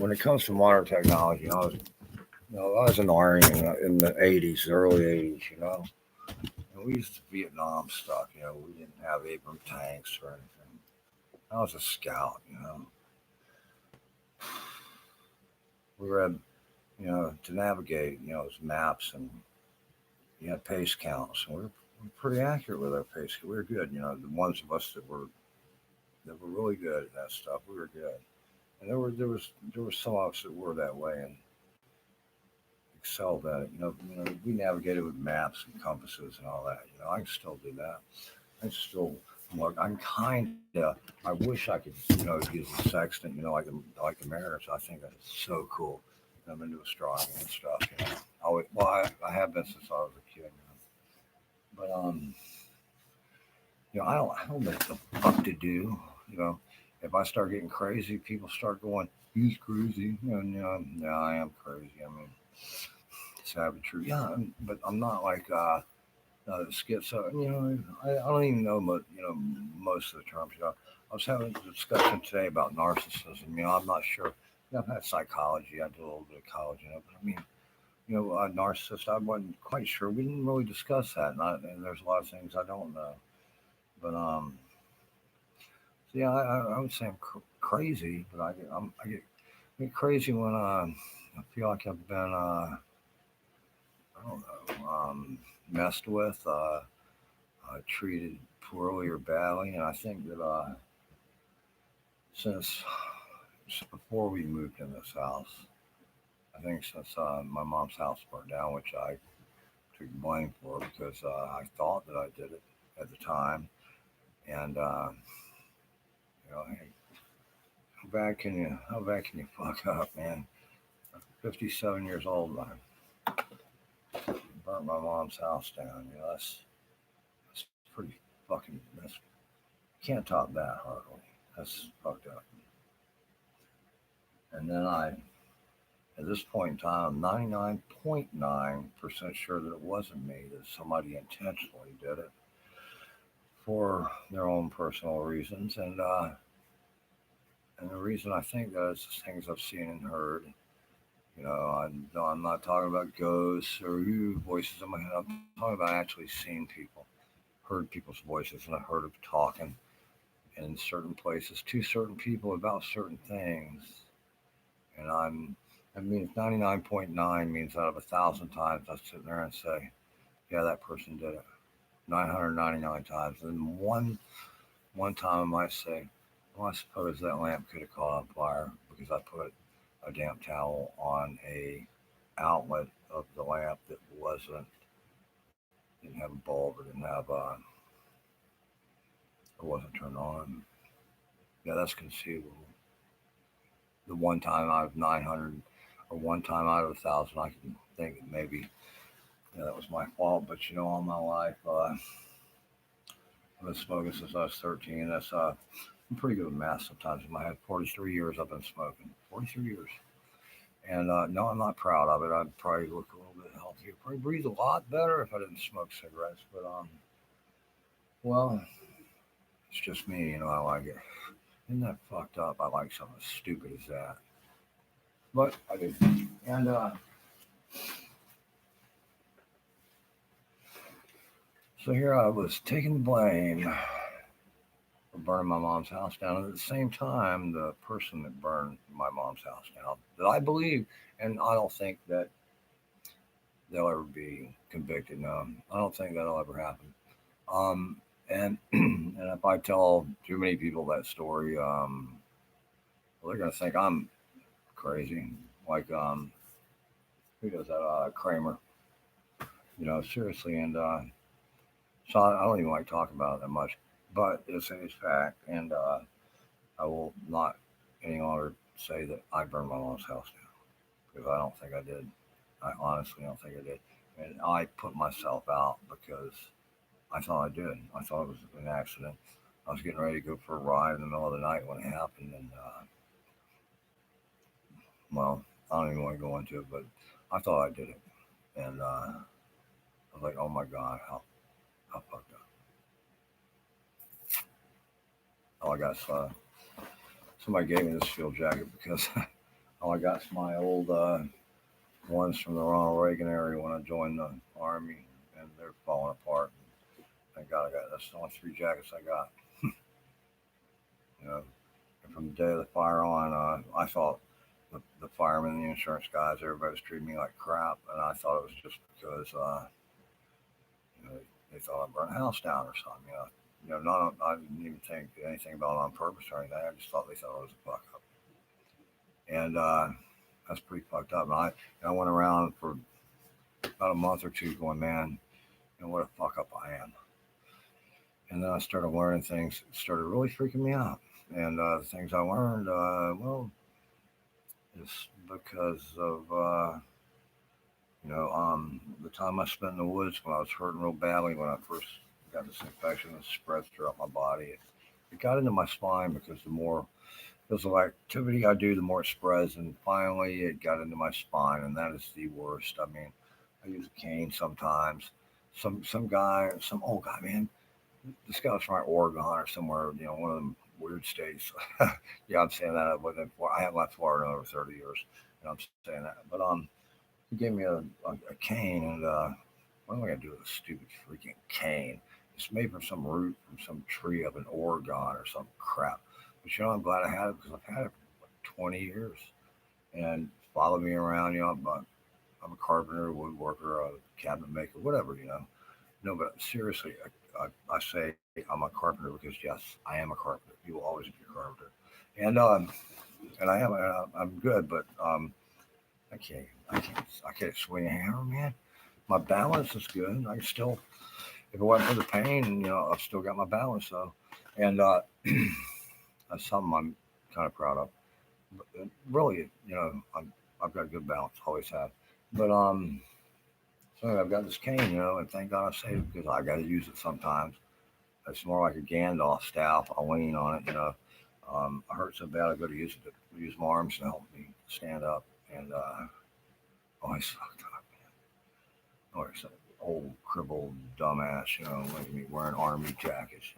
when it comes to modern technology, I was in the army in the '80s, the early '80s. And we used to Vietnam stuff. We didn't have Abrams tanks or anything. I was a scout. We read, to navigate. It was maps and you had pace counts. And we're pretty accurate with our pace. We were good. The ones of us that were really good at that stuff, we were good. And there was some of us that were that way and excelled at it. We navigated with maps and compasses and all that. I can still do that. I still look. I'm kind of. I wish I could, use a sextant. Like the mariners. I think that's so cool. I'm into astronomy and stuff. I have been since I was a kid. But I don't know what the fuck to do. You know, if I start getting crazy, people start going, "He's crazy." Yeah, I am crazy. I mean, savagery. Yeah, but I'm not like schizo. I don't even know most of the terms. I was having a discussion today about narcissism. I'm not sure. I've had psychology. I did a little bit of college, but I mean, narcissist. I wasn't quite sure. We didn't really discuss that, and there's a lot of things I don't know. But so yeah, I would say I'm crazy, but I get crazy when I feel like I've been I don't know messed with, treated poorly or badly, and I think that since before we moved in this house, I think since my mom's house burned down, which I took blame for because I thought that I did it at the time, and hey, how bad can you fuck up, man? 57 years old, I burnt my mom's house down. That's pretty fucking. You can't top that hardly. That's fucked up. And then at this point in time, I'm 99.9% sure that it wasn't me, that somebody intentionally did it for their own personal reasons. And the reason I think that is the things I've seen and heard. I'm not talking about ghosts or voices in my head. I'm talking about actually seeing people, heard people's voices, and I heard of talking in certain places to certain people about certain things. And I mean, 99.9 means out of 1,000 times I sit there and say, yeah, that person did it. 999 times. And one time I might say, well, I suppose that lamp could have caught on fire because I put a damp towel on a outlet of the lamp that didn't have a bulb or didn't have it wasn't turned on. Yeah, that's conceivable. The one time out of 900 or one time out of 1,000, I can think that maybe that was my fault. But all my life, I've been smoking since I was 13. I'm pretty good with math sometimes. In my head, 43 years I've been smoking. 43 years. And no, I'm not proud of it. I'd probably look a little bit healthier. Probably breathe a lot better if I didn't smoke cigarettes. But well, it's just me. I like it. Isn't that fucked up? I like something as stupid as that. But I do. And so here I was taking the blame for burning my mom's house down. And at the same time, the person that burned my mom's house down, that I believe, and I don't think that they'll ever be convicted. No, I don't think that'll ever happen. And and if I tell too many people that story, well, they're gonna think I'm crazy. Like who does that? Kramer. Seriously. And so I don't even like talking about it that much, but it's fact, and I will not any longer say that I burned my mom's house down because I don't think I did. I honestly don't think I did, and I put myself out because I thought I did. I thought it was an accident. I was getting ready to go for a ride in the middle of the night when it happened, and well, I don't even want to go into it, but I thought I did it, and I was like, oh my god, how fucked up. Oh, I got somebody gave me this field jacket because All I got is my old ones from the Ronald Reagan area when I joined the Army, and they're falling apart. Thank God I got that's the only three jackets I got. You know, and from the day of the fire on, I thought the firemen, the insurance guys, everybody was treating me like crap, and I thought it was just because you know they thought I burned a house down or something. Not I didn't even think anything about it on purpose or anything. I just thought they thought it was a fuck up, and that's pretty fucked up. And I went around for about a month or two going, man, what a fuck up I am. And then I started learning things that started really freaking me out. And the things I learned, well, it's because of the time I spent in the woods when I was hurting real badly when I first got this infection that spread throughout my body. It got into my spine because the more physical activity I do, the more it spreads, and finally it got into my spine, and that is the worst. I mean, I use a cane sometimes. Some old guy, man. This guy was from like Oregon or somewhere, one of them weird states. Yeah, I'm saying that. I haven't left Florida in over 30 years, and I'm saying that. But he gave me a cane, and what am I gonna do with a stupid freaking cane? It's made from some root from some tree up in Oregon or some crap. But I'm glad I had it because I've had it for like 20 years, and followed me around. I'm a carpenter, woodworker, a cabinet maker, whatever. No, but seriously, I say I'm a carpenter because yes, I am a carpenter. You will always be a carpenter, and I am. I'm good, but I can't swing a hammer, man. My balance is good. I can still, if it wasn't for the pain, I've still got my balance though, and that's something I'm kind of proud of. But really, I've got good balance, always have. But so I've got this cane, and thank God I saved it because I got to use it sometimes. It's more like a Gandalf staff. I lean on it, I hurt so bad I go to use it to use my arms to help me stand up, and I sucked up, man. Or some old crippled dumbass, like me wearing army jackets.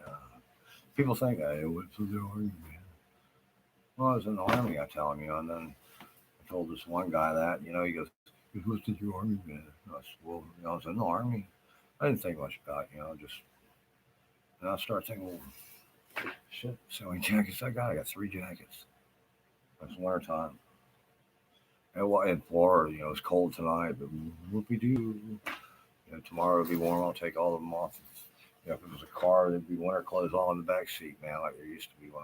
People think I went to the army, man. Well, I was in the army, I tell him, and then I told this one guy that, he goes, "You was to the army, man." I said, "Well, I was in the army." I didn't think much about it, just, and I started thinking, well, shit, so many jackets I got. I got three jackets. It's wintertime. And well, in Florida, it's cold tonight, but whoopie doo. Tomorrow it'll be warm. I'll take all of them off. If it was a car, there'd be winter clothes all in the back seat, man, like there used to be when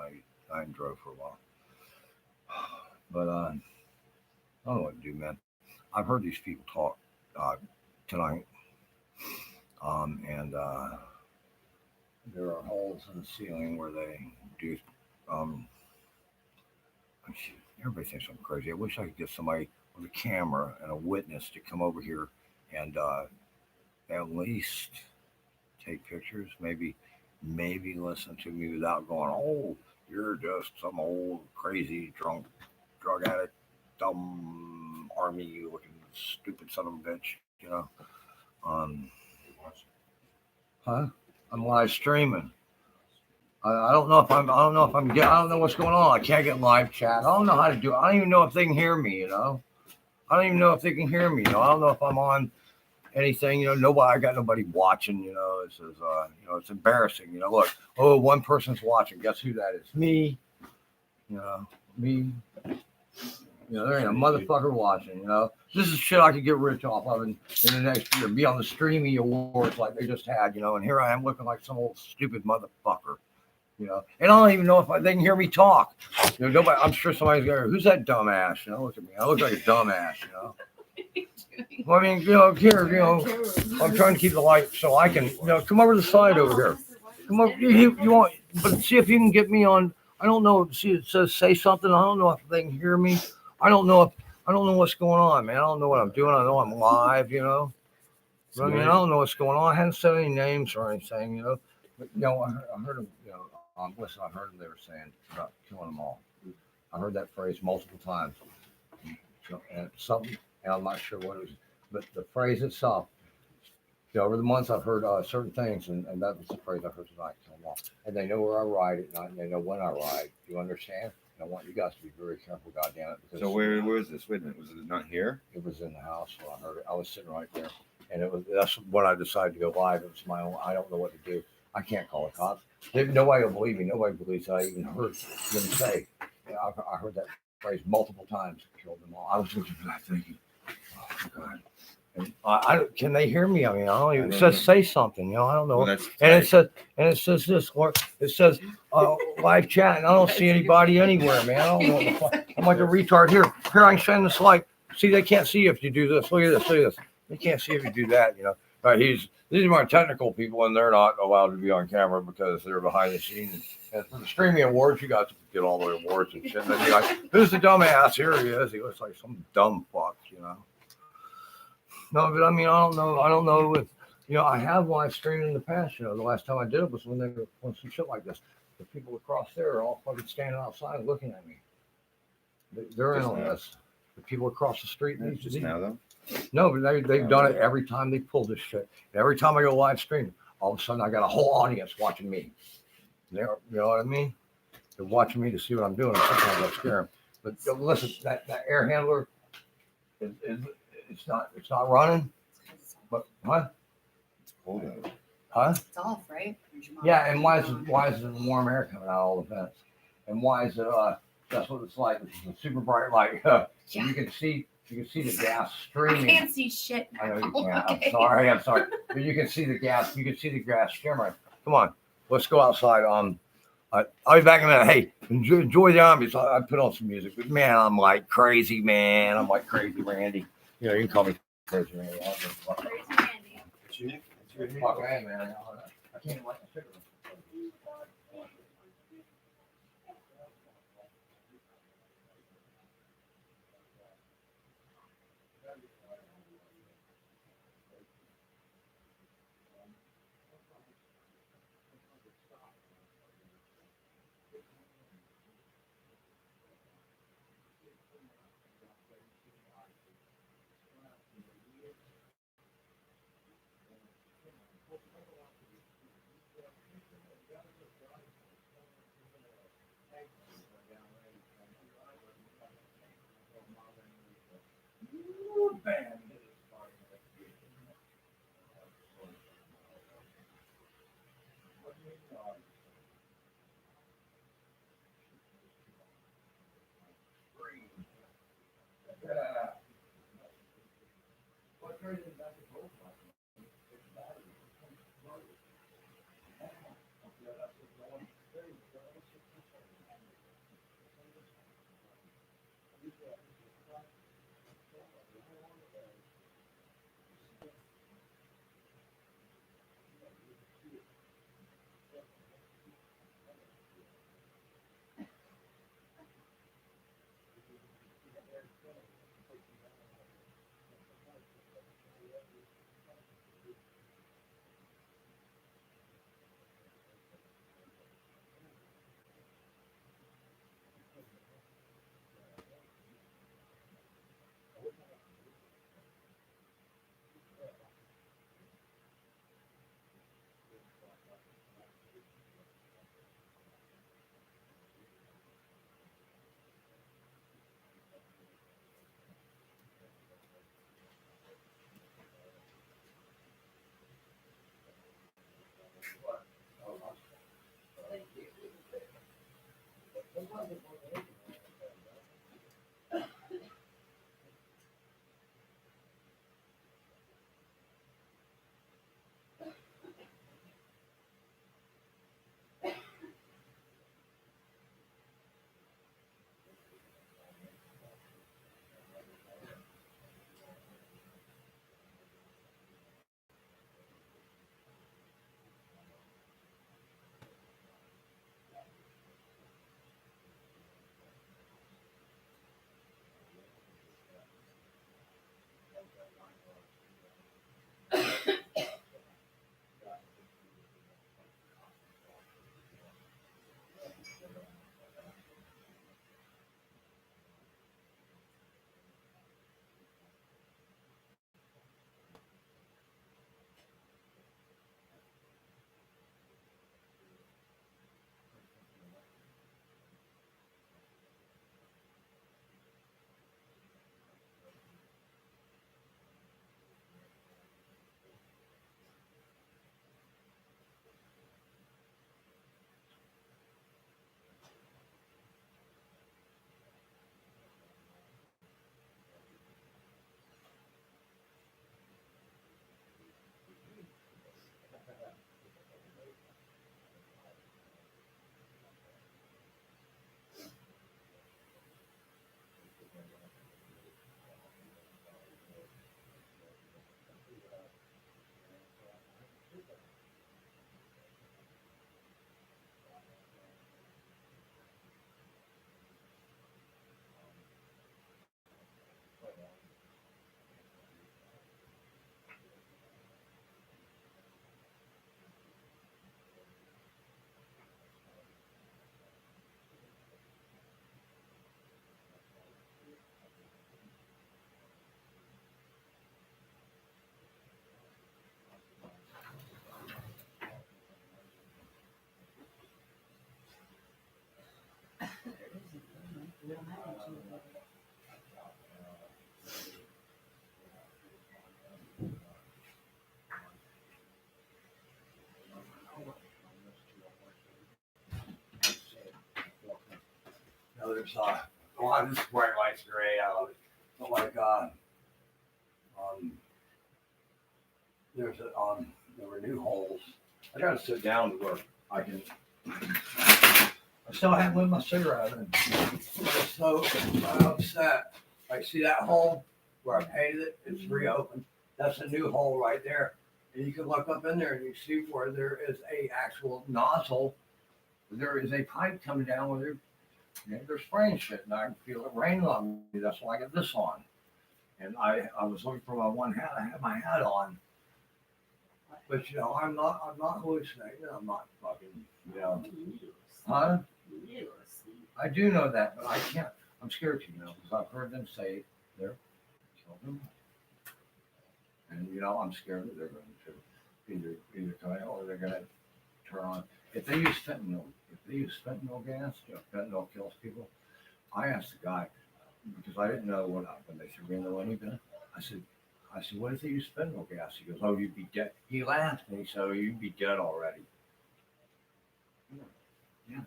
I drove for a while. But I don't know what to do, man. I've heard these people talk uh, tonight, and there are holes in the ceiling where they do. Um, Everybody thinks I'm crazy. I wish I could get somebody with a camera and a witness to come over here and at least take pictures. Maybe listen to me without going, "Oh, you're just some old crazy drunk drug addict, dumb army looking stupid son of a bitch." Um, huh? I'm live streaming. I don't know if I'm. I don't know if I'm. I don't know what's going on. I can't get live chat. I don't know how to do it. I don't even know if they can hear me. I don't even know if they can hear me. I don't know if I'm on anything. Nobody. I got nobody watching. This is. It's embarrassing. Look. Oh, one person's watching. Guess who that is? Me. Me. There ain't a motherfucker watching. This is shit I could get rich off of in the next year. Be on the streaming awards like they just had. And here I am looking like some old stupid motherfucker. And I don't even know if they can hear me talk. Nobody. I'm sure somebody's going, "Who's that dumbass?" Look at me. I look like a dumbass. Well, I mean, here, I'm trying to keep the light so I can, come over to the side over here. Come over. You want, but see if you can get me on. I don't know. See, it says say something. I don't know if they can hear me. I don't know what's going on, man. I don't know what I'm doing. I know I'm live. But, I mean, I don't know what's going on. I haven't said any names or anything. But I heard them. Listen, I heard them. They were saying about killing them all. I heard that phrase multiple times. And something, and I'm not sure what it was, but the phrase itself. Over the months, I've heard certain things, and that was the phrase I heard tonight. Kill them all. And they know where I ride at night, and they know when I ride. Do you understand? And I want you guys to be very careful, goddamn it, because So where is this? Wait a minute, was it not here? it was in the house when I heard it. I was sitting right there, and that's when I decided to go live. It was my own. I don't know what to do. I can't call the cops. Nobody will believe me. Nobody believes I even heard them say. Yeah, I heard that phrase multiple times. Killed them all. I was looking for that thinking, oh God. And can they hear me? I mean, I don't even. It says say something. I don't know. Well, that's And tight. it says this. It says live chat, and I don't see anybody anywhere, man. I don't know what the fuck. I'm like a retard. Here, I can send this light. See, they can't see you if you do this. Look at this. Look at this. They can't see if you do that. These are my technical people, and they're not allowed to be on camera because they're behind the scenes. And for the streaming awards, you guys get all the awards and shit. And then you're like, who's the dumbass? Here he is. He looks like some dumb fuck. No, but I mean, I don't know if, I have live streamed in the past. The last time I did it was when they were on some shit like this. The people across there are all fucking standing outside looking at me. They're in on this. The people across the street. Just now, though? No, but they've done it every time they pull this shit. And every time I go live stream, all of a sudden I got a whole audience watching me. You know what I mean? They're watching me to see what I'm doing. And sometimes I scare them. But listen, that air handler is it's not running. But what? Hold on. Huh? It's off, right? Yeah, and why is it warm air coming out all the vents? And why is it that's what it's like. It's a super bright light. Yeah. You can see the gas I streaming. can't see shit. I know you now. can't. Okay. I'm sorry. But you can see the gas. You can see the gas shimmering. Come on, let's go outside. I'll be back in a minute. Hey, enjoy the ambience. I put on some music. But man, I'm like crazy, man. I'm like crazy, Randy. You can call me crazy, Randy. Crazy Randy. What's your name? Fuck, hey, man. I can't light my cigarette. No, there's well, this bright light's gray out of it. But like there's there were new holes. I gotta sit down to where I can. I still haven't lit my cigarette in. I'm so upset. I see that hole where I painted it. It's reopened. That's a new hole right there. And you can look up in there and you see where there is a actual nozzle. There is a pipe coming down where they're spraying shit, and I can feel it raining on me. That's why I got this on. And I was looking for my one hat. I had my hat on. But you know, I'm not hallucinating. I'm not fucking, you know. Huh? I do know that, but I can't. I'm scared to, you know, because I've heard them say they're killing them. And you know, I'm scared that they're going to either come out or they're going to turn on. If they use fentanyl gas, you know, fentanyl kills people. I asked the guy because I didn't know when they threw me in the winning bin. I said, what if they use fentanyl gas? He goes, oh, you'd be dead. He laughed and he said, oh, you'd be dead already. Yeah.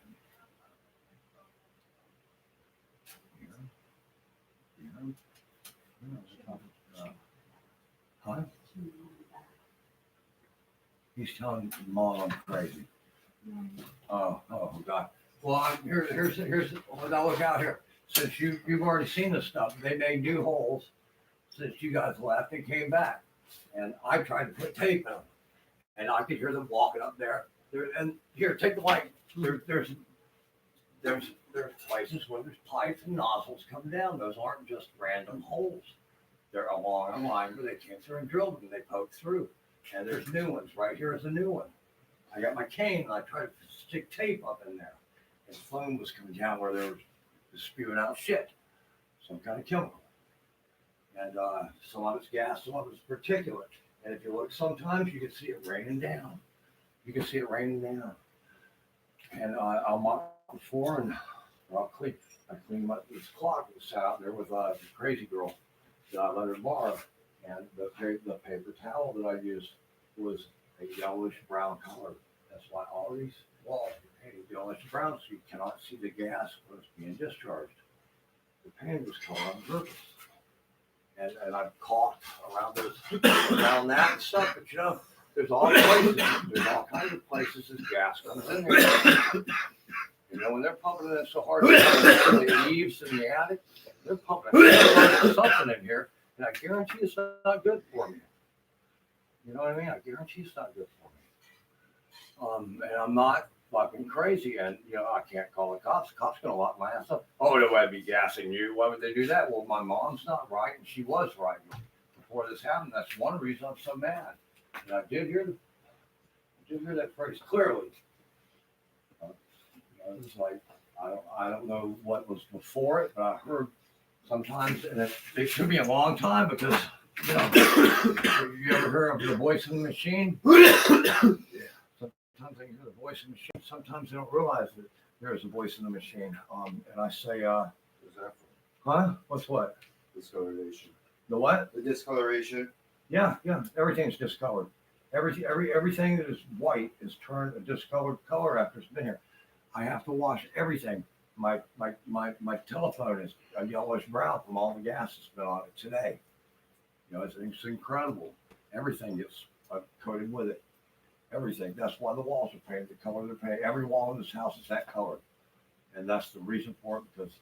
Huh? He's telling Mom I'm crazy. Oh God. Well, here's what I look out here. Since you've already seen this stuff, they made new holes since you guys left and came back, and I tried to put tape in them, and I could hear them walking up there. And here, take the light. There's places where there's pipes and nozzles coming down. Those aren't just random holes. They're along a line where they came through and drilled them. They poked through, and there's new ones. Right here is a new one. I got my cane and I tried to stick tape up in there. And foam was coming down where there was spewing out shit, some kind of chemical. And some of it's gas, some of it's particulate. And if you look, sometimes you can see it raining down. And I'll mop the floor and I clean up this clock that sat out there with the crazy girl that I let her borrow. And the paper towel that I used was a yellowish brown color. That's why all these walls are painted yellowish brown, so you cannot see the gas when it's being discharged. The paint was colored on purpose. And I've caulked around that and stuff, but you know, there's all kinds of places this gas comes in here. You know, when they're pumping it so hard, the eaves in the attic, they're pumping something in here, and I guarantee it's not good for me. You know what I mean? I guarantee it's not good for me. And I'm not fucking crazy, and you know, I can't call the cops. The cops gonna lock my ass up. Oh, they would be gassing you. Why would they do that? Well, my mom's not right, and she was right before this happened. That's one reason I'm so mad. And I did hear that phrase clearly. You know, it's like I don't know what was before it, but I heard sometimes, and it should be a long time because you know, you ever heard of the voice in the machine? Sometimes they hear the voice in the machine. Sometimes they don't realize that there is a voice in the machine. And I say, What's that for? huh? What's what? Discoloration. The what? The discoloration. Yeah. Everything's discolored. Everything that is white is turned a discolored color after it's been here. I have to wash everything. My telephone is a yellowish brown from all the gas that's been on it today. You know, it's incredible. Everything gets coated with it. Everything. That's why the walls are painted the color they're painted. Every wall in this house is that color, and that's the reason for it. Because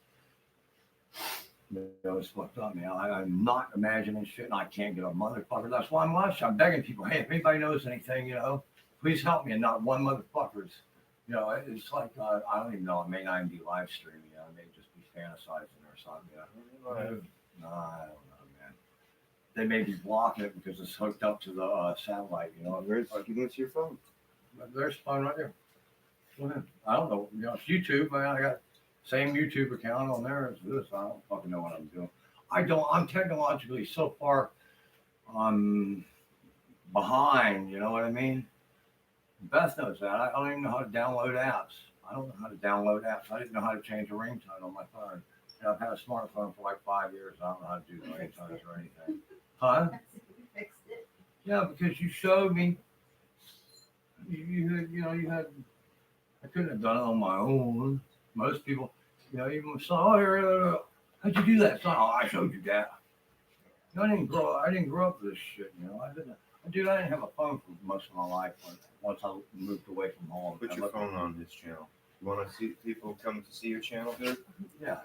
you know, it's fucked up, man. I'm not imagining shit, and I can't get a motherfucker. That's why I'm watching. I'm begging people, hey, if anybody knows anything, you know, please help me. And not one motherfucker's. You know, it's like I don't even know. It may not even be live streaming. You know, it may just be fantasizing or something. You know? No, I don't know, man. They may be blocking it because it's hooked up to the satellite. You know, Where's your phone? there's phone right there. Go ahead. I don't know. You know, it's YouTube, man. I got same YouTube account on there as this. I don't fucking know what I'm doing. I'm technologically so far behind. You know what I mean? Beth knows that. I don't even know how to download apps. I don't know how to download apps. I didn't know how to change a ringtone on my phone. smartphone for like 5 years. I don't know how to do ringtones or anything. Huh? Fixed it. Yeah, because you showed me. You had. I couldn't have done it on my own. Most people, even saw, oh, here, how'd you do that? So, oh, I showed you that. I didn't grow up with this shit. I didn't have a phone for most of my life. Once I moved away from home. Put your phone on this channel. You want to see people come to see your channel, dude? Yeah.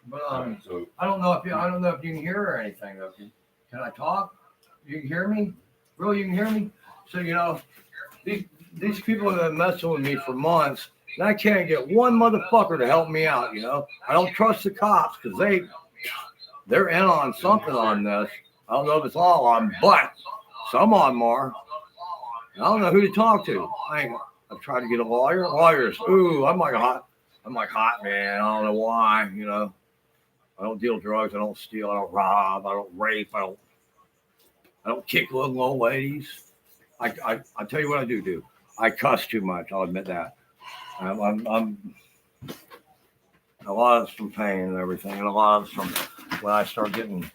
But So I don't know if you can hear or anything. Though. Can I talk? You can hear me? Really, you can hear me? So these people have been messing with me for months, and I can't get one motherfucker to help me out. I don't trust the cops because they're in on something on this. I don't know if it's all on, but some on more. I don't know who to talk to. I've tried to get a lawyer. Lawyers, ooh, I'm like hot man. I don't know why. I don't deal drugs. I don't steal. I don't rob. I don't rape. I don't kick little old ladies. I tell you what I do. I cuss too much. I'll admit that. I'm a lot of it's from pain and everything, and a lot of it's from when I start getting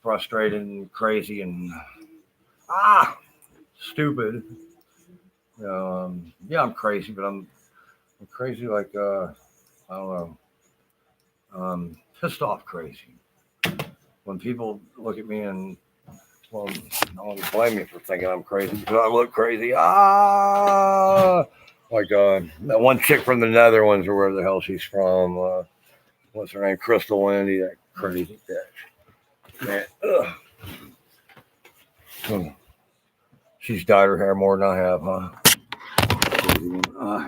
frustrated and crazy and stupid. Yeah, I'm crazy, but I'm crazy like I don't know, pissed off crazy. When people look at me and I don't blame me for thinking I'm crazy because I look crazy. Like that one chick from the Netherlands or where the hell she's from. What's her name? Crystal Wendy, that crazy bitch. Man. She's dyed her hair more than I have, huh?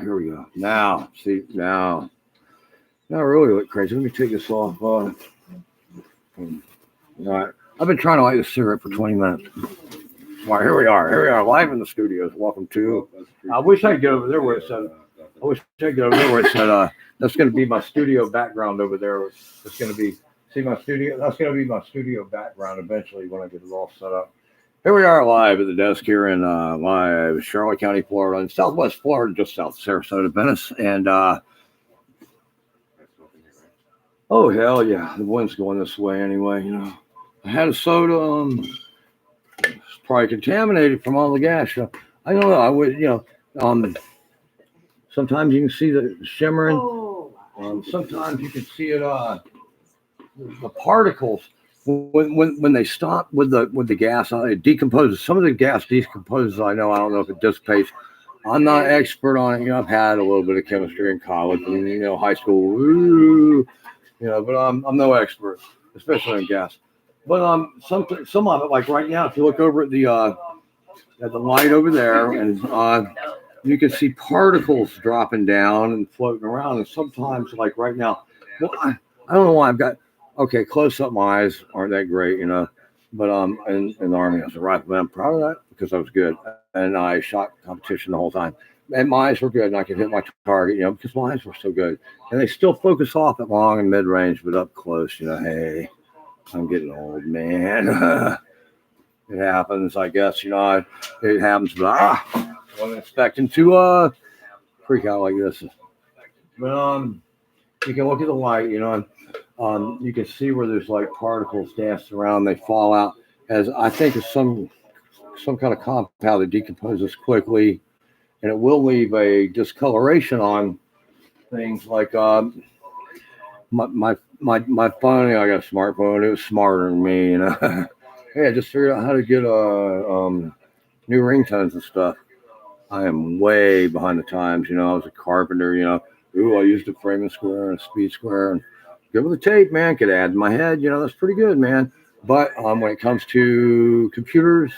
Here we go. Now I really look crazy. Let me take this off. All right. I've been trying to light a cigarette for 20 minutes. All right, here we are live in the studios. Welcome to. I wish I could get over there where it said. That's going to be my studio background over there. It's going to be. See my studio. That's going to be my studio background eventually when I get it all set up. Here we are live at the desk here in live Charlotte County, Florida, in Southwest Florida, just south of Sarasota, Venice, and oh hell yeah, the wind's going this way anyway. I had a soda. It's probably contaminated from all the gas. I don't know. I would, sometimes you can see the shimmering. Sometimes you can see it. The particles when they stop with the gas, it decomposes. Some of the gas decomposes. I don't know if it dissipates. I'm not an expert on it. I've had a little bit of chemistry in college and high school. But I'm no expert, especially in gas. But some of it, like right now, if you look over at the light over there, and you can see particles dropping down and floating around. And sometimes, like right now, well, I don't know why I've got close up. My eyes aren't that great, But in the Army, I was a rifleman. I'm proud of that because I was good, and I shot competition the whole time. And my eyes were good, and I could hit my target, because my eyes were so good. And they still focus off at long and mid range, but up close, hey. I'm getting old, man. It happens, I guess. It happens, but I wasn't expecting to freak out like this. But you can look at the light, you can see where there's like particles dancing around. They fall out as I think it's some kind of compound that decomposes quickly, and it will leave a discoloration on things like my phone. I got a smartphone. It was smarter than me, Hey, I just figured out how to get new ringtones and stuff. I am way behind the times. I was a carpenter. I used a framing square and a speed square and good with the tape, man. Could add in my head. That's pretty good, man. But when it comes to computers,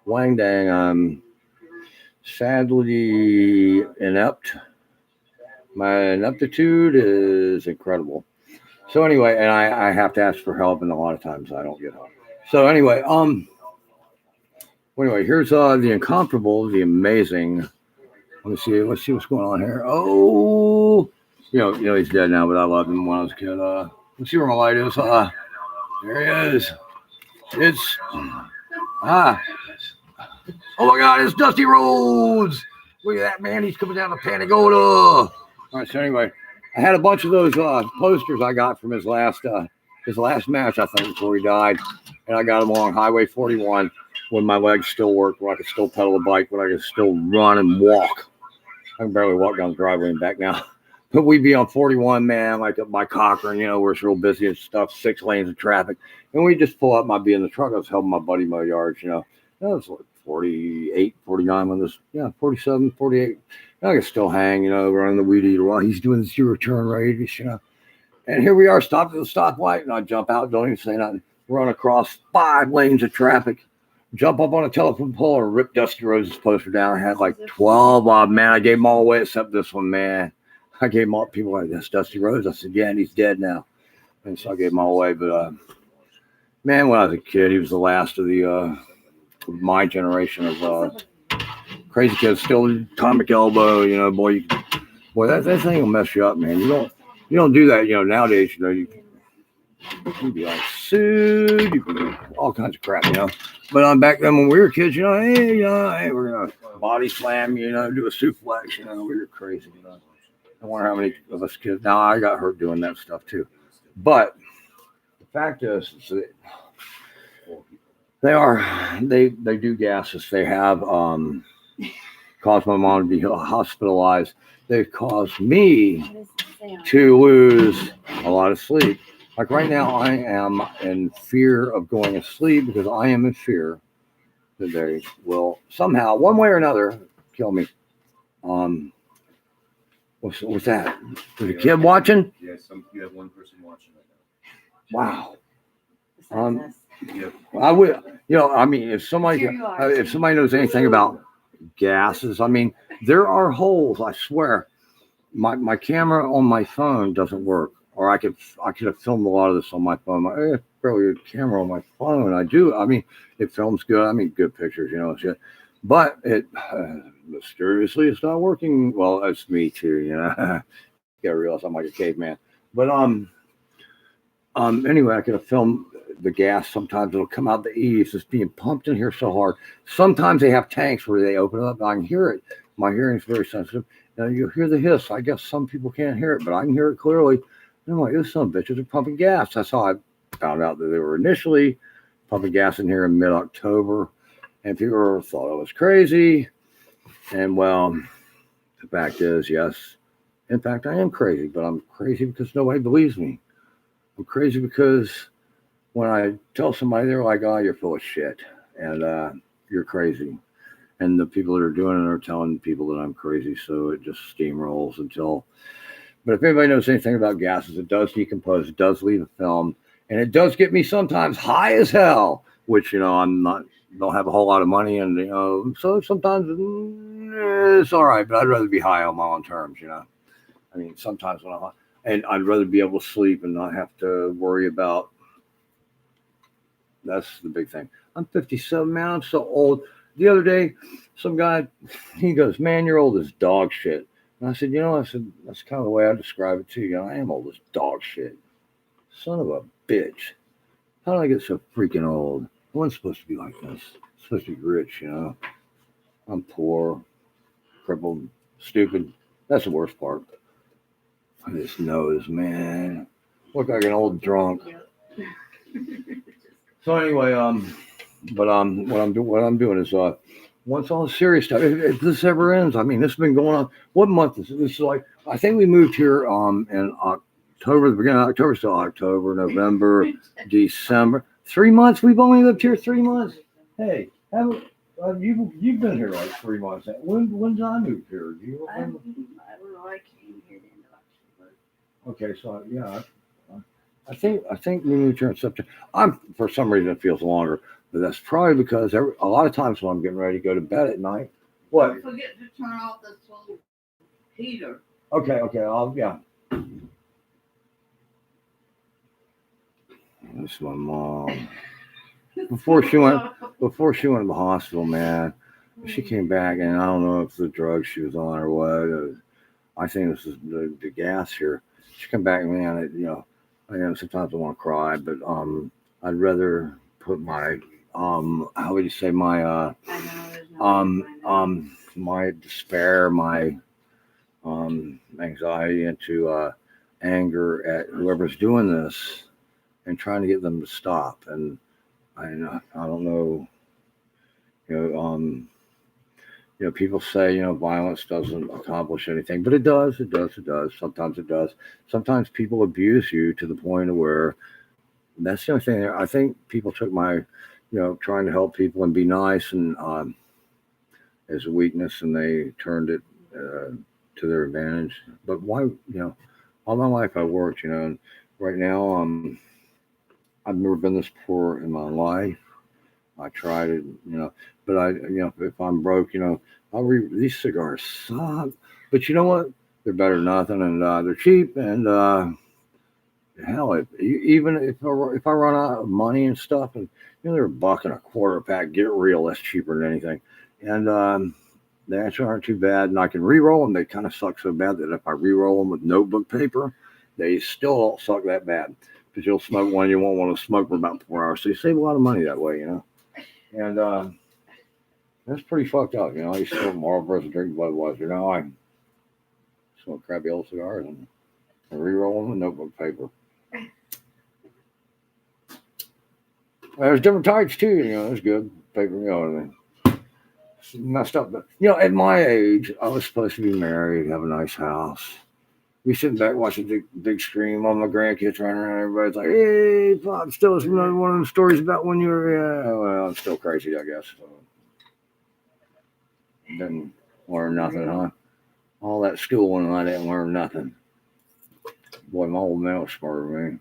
wang dang, I'm sadly inept. My ineptitude is incredible. So anyway, and I have to ask for help, and a lot of times I don't get help. So anyway, here's the incomparable, the amazing. Let's see what's going on here. Oh, he's dead now, but I loved him when I was a kid. Let's see where my light is. There he is. It's oh my God, it's Dusty Rhodes. Look at that, man. He's coming down to Panagoda. All right, so anyway, I had a bunch of those posters I got from his last match, I think, before he died, and I got them along Highway 41 when my legs still worked, when I could still pedal the bike, when I could still run and walk. I can barely walk down the driveway and back now. But we'd be on 41, man, like up by Cochran, where it's real busy and stuff, 6 lanes of traffic. And we just pull up, I'd be in the truck. I was helping my buddy mow yards, That was like 48, 49 when this, 47, 48. And I could still hang, running the weed eater while he's doing the 0 turn radius, And here we are, stopped at the stoplight, and I jump out, don't even say nothing. Run across 5 lanes of traffic, jump up on a telephone pole, and rip Dusty Rose's poster down. I had like 12 of them, man. I gave them all away except this one, man. I gave them all, people like, that's Dusty Rose. I said, yeah, and he's dead now. And so I gave them all away. But, man, when I was a kid, he was the last of the my generation of crazy kids. Still atomic elbow, boy, that thing will mess you up, man. You don't do that, nowadays, you can be like sued, you can do all kinds of crap, But back then when we were kids, hey, we're gonna body slam, do a suplex, we were crazy, I wonder how many of us kids. Now I got hurt doing that stuff too, but the fact is that they do gases. They have caused my mom to be hospitalized. They've caused me to lose a lot of sleep. Like right now, I am in fear of going to sleep because I am in fear that they will somehow, one way or another, kill me. What's that? Is a kid watching? Yeah, you have one person watching right now. Wow. Yeah. I would, if somebody knows anything about gases, there are holes. I swear, my camera on my phone doesn't work, or I could have filmed a lot of this on my phone. I have barely a camera on my phone. I do. It films good. Good pictures, shit. But it mysteriously it's not working. Well, that's me too, You gotta realize I'm like a caveman. But anyway, I could have filmed the gas. Sometimes it'll come out the eaves. It's being pumped in here so hard. Sometimes they have tanks where they open it up. I can hear it. My hearing is very sensitive. Now you hear the hiss. I guess some people can't hear it, but I can hear it clearly. And I'm like, this some bitches are pumping gas. That's how I found out that they were initially pumping gas in here in mid-October. And people thought I was crazy. And well, the fact is, yes. In fact, I am crazy, but I'm crazy because nobody believes me. I'm crazy because when I tell somebody, they're like, oh, you're full of shit. And you're crazy. And the people that are doing it are telling people that I'm crazy. So it just steamrolls until. But if anybody knows anything about gases, it does decompose. It does leave a film. And it does get me sometimes high as hell, which, don't have a whole lot of money, and so sometimes it's all right, but I'd rather be high on my own terms, sometimes when I'm high, and I'd rather be able to sleep and not have to worry about. That's the big thing. I'm 57, man. I'm so old. The other day, some guy, he goes, man, you're old as dog shit. And I said, that's kind of the way I describe it too. I am old as dog shit. Son of a bitch. How did I get so freaking old? I wasn't supposed to be like this. I'm supposed to be rich, I'm poor, crippled, stupid. That's the worst part. This nose, man. Look like an old drunk. So anyway, what I'm doing is once all the serious stuff, if this ever ends, this has been going on. What month is it? This is like, I think we moved here in October, the beginning of October, so October, November, December. 3 months. We've only lived here 3 months. Hey, you've been here like 3 months. When did I move here? Do you remember? I don't know. I came here in October. Okay, so yeah, I think we moved here in September. For some reason it feels longer, but that's probably because a lot of times when I'm getting ready to go to bed at night. What? Don't forget to turn off this little heater. Okay. Yeah. That's my mom. Before she went to the hospital, man, she came back, and I don't know if the drugs she was on or what. I think this is the gas here. She come back, man. Sometimes I want to cry, but I'd rather put my how would you say my my despair, my anxiety into anger at whoever's doing this and trying to get them to stop. And I don't know, people say, violence doesn't accomplish anything, but it does. It does. It does. Sometimes it does. Sometimes people abuse you to the point of where that's the only thing. I think people took my, trying to help people and be nice and as a weakness, and they turned it to their advantage. But why, all my life I worked, and right now I've never been this poor in my life. I tried it, but if I'm broke, these cigars suck. But you know what? They're better than nothing, and they're cheap. And hell, even if I run out of money and stuff, and they're $1.25 a pack. Get it real, that's cheaper than anything. And they actually aren't too bad, and I can re-roll them. They kind of suck so bad that if I re-roll them with notebook paper, they still don't suck that bad. Because you'll smoke one, you won't want to smoke for about 4 hours. So you save a lot of money that way, And that's pretty fucked up, I used to smoke Marlboros and drink Budweiser. Now I smoke crappy old cigars and re-roll them with notebook paper. There's different types too, there's good paper, it's messed up. But at my age, I was supposed to be married, have a nice house. We sitting back watching the big screen. All my grandkids running around. Everybody's like, "Hey, Pop, still another one of them stories about when you were." Yeah, well, I'm still crazy, I guess. So, didn't learn nothing, huh? All that school and I didn't learn nothing. Boy, my old man was smarter than me.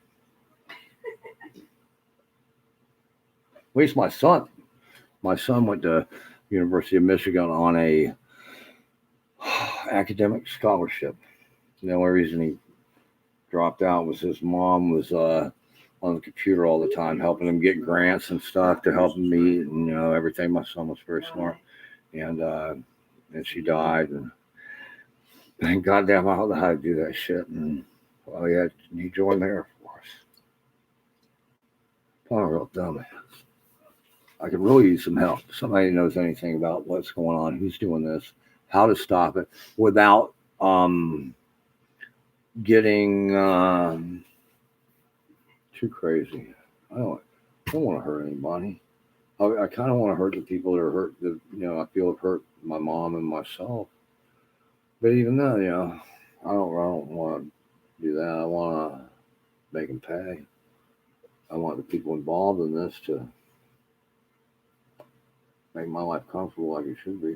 At least my son. My son went to University of Michigan on a academic scholarship. The only reason he dropped out was his mom was on the computer all the time, helping him get grants and stuff to help him meet and everything. My son was very smart, and she died, and goddamn, I don't know how to do that shit. And well, yeah, he joined the Air Force. I'm a real dumbass. I could really use some help. Somebody knows anything about what's going on, who's doing this, how to stop it without getting too crazy. I don't want to hurt anybody. I kind of want to hurt the people that are hurt. That I feel have hurt my mom and myself. But even then, I don't want to do that. I want to make them pay. I want the people involved in this to make my life comfortable like it should be,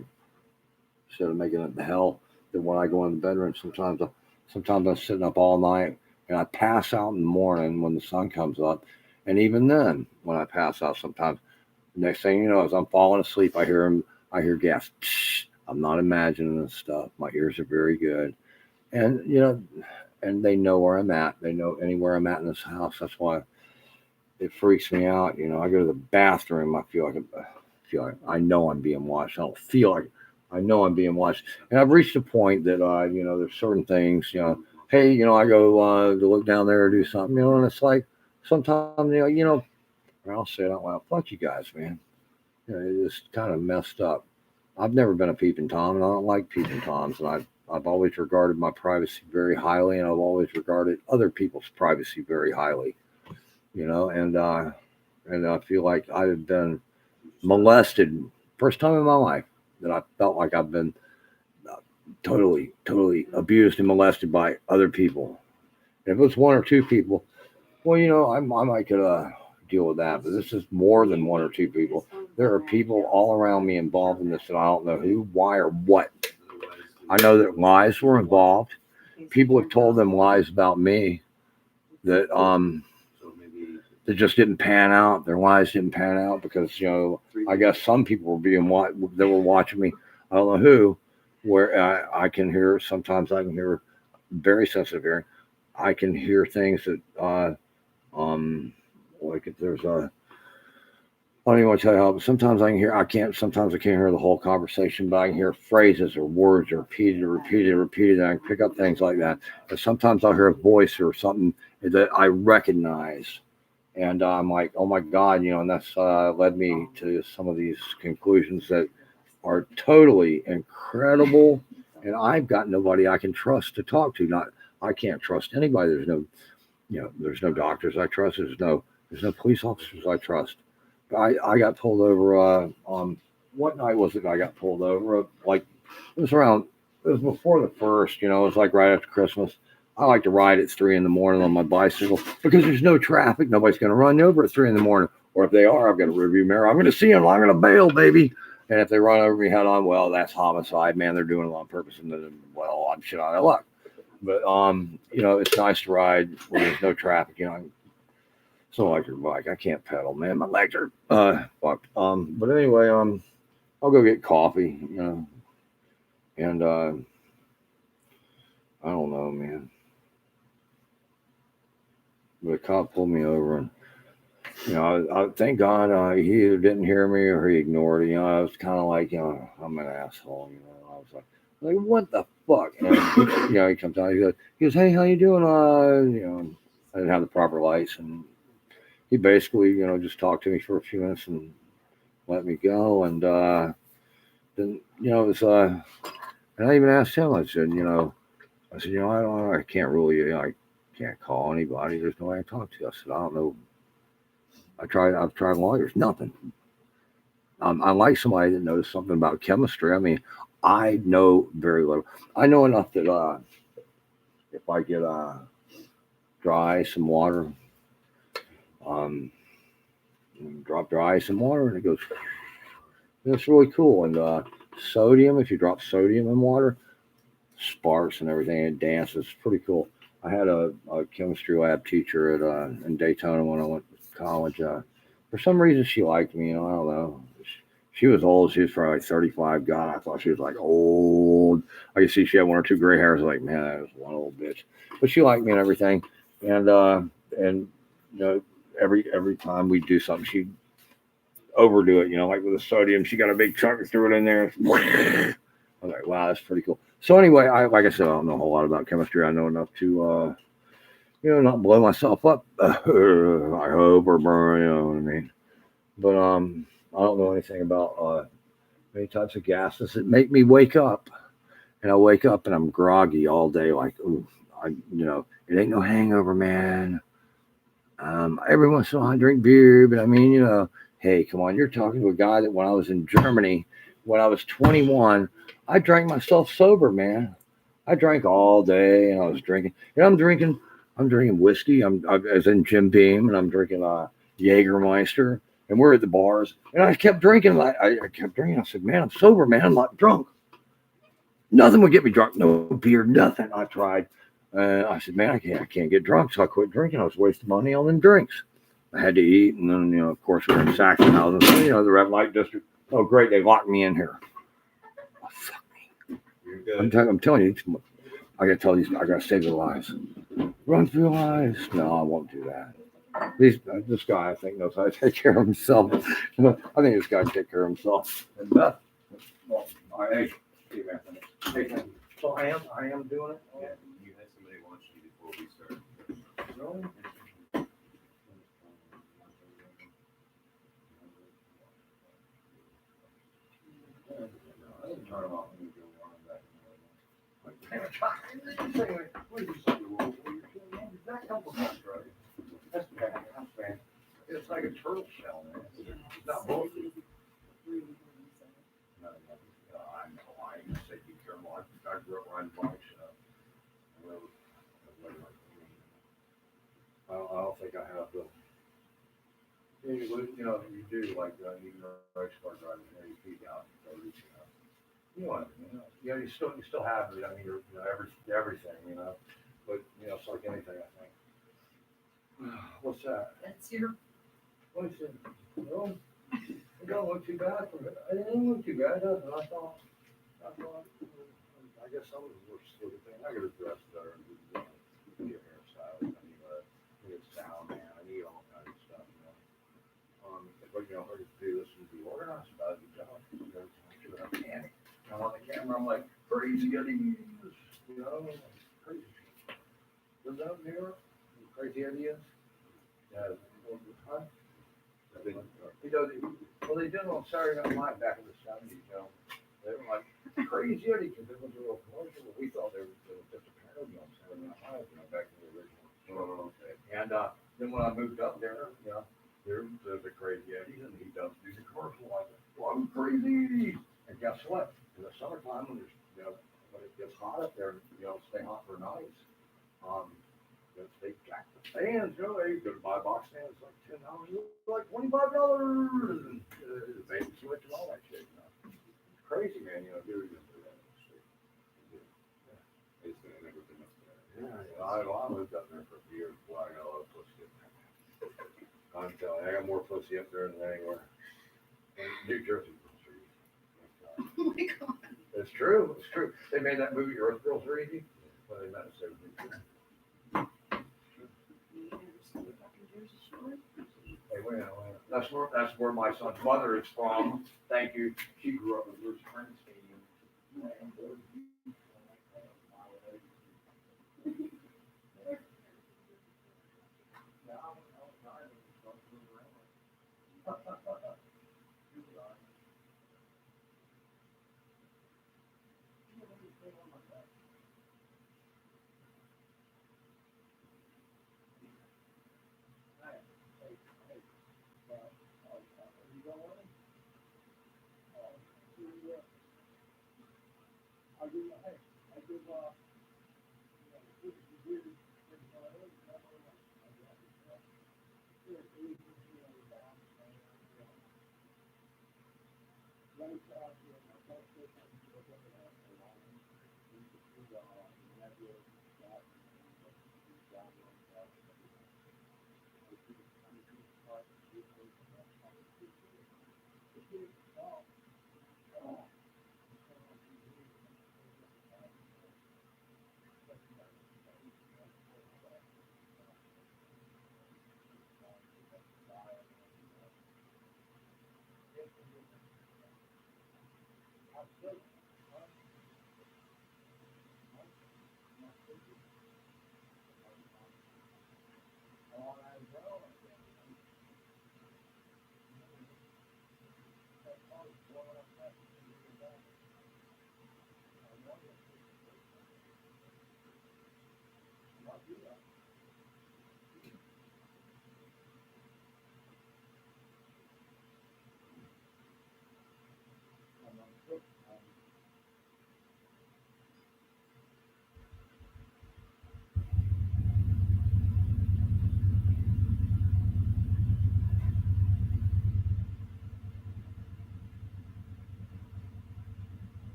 instead of making it the hell that when I go in the bedroom, sometimes I'm sitting up all night and I pass out in the morning when the sun comes up. And even then, when I pass out, sometimes the next thing you know, as I'm falling asleep, I hear gas. Psh, I'm not imagining this stuff. My ears are very good. And, and they know where I'm at. They know anywhere I'm at in this house. That's why it freaks me out. I go to the bathroom. I feel like I know I'm being watched. I don't feel like I know I'm being watched. And I've reached a point that, there's certain things, hey, I go to look down there or do something, and it's like sometimes, I'll say it out loud, fuck you guys, man. It's kind of messed up. I've never been a peeping Tom, and I don't like peeping Toms. And I've always regarded my privacy very highly, and I've always regarded other people's privacy very highly, and I feel like I've been molested first time in my life that I felt like I've been totally abused and molested by other people. And if it was one or two people, well, I might could deal with that, but this is more than one or two people. There are people all around me involved in this, and I don't know who, why, or what. I know that lies were involved. People have told them lies about me that that just didn't pan out. Their lies didn't pan out because, I guess some people were that were watching me. I don't know who, where I can hear, sometimes I can hear very sensitive hearing. I can hear things that, like if there's I don't even want to tell you how, but sometimes sometimes I can't hear the whole conversation, but I can hear phrases or words repeated, and I can pick up things like that. And sometimes I'll hear a voice or something that I recognize. And I'm like, oh my God, and that's led me to some of these conclusions that are totally incredible. And I've got nobody I can trust to talk to. I can't trust anybody. There's no, there's no doctors I trust. There's no police officers I trust. I got pulled over. What night was it? I got pulled over. Like it was around. It was before the first. It was like right after Christmas. I like to ride at 3 in the morning on my bicycle because there's no traffic. Nobody's going to run you over at 3 in the morning. Or if they are, I've got a rearview mirror. I'm going to see them. I'm going to bail, baby. And if they run over me head on, well, that's homicide, man. They're doing it on purpose, and then, well, I'm shit out of luck. But it's nice to ride when there's no traffic. So like your bike, I can't pedal, man. My legs are fucked. But anyway, I'll go get coffee, and I don't know, man. The cop pulled me over, and I thank God he either didn't hear me or he ignored it. I was kind of like, I'm an asshole. I was like, what the fuck? And he comes out, he goes, hey, how you doing? I didn't have the proper lights, and he basically, just talked to me for a few minutes and let me go. And then, it was, and I even asked him. I said, I can't really, I can't call anybody. There's no way I talk to you. I said, I don't know. I've tried lawyers, nothing. I like somebody that knows something about chemistry. I mean, I know very little. I know enough that if I get dry ice and water, drop dry ice and water, and it goes. It's really cool. And sodium, if you drop sodium in water, sparks and everything, it dances. It's pretty cool. I had a chemistry lab teacher in Daytona when I went to college. For some reason, she liked me. I don't know. She was old. She was probably like 35. God, I thought she was like old. I could see she had 1 or 2 gray hairs. Like, man, that was one old bitch. But she liked me and everything. And every time we do something, she'd overdo it. Like with the sodium, she got a big chunk and threw it in there. I was like, wow, that's pretty cool. So anyway, like I said, I don't know a whole lot about chemistry. I know enough to, not blow myself up. I hope, or burn, you know what I mean. But I don't know anything about many types of gases that make me wake up. And I wake up and I'm groggy all day. Like, ooh, it ain't no hangover, man. Every once in a while I drink beer, but I mean, hey, come on, you're talking to a guy that when I was in Germany, when I was 21, I drank myself sober, man. I drank all day, and I was drinking. And I'm drinking whiskey. I'm as in Jim Beam, and I'm drinking Jägermeister. And we're at the bars, and I kept drinking. I kept drinking. I said, man, I'm sober, man. I'm not drunk. Nothing would get me drunk. No beer, nothing. I tried. I said, man, I can't get drunk. So I quit drinking. I was wasting money on them drinks. I had to eat. And then, of course, we're in Saxon housing. So, the red light district. Oh, great. They locked me in here. Oh, fuck me. I'm telling you, I got to tell these, I got to save their lives. Run for your lives. No, I won't do that. This guy, I think, knows how to take care of himself. I think this guy can take care of himself. And Beth, well, hey, Steve Anthony. Hey, so I am doing it. Yeah, you had somebody watch you before we started. Really? I didn't turn them off when you go running back. That's bad. It's like a turtle shell, man. It's not bulletproof. No, I know. I say be careful. I grew up riding bikes. I don't think I have the. You do like you race car driving, your feet out, you know what I mean? You still have it. I mean, everything, But it's like anything, I think. What's that? That's your. What is it? No, it don't look too bad from it. It didn't look too bad, does it? I thought. I guess some of it was looking thing. I could have dressed better and do a hairstyle. I need a sound, man. I need all kinds of stuff, But hard to do this and be organized about it. I'm panic. I'm on the camera. I'm like crazy. Ideas, crazy. Does that mirror? Crazy ideas. Yeah. Huh? Well, they did it on Saturday Night Live back in the 70s. They were like crazy ideas because it was a real commercial. But we thought they were just a Cody on Saturday Night Live, back to the original. Oh, okay. And then when I moved up there, there's the crazy Eddie, and he does music commercial like, well, I'm crazy. And guess what? In the summertime, when there's, when it gets hot up there, stay hot for nights, they jack the fans, they go to buy box fans like $10, like $25, and they switch and all that shit, It's crazy, man, dude. It's never been up there. Yeah, I lived up there for a few years before I got a lot of pussy. I'm telling you, I got more pussy up there than anywhere. And New Jersey. Oh my God. It's true. It's true. They made that movie Earth Girls Are Easy. Well, they meant to say You ever seen the fucking Jersey Shore? hey, wait a minute. That's where my son's mother is from. Thank you. She grew up in Bruce Springsteen.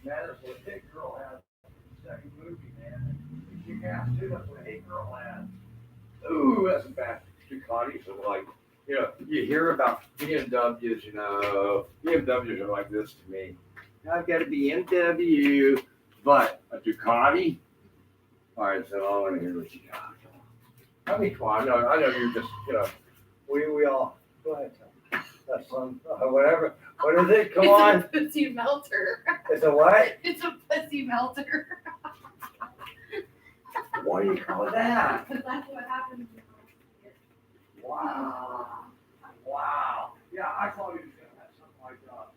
Man, that's what Hit Girl had. Second movie, man. You got too. That's what Hit Girl had. Ooh, that's a bad Ducatis are like, you hear about BMWs, BMWs are like this to me. I've got a BMW, but a Ducati? All right, so I want to hear what you got. I mean, come on, I know you're just, we all, go ahead, Tom. That's some, whatever. What is it? Come on. It's a pussy melter. It's a what? It's a pussy melter. What do you call that? Because that's what happens. Wow. Wow. Yeah, I thought he was going to have something like that.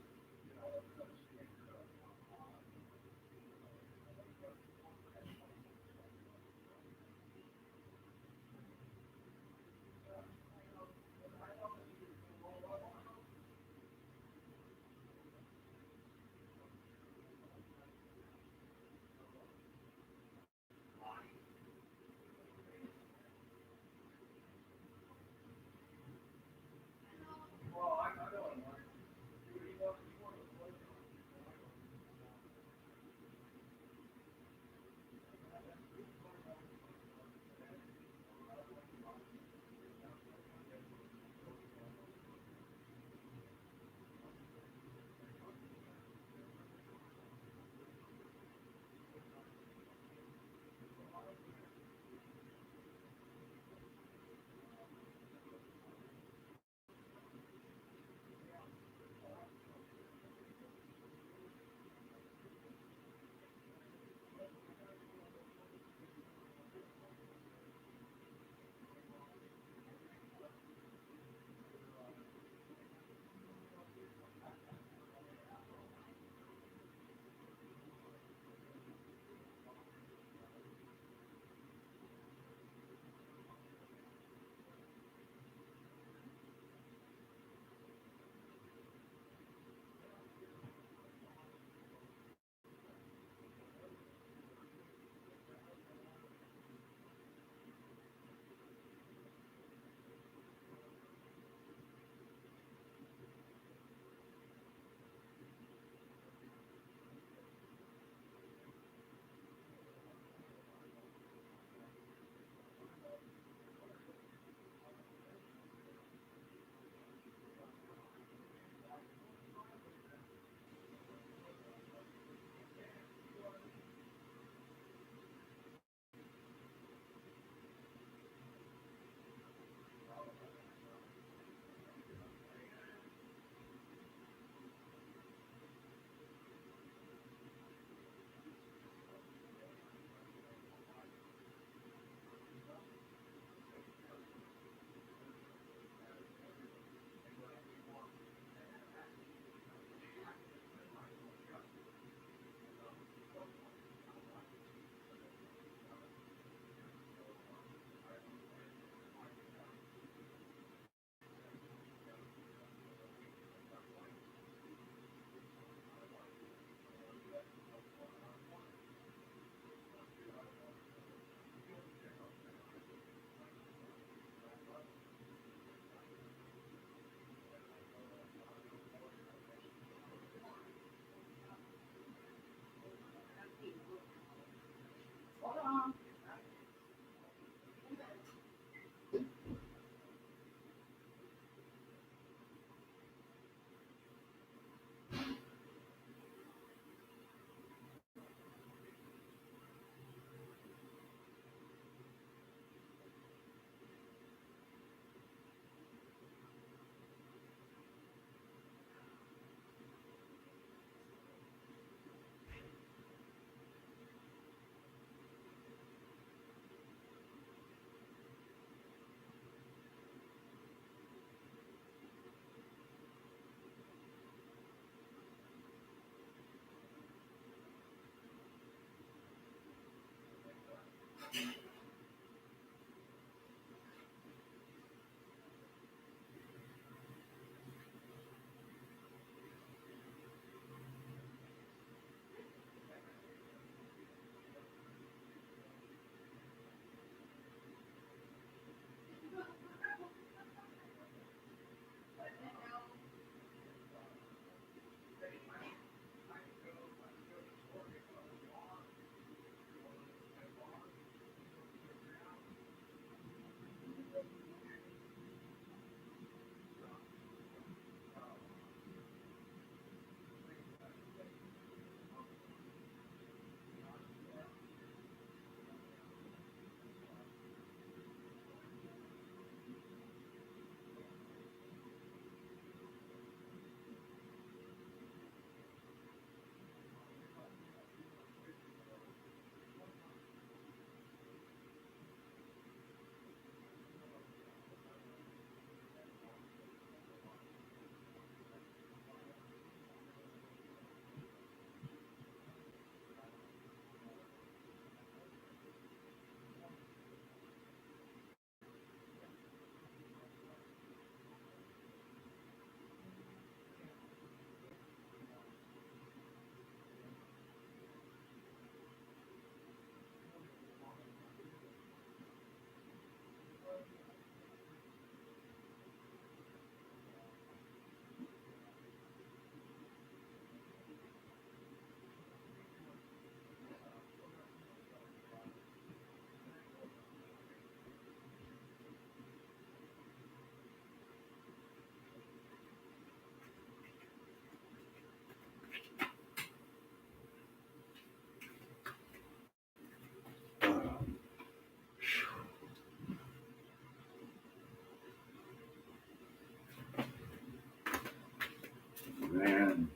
man.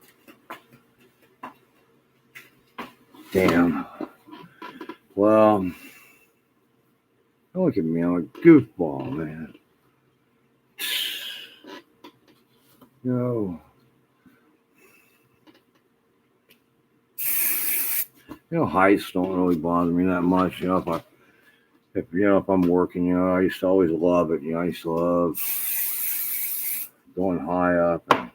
Damn. Well, look at me. I'm a goofball, man. You know, heights don't really bother me that much. You know, if I'm working, you know, I used to always love it. You know, I used to love going high up. And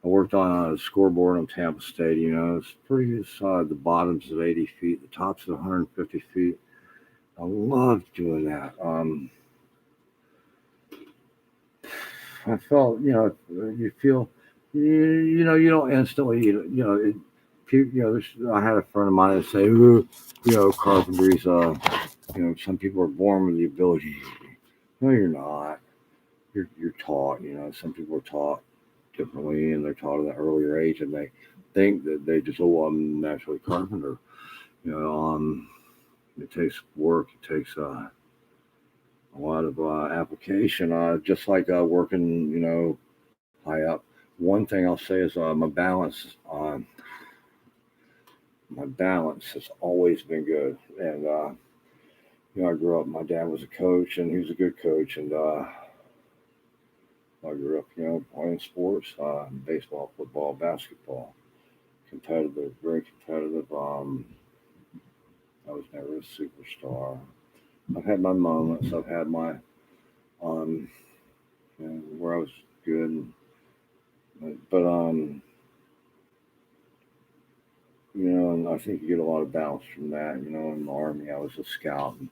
I worked on a scoreboard on Tampa State. You know, it's pretty solid. The bottom's at 80 feet, the top's at 150 feet. I loved doing that. I felt, you know, you feel, you know, you don't instantly, you know, I had a friend of mine that say, ooh, you know, carpentry's, you know, some people are born with the ability. No, you're not. You're taught. You know, some people are taught differently, and they're taught at an earlier age, and they think that they just, oh, I'm naturally a carpenter. You know, it takes work. It takes a lot of application, just like working, you know, high up. One thing I'll say is my balance. My balance has always been good, and you know, I grew up. My dad was a coach, and he was a good coach, and I grew up, you know, playing sports, baseball, football, basketball, competitive, very competitive. I was never a superstar. I've had my moments. I've had my you know, where I was good, but you know, and I think you get a lot of balance from that. You know, in the Army, I was a scout and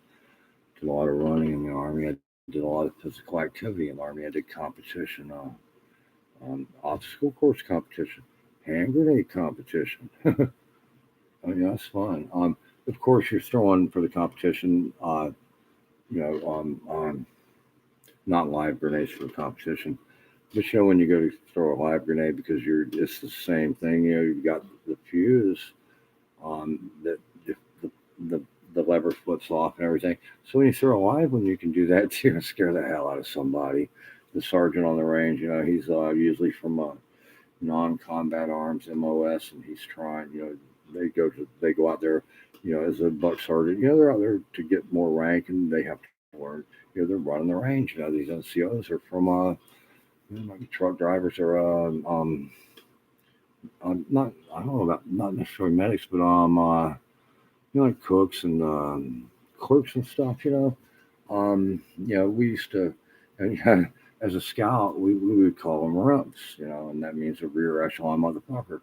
did a lot of running in the Army. I did a lot of physical activity in the Army. I did competition, obstacle course competition, hand grenade competition. I mean, that's fun. Of course, you're throwing for the competition, you know, not live grenades for the competition. But you know, when you go to throw a live grenade, because it's the same thing. You know, you've got the fuse that the the lever flips off and everything. So when you throw a live one, you can do that too and scare the hell out of somebody. The sergeant on the range, you know, he's usually from non-combat arms MOS, and he's trying. You know, they go out there, you know, as a buck sergeant. You know, they're out there to get more rank, and they have to learn. You know, they're running the range. You know, these NCOs are from you know, like truck drivers or not, I don't know about, not necessarily medics, but you know, like cooks and clerks and stuff. You know, we used to, and, yeah, as a scout, we would call them rumps. You know, and that means a rear echelon motherfucker.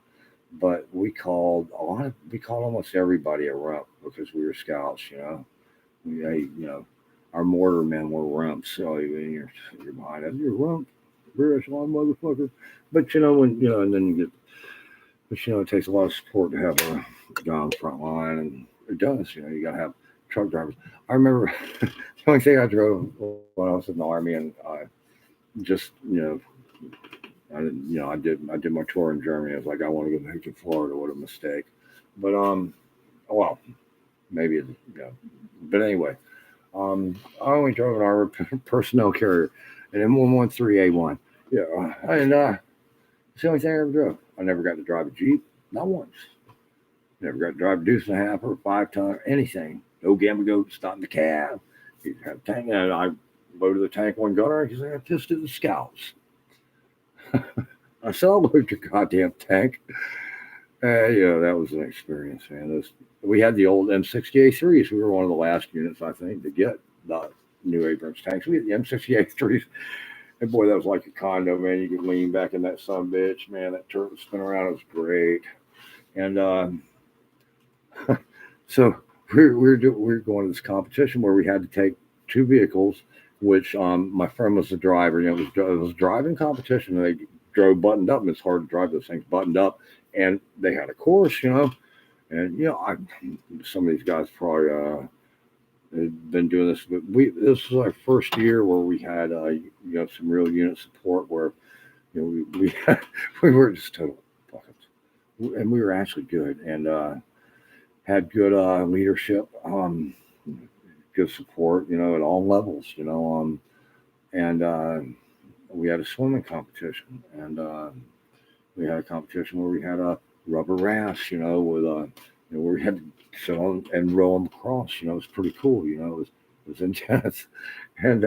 But we called almost everybody a rump because we were scouts. You know, you know, our mortar men were rumps. So you're behind us, you're a rump, rear echelon motherfucker. But you know, when you know, and then you get, but you know, it takes a lot of support to have a guy on the front line, and it does. You know, you got to have truck drivers. I remember the only thing I drove when I was in the Army, and I just, you know, I did my tour in Germany. I was like, I want to go back to Florida. What a mistake. But well, maybe it's, yeah. But anyway, I only drove an armored personnel carrier, an M113A1. Yeah, and it's the only thing I ever drove. I never got to drive a Jeep, not once. Never got to drive a deuce and a half or a 5-ton, anything. No gamma goat, stop in the cab. You have a tank, and I loaded the tank one gunner because I got pissed at the scouts. I said, I'll load your goddamn tank. Yeah, that was an experience, man. We had the old M60A3s. We were one of the last units, I think, to get the new Abrams tanks. We had the M60A3s. And boy, that was like a condo, man. You could lean back in that son bitch, man. That turret would spin around. It was great. And so we were going to this competition where we had to take two vehicles, which my friend was the driver. You know, it was driving competition, and they drove buttoned up, and it's hard to drive those things buttoned up. And they had a course, you know, and you know, some of these guys probably had been doing this, but this was our first year where we had you know, some real unit support where, you know, we were just total fuckers, and we were actually good and had good leadership, good support, you know, at all levels, you know, and we had a swimming competition, and We had a competition where we had a rubber rafts, with where we had to sit on and row them across. It was pretty cool. It was intense, and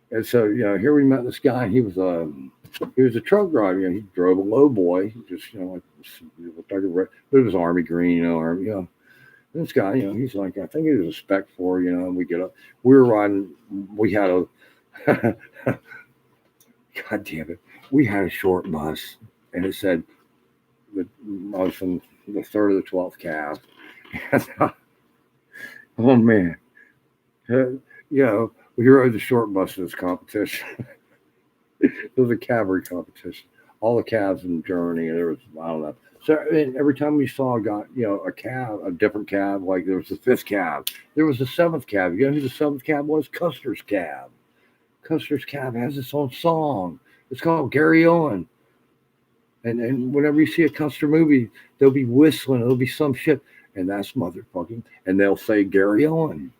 and so here we met this guy. He was a truck driver. He drove a low boy, just like it looked like a but it was army green, army. This guy, he's like, I think he was a spec for, and we get up. We were riding. We had a God damn it. We had a short bus, and it said that I was from the 3rd of the 12th Cav. Oh, man. We rode the short bus to this competition. It was a cavalry competition. All the calves in Germany, and there was, I don't know. So every time we saw a guy, a cab, a different cab, like there was the 5th cab, there was the 7th cab. You know who the 7th cab was? Custer's Cab. Custer's Cab has its own song. It's called Gary Owen. And whenever you see a Custer movie, they'll be whistling. It'll be some shit. And that's motherfucking. And they'll say Gary Owen.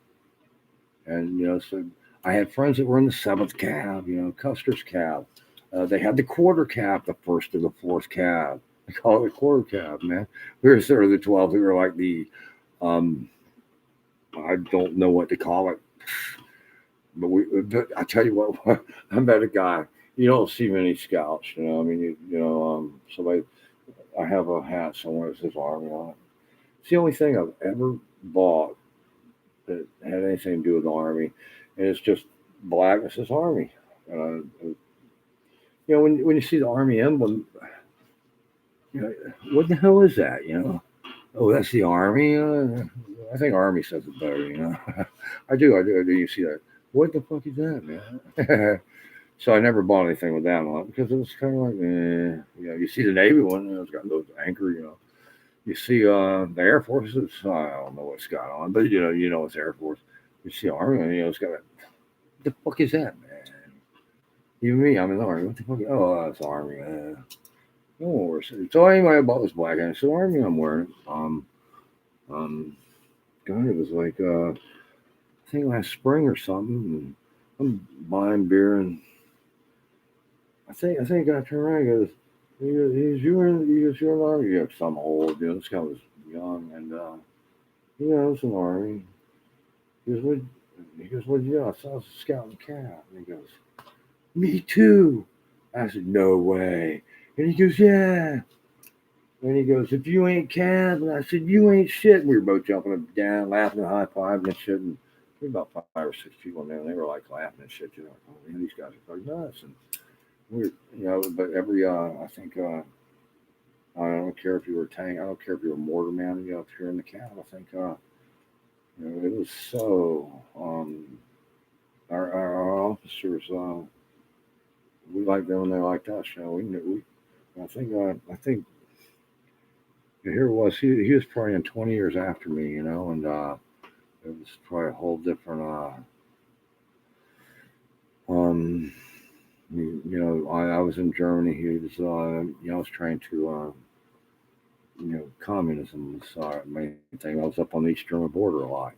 And, so I had friends that were in the 7th cab, Custer's Cab. They had the quarter cab, the 1st or the 4th cab. They call it a quarter cab, man. We were sort of the 12th. We were like the, I don't know what to call it. But I tell you what, I met a guy. You don't see many scouts, somebody. I have a hat somewhere that says Army on it. It's the only thing I've ever bought that had anything to do with the Army, and it's just black. It says Army. When you see the Army emblem, what the hell is that? Oh, that's the Army. I think Army says it better. I do. You see that? What the fuck is that, man? So I never bought anything with that on it because it was kind of like, you see the Navy one, it's got those anchor, You see the Air Force, I don't know what it's got on, but it's Air Force. You see Army, it's got what the fuck is that, man? Even me, I'm in the Army. What the fuck? Oh, it's Army. No more. So anyway, I bought this black and so Army I'm wearing. God, it was like I think last spring or something. And I'm buying beer and I think I got turned around. He goes, you're in the Army. Yeah, some old, this guy was young and it's an Army. He goes, what'd you do? I saw a scout in the cab. And he goes, me too. I said, no way. And he goes, yeah. And he goes, if you ain't Cav, and I said, you ain't shit. And we were both jumping up and down, laughing and high-fiving and shit. And there were about 5 or 6 people in there, and they were like laughing and shit. Oh man, these guys are fucking nuts. And we're, but every, I think, I don't care if you were a tank, I don't care if you were a mortar man, if you're in the Cav, I think, it was so, our officers, we liked them and they liked us. I think here it was. He was probably in 20 years after me, and it was probably a whole different. I was in Germany. He was, I was trying to, communism was our main thing. I was up on the East German border a lot.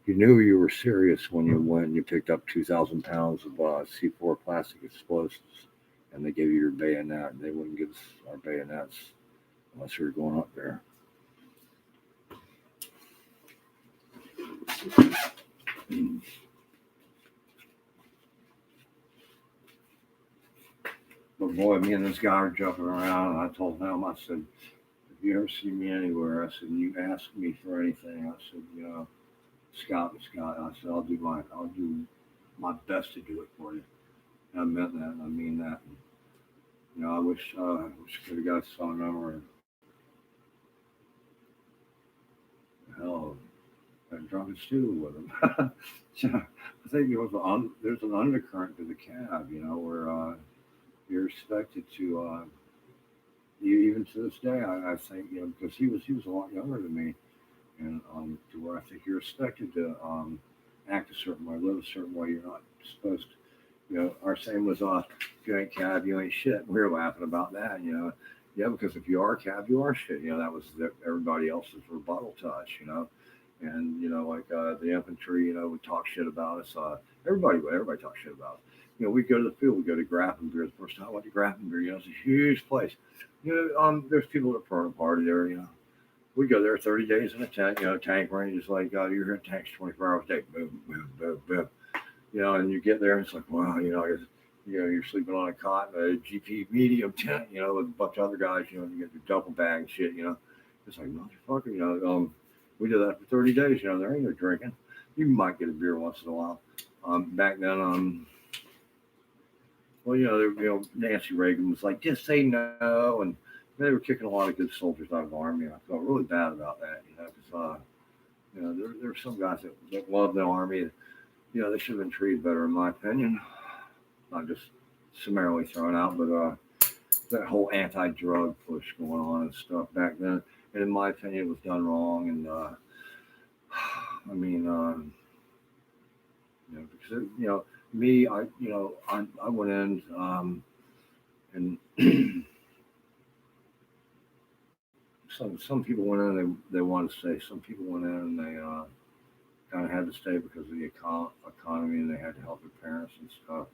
You knew you were serious when you went and you picked up 2,000 pounds of C4 plastic explosives, and they gave you your bayonet. And they wouldn't give us our bayonets unless we were going up there. But boy, me and this guy were jumping around, and I told him, I said, if you ever see me anywhere, I said, and you ask me for anything, I said, scout. I said, I'll do my best to do it for you. And I meant that, and I mean that. And, I wish I could have got a phone number. And, hell, I drunk and stew with him. So I think there's an undercurrent to the Cav, where you're expected to, even to this day, I think, because he was a lot younger than me, and to where I think you're expected to act a certain way, live a certain way. You're not supposed to, our saying was, if you ain't Cav, you ain't shit. We were laughing about that, Yeah, because if you are Cav, you are shit. That was everybody else's rebuttal to us, And, like the infantry, would talk shit about us. Everybody talked shit about us. we go to the field, we go to Grafenbeer. The first time I went to Grafenbeer, it's a huge place. There's people that throw a party there. We go there 30 days in a tent. Tank range is like, you're here in tanks 24 hours a day. Boom, boom, boom, boom. And you get there and it's like, wow, you're sleeping on a cot in a GP medium tent, with a bunch of other guys, you get your double bag and shit, It's like, motherfucker, we did that for 30 days, there ain't no drinking. You might get a beer once in a while. Back then, Nancy Reagan was like, just say no. And they were kicking a lot of good soldiers out of the army. I felt really bad about that, because, there were some guys that loved the army. They should have been treated better, in my opinion. Not just summarily thrown out, but that whole anti-drug push going on and stuff back then. And in my opinion, it was done wrong. And because me, I went in and some people went in and they wanted to stay. Some people went in and they kind of had to stay because of the economy, and they had to help their parents and stuff.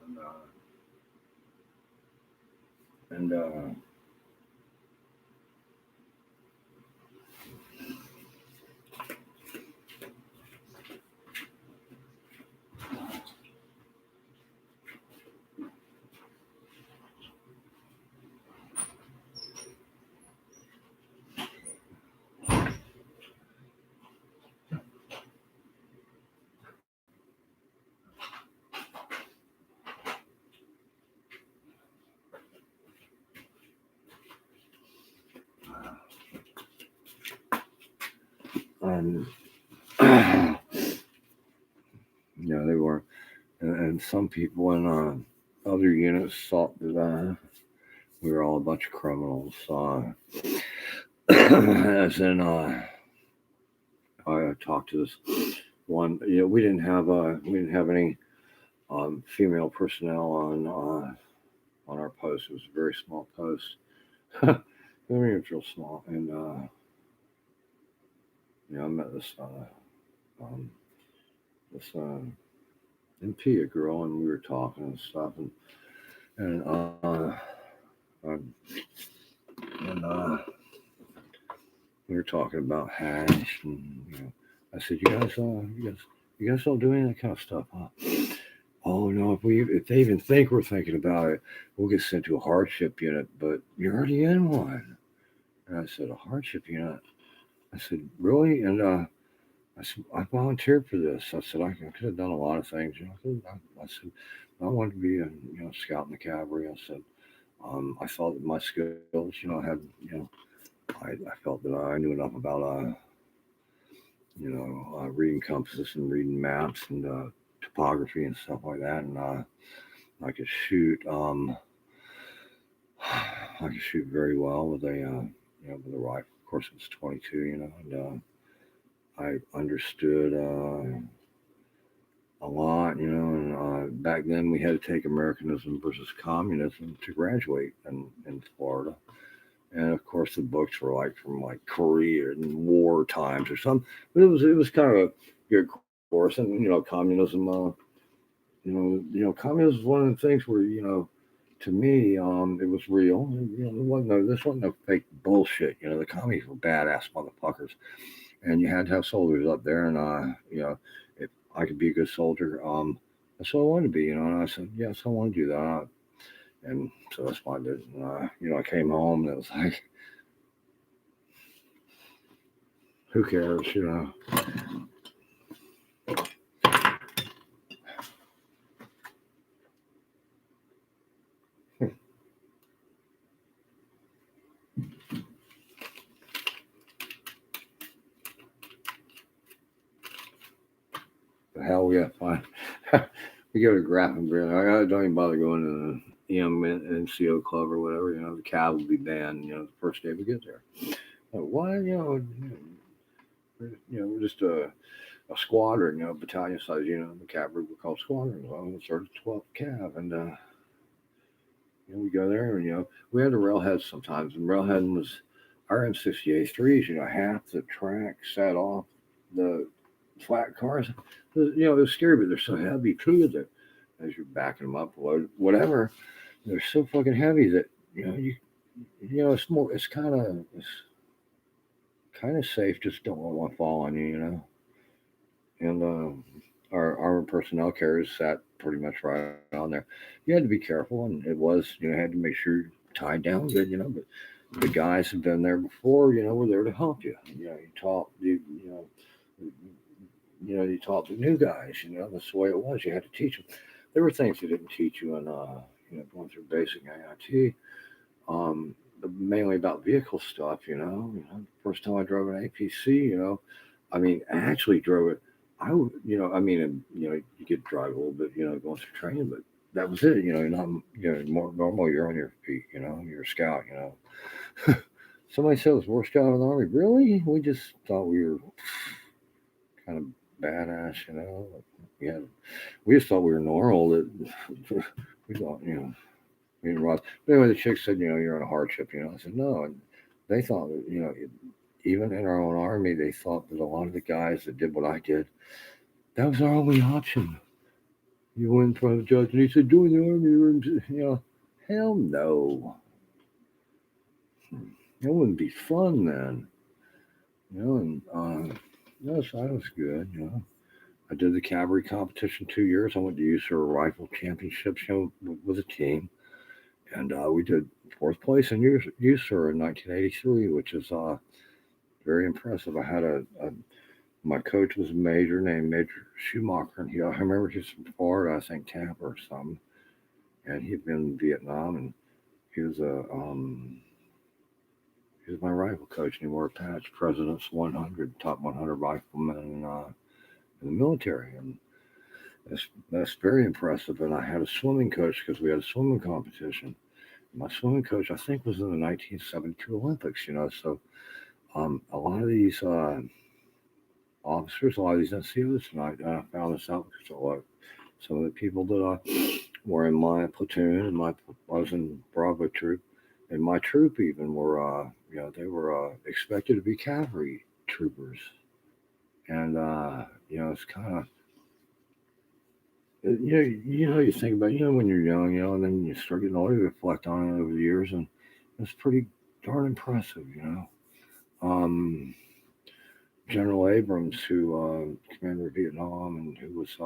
They were, and some people in other units thought that we were all a bunch of criminals. As in, I talked to this one. We didn't have any female personnel on our post. It was a very small post. I mean, it was real small, and I met this MP, a girl, and we were talking and stuff, and we were talking about hash, and I said, you guys don't do any of that kind of stuff, huh? Oh no, if they even think we're thinking about it, we'll get sent to a hardship unit. But you're already in one. And I said, a hardship unit. I said, really? And I said, I volunteered for this. I said, I could have done a lot of things. I said, I wanted to be a scout in the cavalry. I said, I felt that my skills, I felt that I knew enough about reading compasses and reading maps and topography and stuff like that, and I could shoot. I could shoot very well with a with a rifle. Of course, it was 22, and I understood a lot, and back then we had to take Americanism versus communism to graduate in Florida. And of course, the books were from Korea and war times or something. But it was kind of a good course. And communism. Communism is one of the things where to me, it was real. This wasn't no fake bullshit. The communists were badass motherfuckers, and you had to have soldiers up there. And if I could be a good soldier, that's what I wanted to be. And I said, yes, I want to do that. And so that's why I did. I came home and it was like, who cares, The hell we got to find. We go to Grafenbeer. I don't even bother going to the NCO club or whatever. The cab will be banned. The first day we get there. Why? We're just a squadron. Battalion size. The cavalry were called squadrons. Well, it's our 12th cav, and we go there, and we had the railheads sometimes, and railhead was our M68-3s. Half the track sat off the flat cars. It was scary, but they're so heavy too that as you're backing them up, whatever. They're so fucking heavy that it's kind of safe. Just don't let one fall on you. And our armor personnel carriers sat pretty much right on there. You had to be careful, and it was, had to make sure you're tied down good, but the guys have been there before, were there to help you. You taught the new guys, that's the way it was. You had to teach them. There were things they didn't teach you in, going through basic AIT, mainly about vehicle stuff, First time I drove an APC, I actually drove it. You get to drive a little bit, going through training, but that was it. Not, more normal. You're on your feet. You're a scout. Somebody said it was worst job in the army. Really? We just thought we were kind of badass. We just thought we were normal. That we thought, we didn't realize. But anyway, the chick said, you're in a hardship. I said no, and they thought that, even in our own army, they thought that a lot of the guys that did what I did, that was our only option. You went in front of the judge and he said, join the army. Hell no. It wouldn't be fun then. So that was good. I did the cavalry competition 2 years. I went to USER Rifle Championships, with a team. And we did fourth place in USER in 1983, which is very impressive. I had my coach was a major named Major Schumacher, and I remember he's from Florida, I think Tampa or something, and he'd been in Vietnam, and he was my rifle coach, and he wore a patch, President's 100, top 100 riflemen in the military, and that's very impressive. And I had a swimming coach because we had a swimming competition. My swimming coach, I think, was in the 1972 Olympics, so a lot of these officers, a lot of these NCOs, and I found this out because some of the people that were in my platoon, and I was in Bravo troop, and my troop even were, they were expected to be cavalry troopers, and it's kind of, you think about, when you're young, and then you start getting older, you reflect on it over the years, and it's pretty darn impressive, General Abrams, who commanded Vietnam, and who was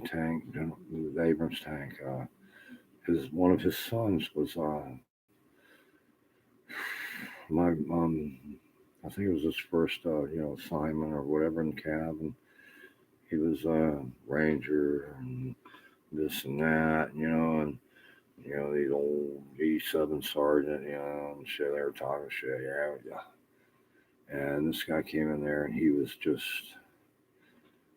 tank, the Abrams tank. One of his sons was my I think it was his first assignment or whatever in cab, and he was a ranger and this and that, and these old E7 sergeant, and shit, they were talking shit, yeah. And this guy came in there, and he was just,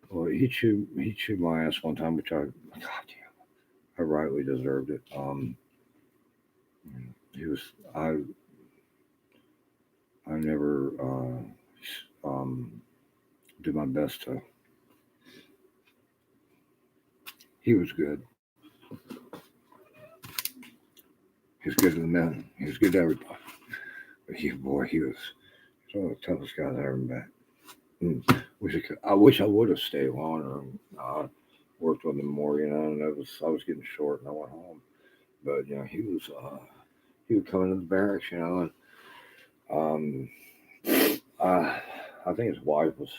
well, he chewed my ass one time, which God damn, I rightly deserved it. I never did my best to. He was good. He was good to the men. He was good to everybody. But he was one of the toughest guys I ever met. I wish I would have stayed longer and worked with him more, and I was getting short and I went home. But he would come into the barracks, and I think his wife was,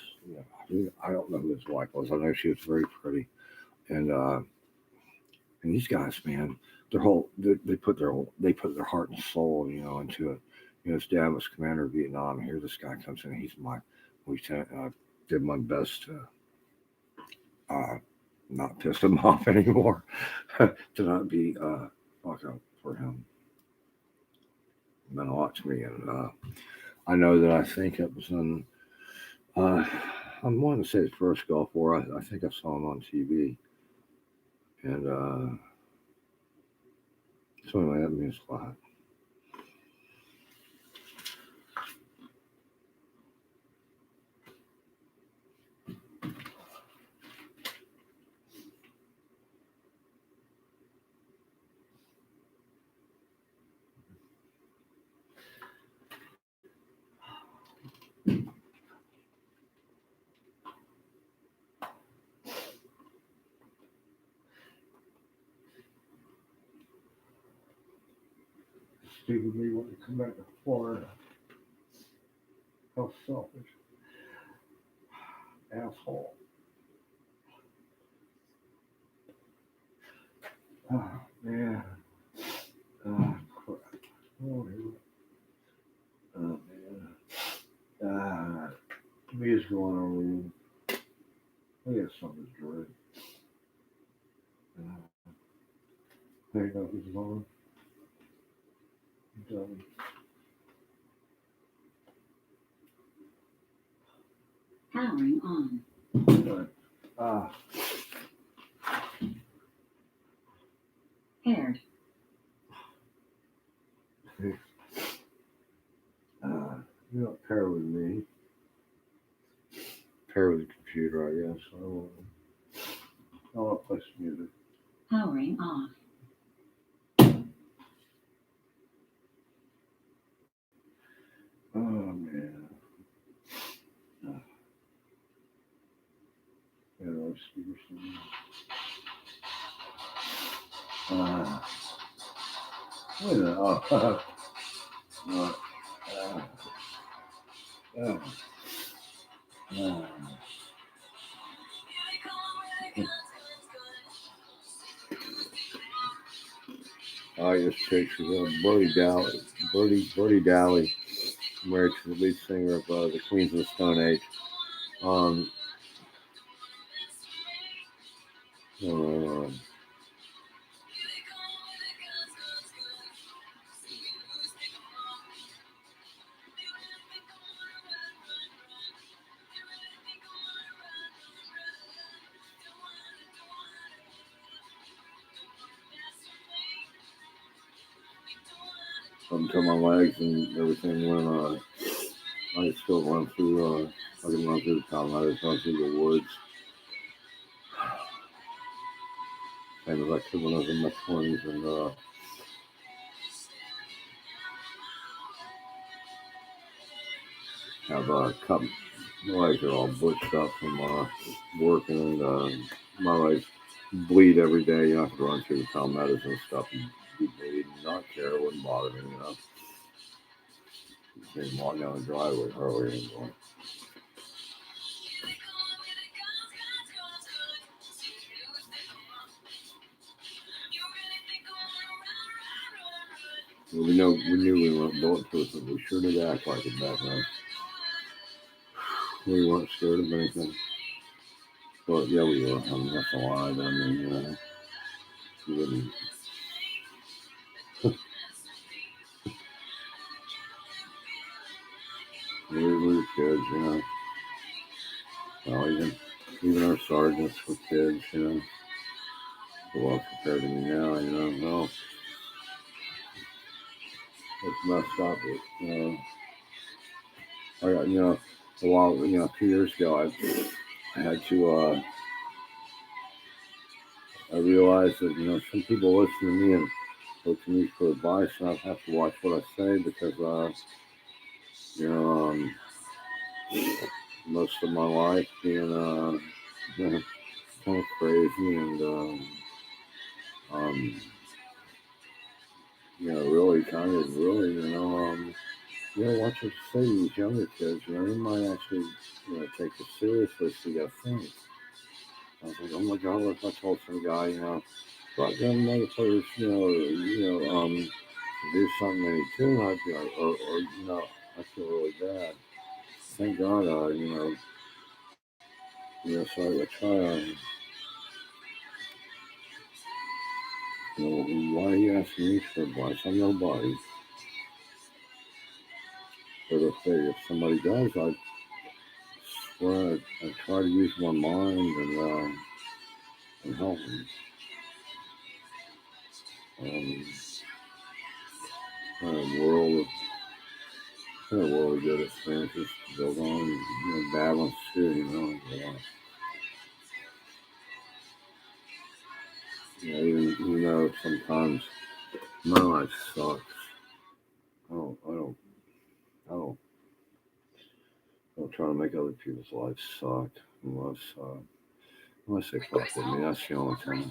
I don't know who his wife was. I know she was very pretty, and these guys, man, they put their heart and soul, into it. His dad was commander of Vietnam, and here this guy comes in. He's my lieutenant, and I did my best to not piss him off anymore, to not be fuck up for him. It meant a lot to me, and I know that I think it was in. I'm wanting to say his first Gulf War. I think I saw him on TV, and so anyway, that means a lot. stupid me wanting to come back to Florida. How selfish. Asshole. Oh, man. Crap. Oh, man. Me is going on. I got something to drink. Hang up is on. Done. Powering on. Paired. You're not pair with me. Pair with the computer, I guess. I want to play some music. Powering off. Oh, man. Yeah, let's do some. Wait a minute. I just picture Birdie Dally, married to the lead singer of the Queens of the Stone Age. Until my legs and everything went on. I could still run through, I can run through the town, I could run through the woods. Same as I could when I was in my 20s and have cut my legs are all butched up from working and my legs bleed every day. You have to run through the palmettos and stuff and be bleeding, not care, it wouldn't bother me, you know. Just walk down the driveway earlier and going. Well, we knew we weren't bulletproof, but we sure did act like it back then. We weren't scared of anything. But yeah, we were. I mean, that's a lie. I mean, you know, we wouldn't. we were kids, you know. Well, even our sergeants were kids, you know. Well, compared to me now, you know, well, it's messed up. You know, I got, you know, a while, you know, 2 years ago, I had to, I realized that, you know, some people listen to me and look to me for advice, and I have to watch what I say because, you know, most of my life being, you know, kind of crazy and, you know, really, you know, watch what you say to these younger kids, you know, they might actually, you know, take it seriously, so you gotta think. I was like, oh my God, what if I told some guy, you know, but them motherfuckers, you know, do something they do, I'd be like, or, you know, I feel really bad. Thank God, you know, so I try, you know, why are you asking me for advice? I'm nobody. But if somebody does, I swear I try to use my mind and help them. A world of good experiences to build on, you know, bad ones too, you know. Yeah, you know, sometimes my life sucks. I don't try to make other people's lives suck unless they fuck with me. That's the only time.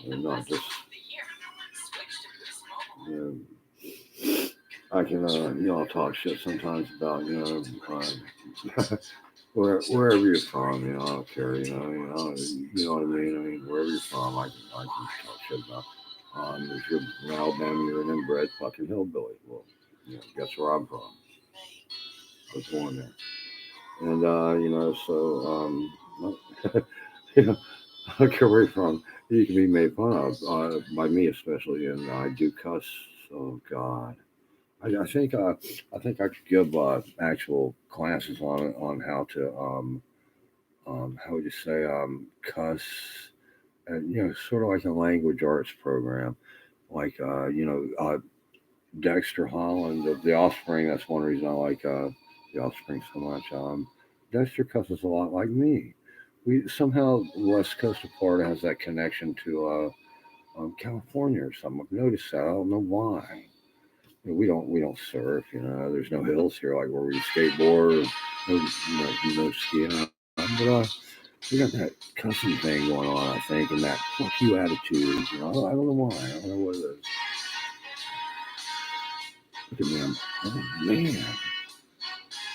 And not just, you know, I can, I'll talk shit sometimes about, wherever you're from, I don't care, you know what I mean? I mean, wherever you're from, I can talk shit about. If you're from Alabama, you're an inbred fucking hillbilly. Well, guess where I'm from? I was born there. And, I don't care where you're from. You can be made fun of, by me especially, and I do cuss. Oh, God. I think I could give actual classes on how to how would you say cuss, and sort of like a language arts program, like Dexter Holland of The Offspring. That's one reason I like The Offspring so much. Dexter cusses a lot like me. We somehow West Coast of Florida has that connection to California or something. I've noticed that. I don't know why. We don't surf. There's no hills here like where we skateboard. No skiing. But we got that cussing thing going on, I think, and that fuck you attitude. I don't know why. I don't know what it is. Look at me. Oh man,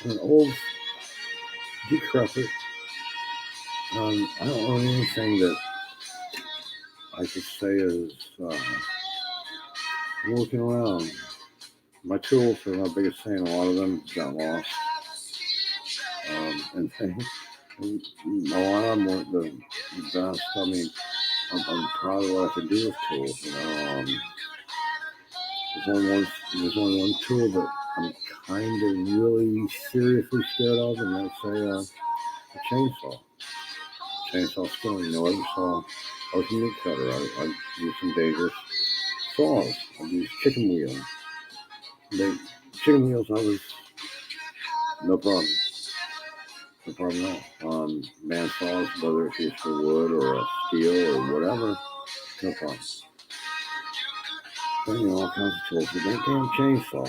I'm an old decrepit. I don't own anything that I could say is looking around. My tools are my biggest thing. A lot of them got lost. And things. And a lot of them weren't the best. I mean, I'm proud of what I can do with tools. There's only one tool that I'm kind of really seriously scared of, and that's a chainsaw. Chainsaw skilling. Every saw. I was a meat cutter. I use some dangerous saws. I use chicken wheels. Chicken wheels, I was no problem. No problem at all. Man saws, whether it's used for wood or steel or whatever, no problem. All kinds of tools. But that damn chainsaw.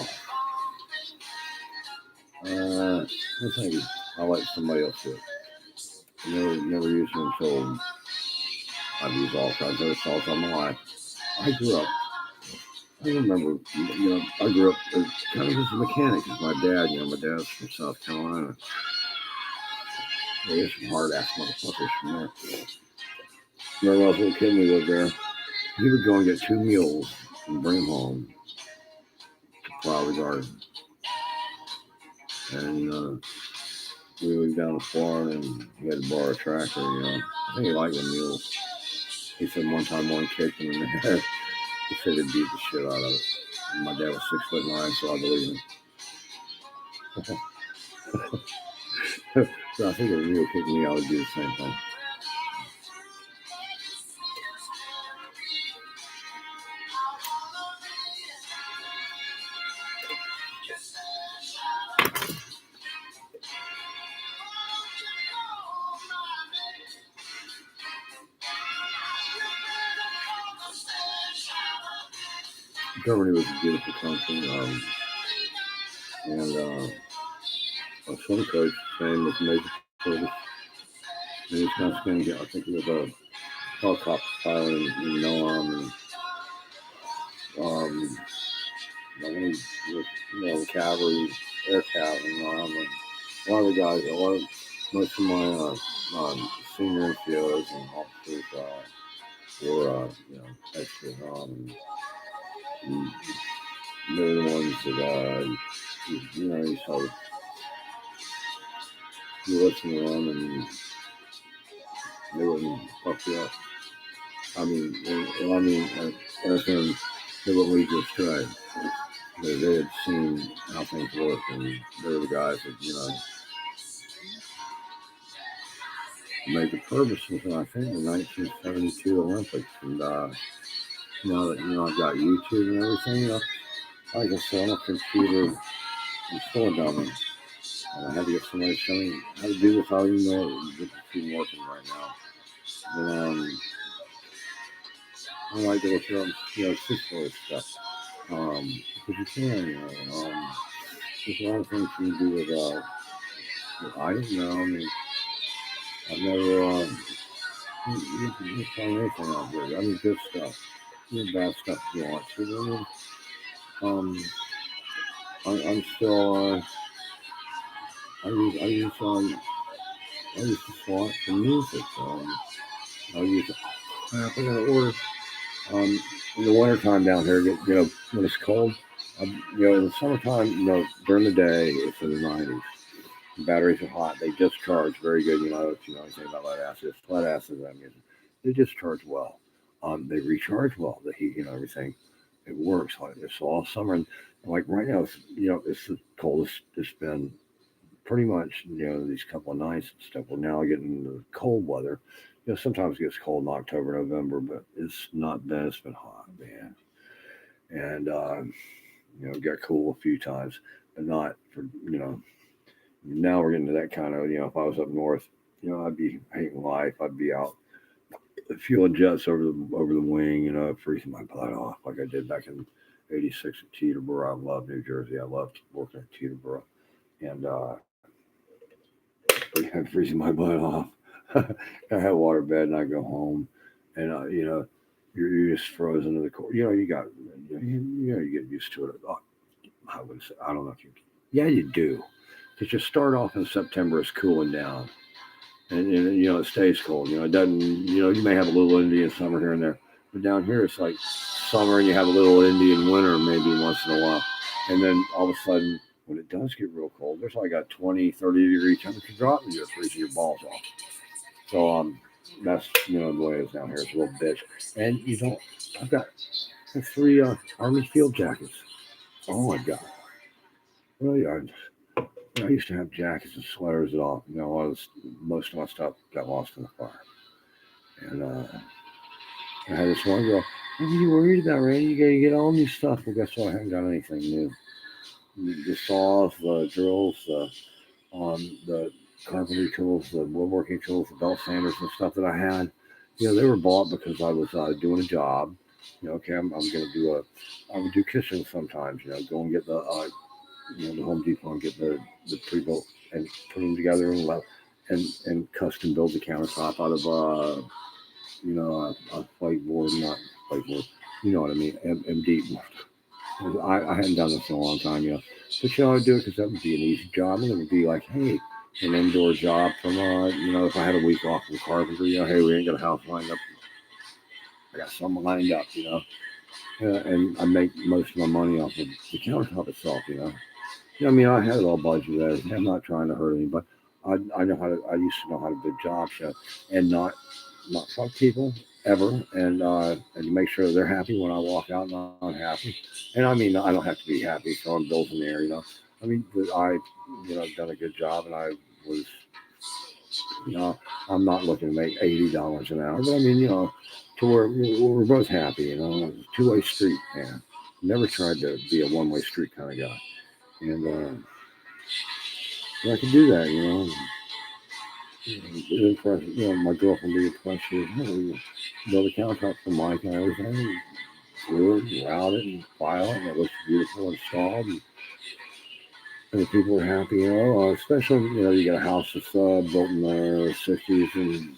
I think I'll let somebody else do it. Never used it until I've used all kinds of other saws all my life. I remember, I grew up as kind of as a mechanic as my dad. My dad's from South Carolina. There's some hard ass motherfuckers from there. Remember when I was a little kid, we lived there. He would go and get 2 mules and bring them home to plow the garden. And we lived down the farm, and he had to borrow a tractor. I think he liked the mules. He said one time one kicked him in the head. He said he beat the shit out of it. And my dad was 6'9", so I believe him. So I think if a mule kicked me, I would do the same thing. Germany was a beautiful country, and my swim coach, his name was Major Curtis, and he's kind of skinny. I think he was a helicopter pilot in Noam, and he was, cavalry, air cav in Noam, and a lot of the guys, most of my senior NCOs and officers were, extras on, and they were the ones that, you saw you listen to them and they wouldn't fuck you up. I mean, as in, they wouldn't lead you astray. They had seen how things work, and they were the guys that, made the purposes, I think, the 1972 Olympics. And now that, I've got YouTube and everything, like I said, I'm a computer installer dummy. And I had to get somebody to show me how to do this. I don't even know if it's even working right now. And I like to look up, six-story stuff. Because you can, there's a lot of things you can do with, I don't know. I mean, I've never, you can find anything out there. I mean, good stuff. Bad stuff if you want to. I'm still. I use the slot for music. I use. Crap, I gotta order. In the wintertime down here, when it's cold, in the summertime, during the day, it's in the 90s. The batteries are hot. They discharge very good. If you know anything about lead acid, it's lead acid that I'm using. They discharge well. They recharge well. The heat, everything. It works like this all summer. And like right now, it's the coldest it's been pretty much, these couple of nights and stuff. We're now getting into the cold weather. Sometimes it gets cold in October, November, but it's not been. It's been hot, man. And it got cool a few times, but not for Now we're getting to that kind of if I was up north, I'd be hating life. I'd be out fueling jets over the wing, freezing my butt off like I did back in '86 at Teterboro. I love New Jersey. I loved working at Teterboro, and I'm freezing my butt off. I have water bed and I go home, and you're just frozen to the core. You get used to it. I wouldn't say. I don't know if you. Yeah, you do, because you start off in September, it's cooling down, and it stays cold. It doesn't. You may have a little Indian summer here and there, but down here it's like summer, and you have a little Indian winter maybe once in a while, and then all of a sudden, when it does get real cold, there's like a 20, 30 degree temperature drop, and you're freezing your balls off. So that's the way it is down here. It's a little bitch, and I've got 3 Army field jackets. Oh my god! Really, I used to have jackets and sweaters and all. Most of my stuff got lost in the fire, and I had this one girl. What are you worried about, Randy? You gotta get all new stuff. Well, guess what? I haven't got anything new. The saws, the drills, the carpentry tools, the woodworking tools, the belt sanders and stuff that I had, they were bought because I was doing a job. Okay, I'm going to I would do kitchens sometimes, go and get the Home Depot and get the pre-built and put them together and custom build the countertop out of, a flake board, not flake board, you know what I mean, MD. I hadn't done this in a long time, but I would do it because that would be an easy job, and it would be like, hey, an indoor job from, if I had a week off from carpentry, hey, we ain't got a house lined up. I got something lined up, and I make most of my money off of the countertop itself, I had it all budgeted. I'm not trying to hurt anybody. I used to know how to do jobs, and not fuck people ever, and to make sure they're happy when I walk out and I'm happy. And I don't have to be happy throwing bills in the air, but I've done a good job, and I was, I'm not looking to make $80 an hour, but to where we're both happy, it's a two-way street, man. Never tried to be a one-way street kind of guy, and I can do that, impressed, my girlfriend be impressed. She was, build a countertop for Mike and everything, glue it, route it, and file it, and it looks beautiful installed. And the people are happy, especially, you got a house that's built in the 60s, and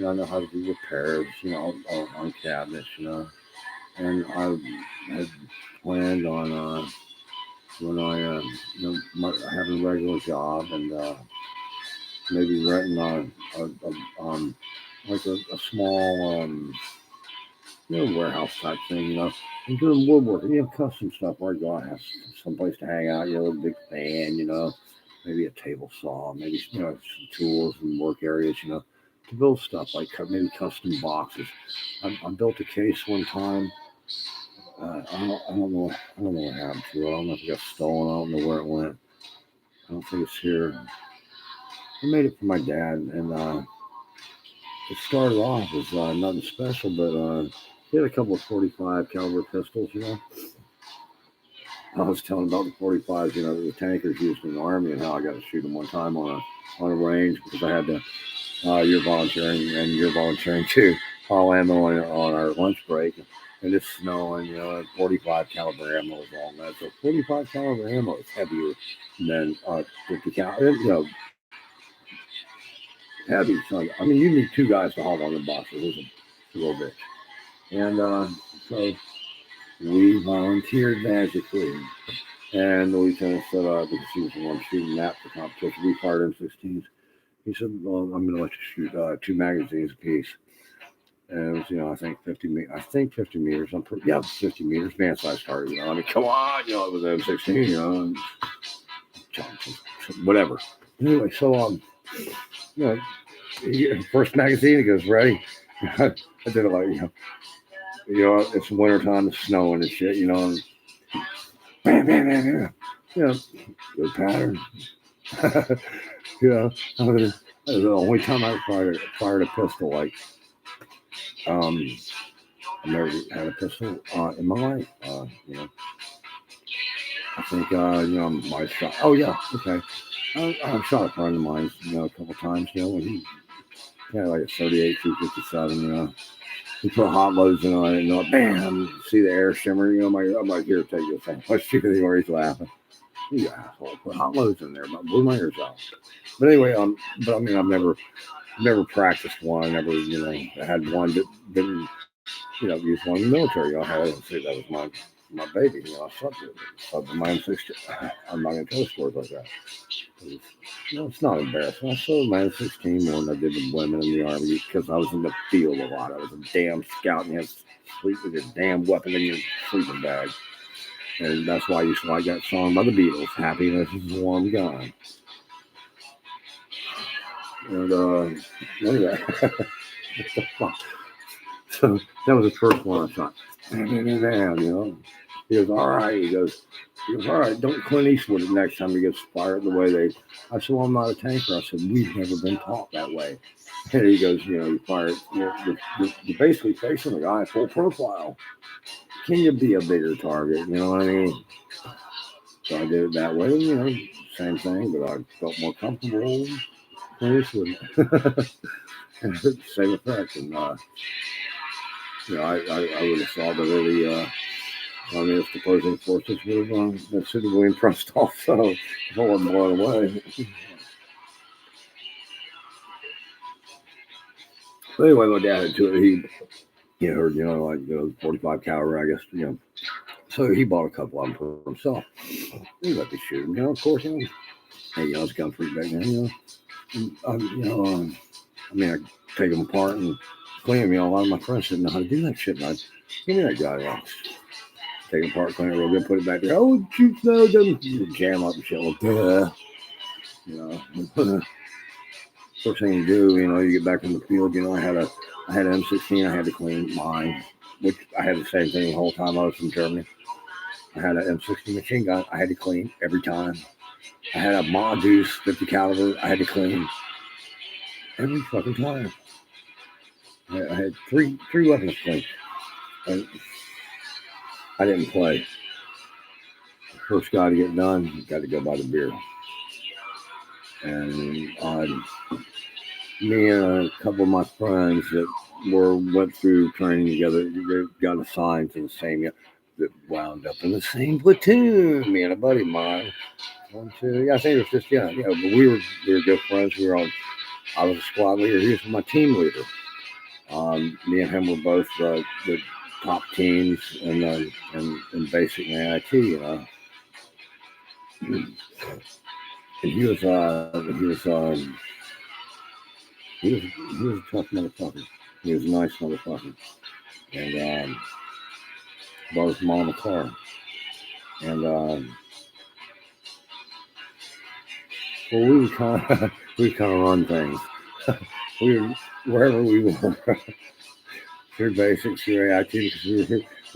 I know how to do repairs, on cabinets, and I had planned on when I having a regular job and maybe renting like a small warehouse type thing, and doing woodworking, custom stuff where I go and have someplace to hang out, a big fan, maybe a table saw, maybe some tools and work areas, to build stuff like maybe custom boxes. I built a case one time. I don't know what happened to it. I don't know if it got stolen. I don't know where it went. I don't think it's here. I made it for my dad, and it started off as nothing special, but he had a couple of 45 caliber pistols, I was telling about the 45s, the tankers used in the Army, and how I got to shoot them one time on a range because I had to. You're volunteering, and you're volunteering too. Haul ammo on our lunch break, and it's snowing. 45 caliber ammo is all that. So 45 caliber ammo is heavier than 50 caliber. Heavy. So you need 2 guys to haul on the boxes. It's a little bit. And so we volunteered magically. And the lieutenant said, because he was the one shooting that for competition, we fired M16s. He said, well, I'm going to let you shoot 2 magazines apiece. And it was, I think 50 meters. I'm pretty, yeah, 50 meters, man size target. I mean, come on, it was M16, and whatever. Anyway, so, first magazine, he goes, ready? I did it like, it's wintertime, it's snowing and shit, and bam, bam, bam, bam. Good pattern. That was the only time I fired a pistol. Like, I never had a pistol in my life. I think, my shot. Oh yeah, okay. I shot a friend of mine, a couple times. When he had like a 38 257. He put hot loads in on it, bam, see the air shimmer. I'm like, here, take this thing. Let's shoot it. He's always laughing. You asshole, put hot loads in there, but blew my ears out. But anyway, but I mean, I've never practiced one. I had one that didn't, use one in the military. I had it. That was my baby. I subbed my M16. I'm not going to tell stories like that. It's not embarrassing. I sold my M16 more than I did with women in the Army because I was in the field a lot. I was a damn scout, and you had to sleep with your damn weapon in your sleeping bag. And that's why I used to like that song by the Beatles, Happiness is a Warm Gun. And anyway, so that was the first one I shot. He goes, all right. He goes, all right, don't Clint Eastwood it next time he gets fired the way they. I said, well, I'm not a tanker. I said, we've never been taught that way. And he goes, you fire it. You're basically facing the guy full profile. Can you be a bigger target? You know what I mean? So I did it that way. Same thing, but I felt more comfortable. Clint Eastwood. Same effect. And, I would have thought that really. If the opposing forces would have been suitably impressed also. I wasn't blown away. But anyway, my dad had to it. He heard, 45 caliber, I guess, So he bought a couple of them for himself. He let me shoot them, of course. Hey, it's gun free back then, I take them apart and clean them. A lot of my friends didn't know how to do that shit. And I'd give me that guy. Take it apart, clean it real good, put it back there. Oh, shoot, no, doesn't jam up and shit. Like, first thing you do, you get back in the field. I had an M16. I had to clean mine, which I had the same thing the whole time I was in Germany. I had an M16 machine gun. I had to clean every time. I had a Ma Deuce 50 caliber. I had to clean every fucking time. I had three weapons clean. And I didn't play. First guy to get done, got to go by the beer. And me and a couple of my friends that went through training together, they got assigned to the same, that wound up in the same platoon. Me and a buddy of mine. One, two, I think it was just, but we were good friends. I was a squad leader. He was my team leader. Me and him were both the top teams in basic AIT, And he was a tough motherfucker. He was a nice motherfucker. And brought his mom a car. And we would kind of run things. Wherever we were. Through basics, through AIT, because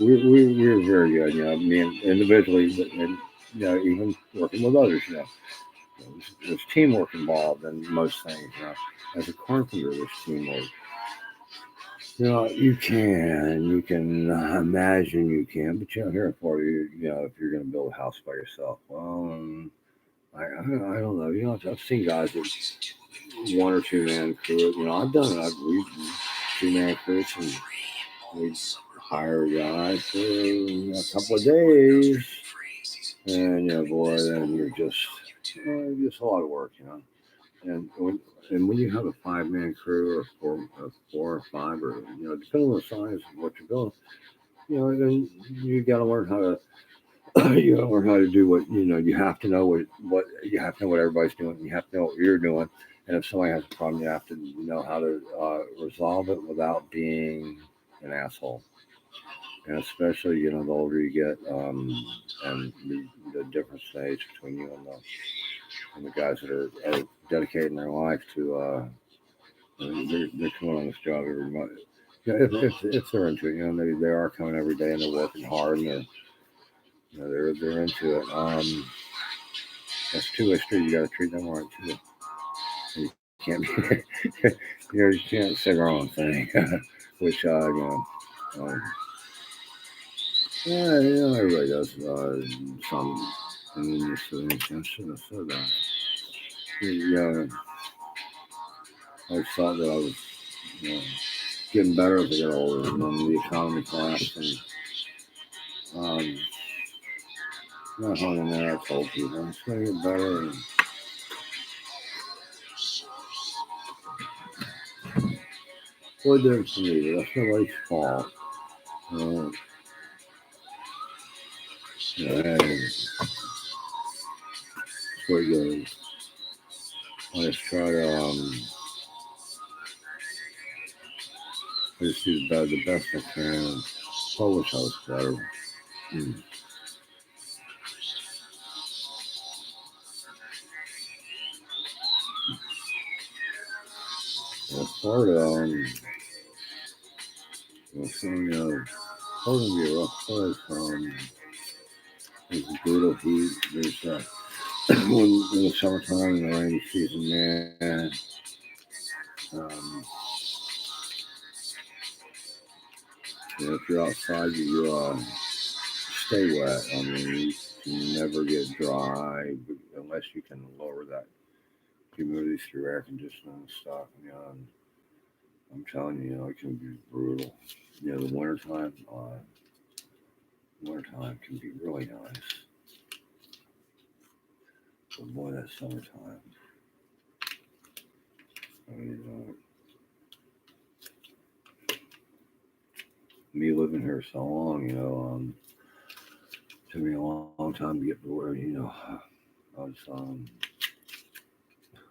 we were very good, me and individually, and even working with others, There's teamwork involved in most things, As a carpenter, there's teamwork. You can imagine you can, but here for you, if you're going to build a house by yourself, well, I don't know. I've seen guys that 1 or 2 man crew. I've done it. We 2 man crews, and we hire a guy for a couple of days, and boy, then you're just a lot of work, And when you have a 5-man crew or 4 or 5, or depending on the size of what you're building, then you got to learn how to you gotta learn how to do what you have to know what you have to know what everybody's doing. You have to know what you're doing, and if somebody has a problem, you have to know how to resolve it without being an asshole. And especially the older you get, and the difference in age between you and the guys that are dedicating their life to they're coming on this job every month. Yeah, if they're into it, they are coming every day and they're working hard and they're into it. That's two-way street. You got to treat them right too. You can't be, you can't say the wrong thing, which um, yeah, everybody does some. I shouldn't have said that. Yeah, I thought that I was getting better as I got older, and then the economy collapsed, and not hung in there. I told people it's going to get better. And boy, it did for me. That's nobody's fault. And that's what it goes. I just try to I just do the best I can. I wish I was better. Well, part of it's going to be a rough place. There's brutal heat. There's in the summertime, in the rainy season, man. Um, if you're outside, you stay wet. I mean, you never get dry unless you can lower that humidity through air conditioning and stuff. And I'm telling you, it can be brutal. The wintertime can be really nice. But boy, that summertime. I mean, me living here so long, took me a long time to get to where, I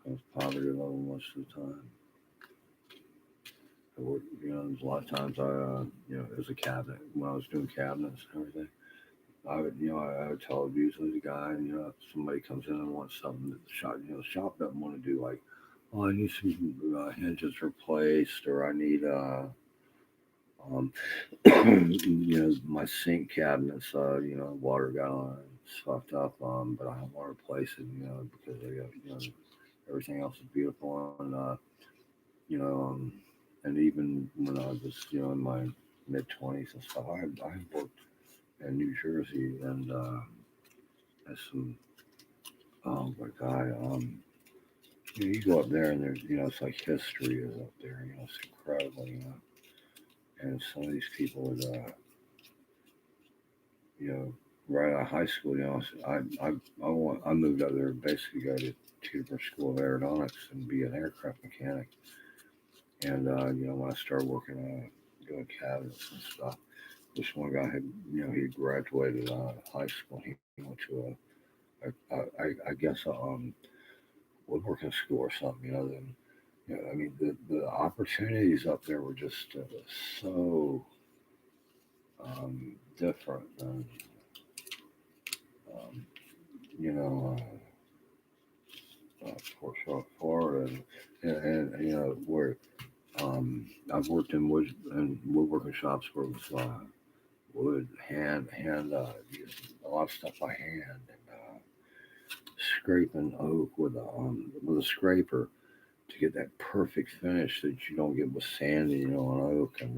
was poverty level most of the time. I worked, there's a lot of times as a cabinet, when I was doing cabinets and everything, I would tell usually the guy, if somebody comes in and wants something that the shop doesn't want to do, like, oh, I need some hinges replaced, or I need, my sink cabinets, water got sucked up, but I don't want to replace it, because they got, everything else is beautiful, and even when I was, in my mid-20s and stuff, I worked in New Jersey, and as some, oh my God, you go up there and there's, it's like history is up there, it's incredible, and some of these people would, right out of high school, I moved up there to basically go to Teterboro School of Aeronautics and be an aircraft mechanic. And when I started working doing cabinets and stuff, this one guy had, he graduated high school. He went to I guess woodworking school or something. Then, I mean, the opportunities up there were just so different than, um, you know. For Florida, and where I've worked in woodworking shops where it was wood a lot of stuff by hand, and scraping oak with a scraper to get that perfect finish that you don't get with sanding on oak, and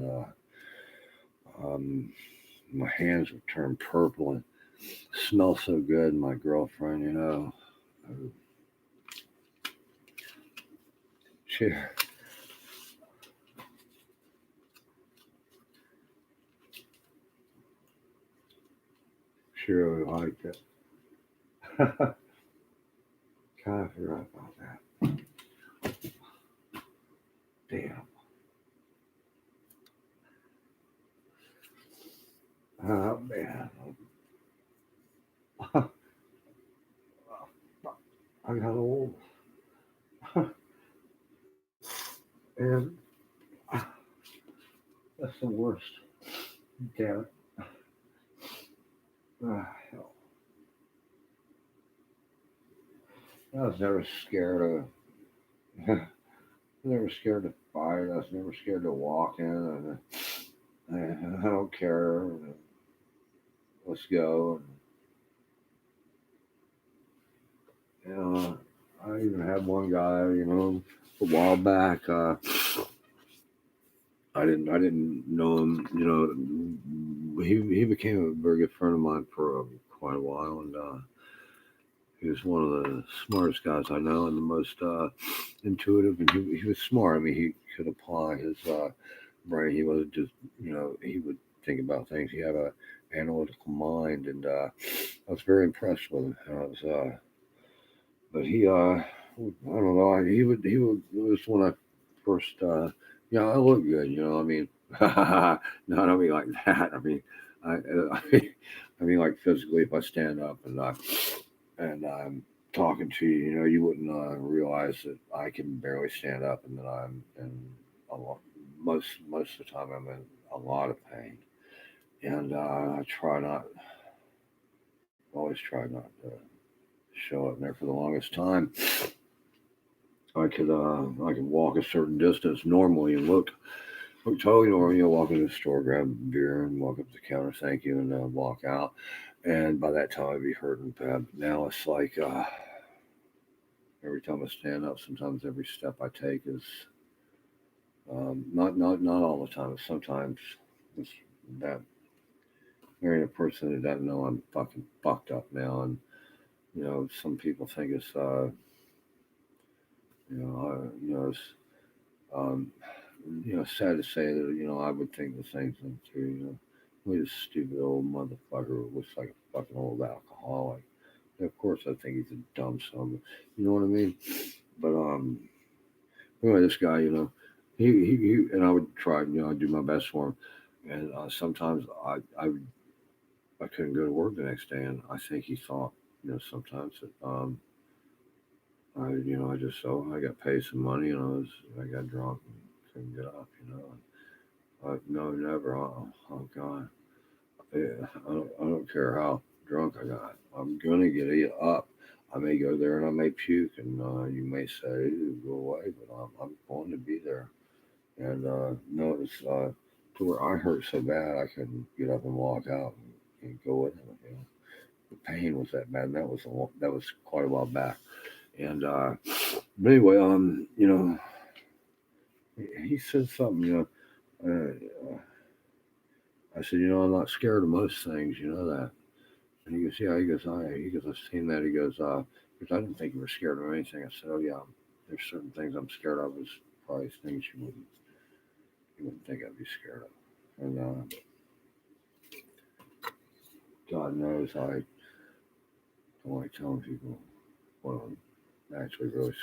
my hands would turn purple and smell so good. My girlfriend, she really liked it. Kind of forgot about that. Damn. Oh man. got old. And that's the worst. Damn it. Hell. I was never scared of. Never scared to fight. I was never scared to walk in. And I don't care. Let's go. And, I even had one guy, a while back. I didn't know him. He became a very good friend of mine for quite a while, and he was one of the smartest guys I know, and the most intuitive. And he was smart. I mean, he could apply his brain. He wasn't just he would think about things. He had a analytical mind, and I was very impressed with him. And I was, but he I don't know. He would. It was when I first. I look good. I mean, no, I don't mean like that. I mean, I mean like physically. If I stand up and I'm talking to you, you wouldn't realize that I can barely stand up, and that I'm in a lot. Most of the time, I'm in a lot of pain, and I always try not to show it. And there for the longest time, I could walk a certain distance normally and look totally normal. Walk into the store, grab a beer, and walk up to the counter, thank you, and walk out. And by that time, I'd be hurting bad. But now it's like every time I stand up, sometimes every step I take is not all the time. Sometimes it's that marrying a person that doesn't know I'm fucking fucked up now, and some people think it's it's sad to say that I would think the same thing too. Look at this stupid old motherfucker who looks like a fucking old alcoholic. And of course, I think he's a dumb son. You know what I mean? But anyway, this guy, he and I would try, I'd do my best for him. And sometimes I couldn't go to work the next day, and I think he thought, sometimes that I just I got paid some money, and I got drunk and couldn't get up, no, never. Oh God, yeah, I don't care how drunk I got. I'm gonna get up. I may go there and I may puke, and you may say go away, but I'm going to be there. And no, it's to where I hurt so bad I couldn't get up and walk out and go with him. The pain was that bad. And that was quite a while back. And but anyway, he said something. I said, I'm not scared of most things. You know that. And he goes, yeah. He goes, I've seen that. He goes, because I didn't think you were scared of anything. I said, oh yeah, there's certain things I'm scared of. There's probably things you wouldn't think I'd be scared of. And God knows I don't like telling people what I'm actually really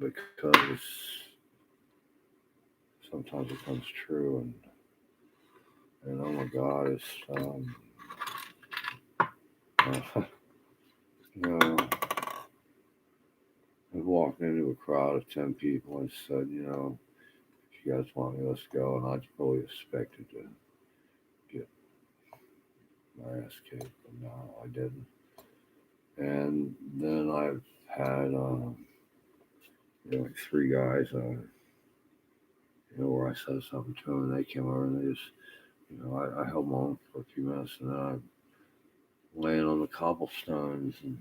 scared of, because sometimes it comes true, and oh my God, it's I walked into a crowd of 10 people and said, if you guys want me, let's go. And I fully expected to get my ass kicked, but no, I didn't. And then I've had, like 3 guys, where I said something to them, and they came over and they just, I held my own for a few minutes, and then I laying on the cobblestones and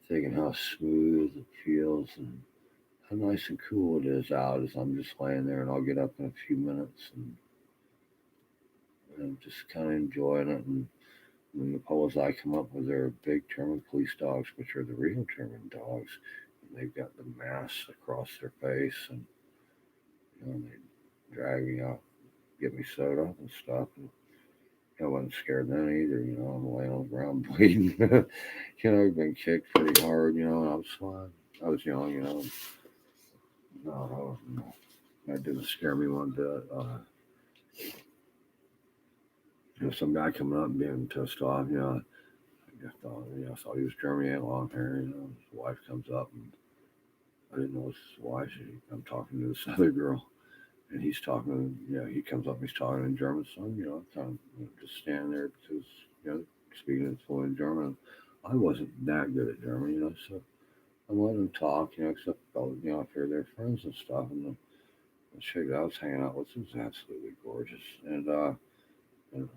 thinking how smooth it feels and how nice and cool it is out as I'm just laying there, and I'll get up in a few minutes, and I'm just kind of enjoying it. And when the poles I come up with are big German police dogs, which are the real German dogs, and they've got the masks across their face, and they drag me out, get me sewed up and stuff. And I wasn't scared then either, I'm laying on the ground bleeding. I've been kicked pretty hard, and I was fine. I was young, No, that didn't scare me one bit. Some guy coming up and being pissed off, I thought he was German, he had long hair. His wife comes up, and I didn't know it was his wife. I'm talking to this other girl, and he's talking. He comes up, and he's talking in German. So I'm kind of just standing there because speaking in fluent German. I wasn't that good at German, so I'm letting them talk, except I hear their friends and stuff, and the chick that I was hanging out with was absolutely gorgeous, and I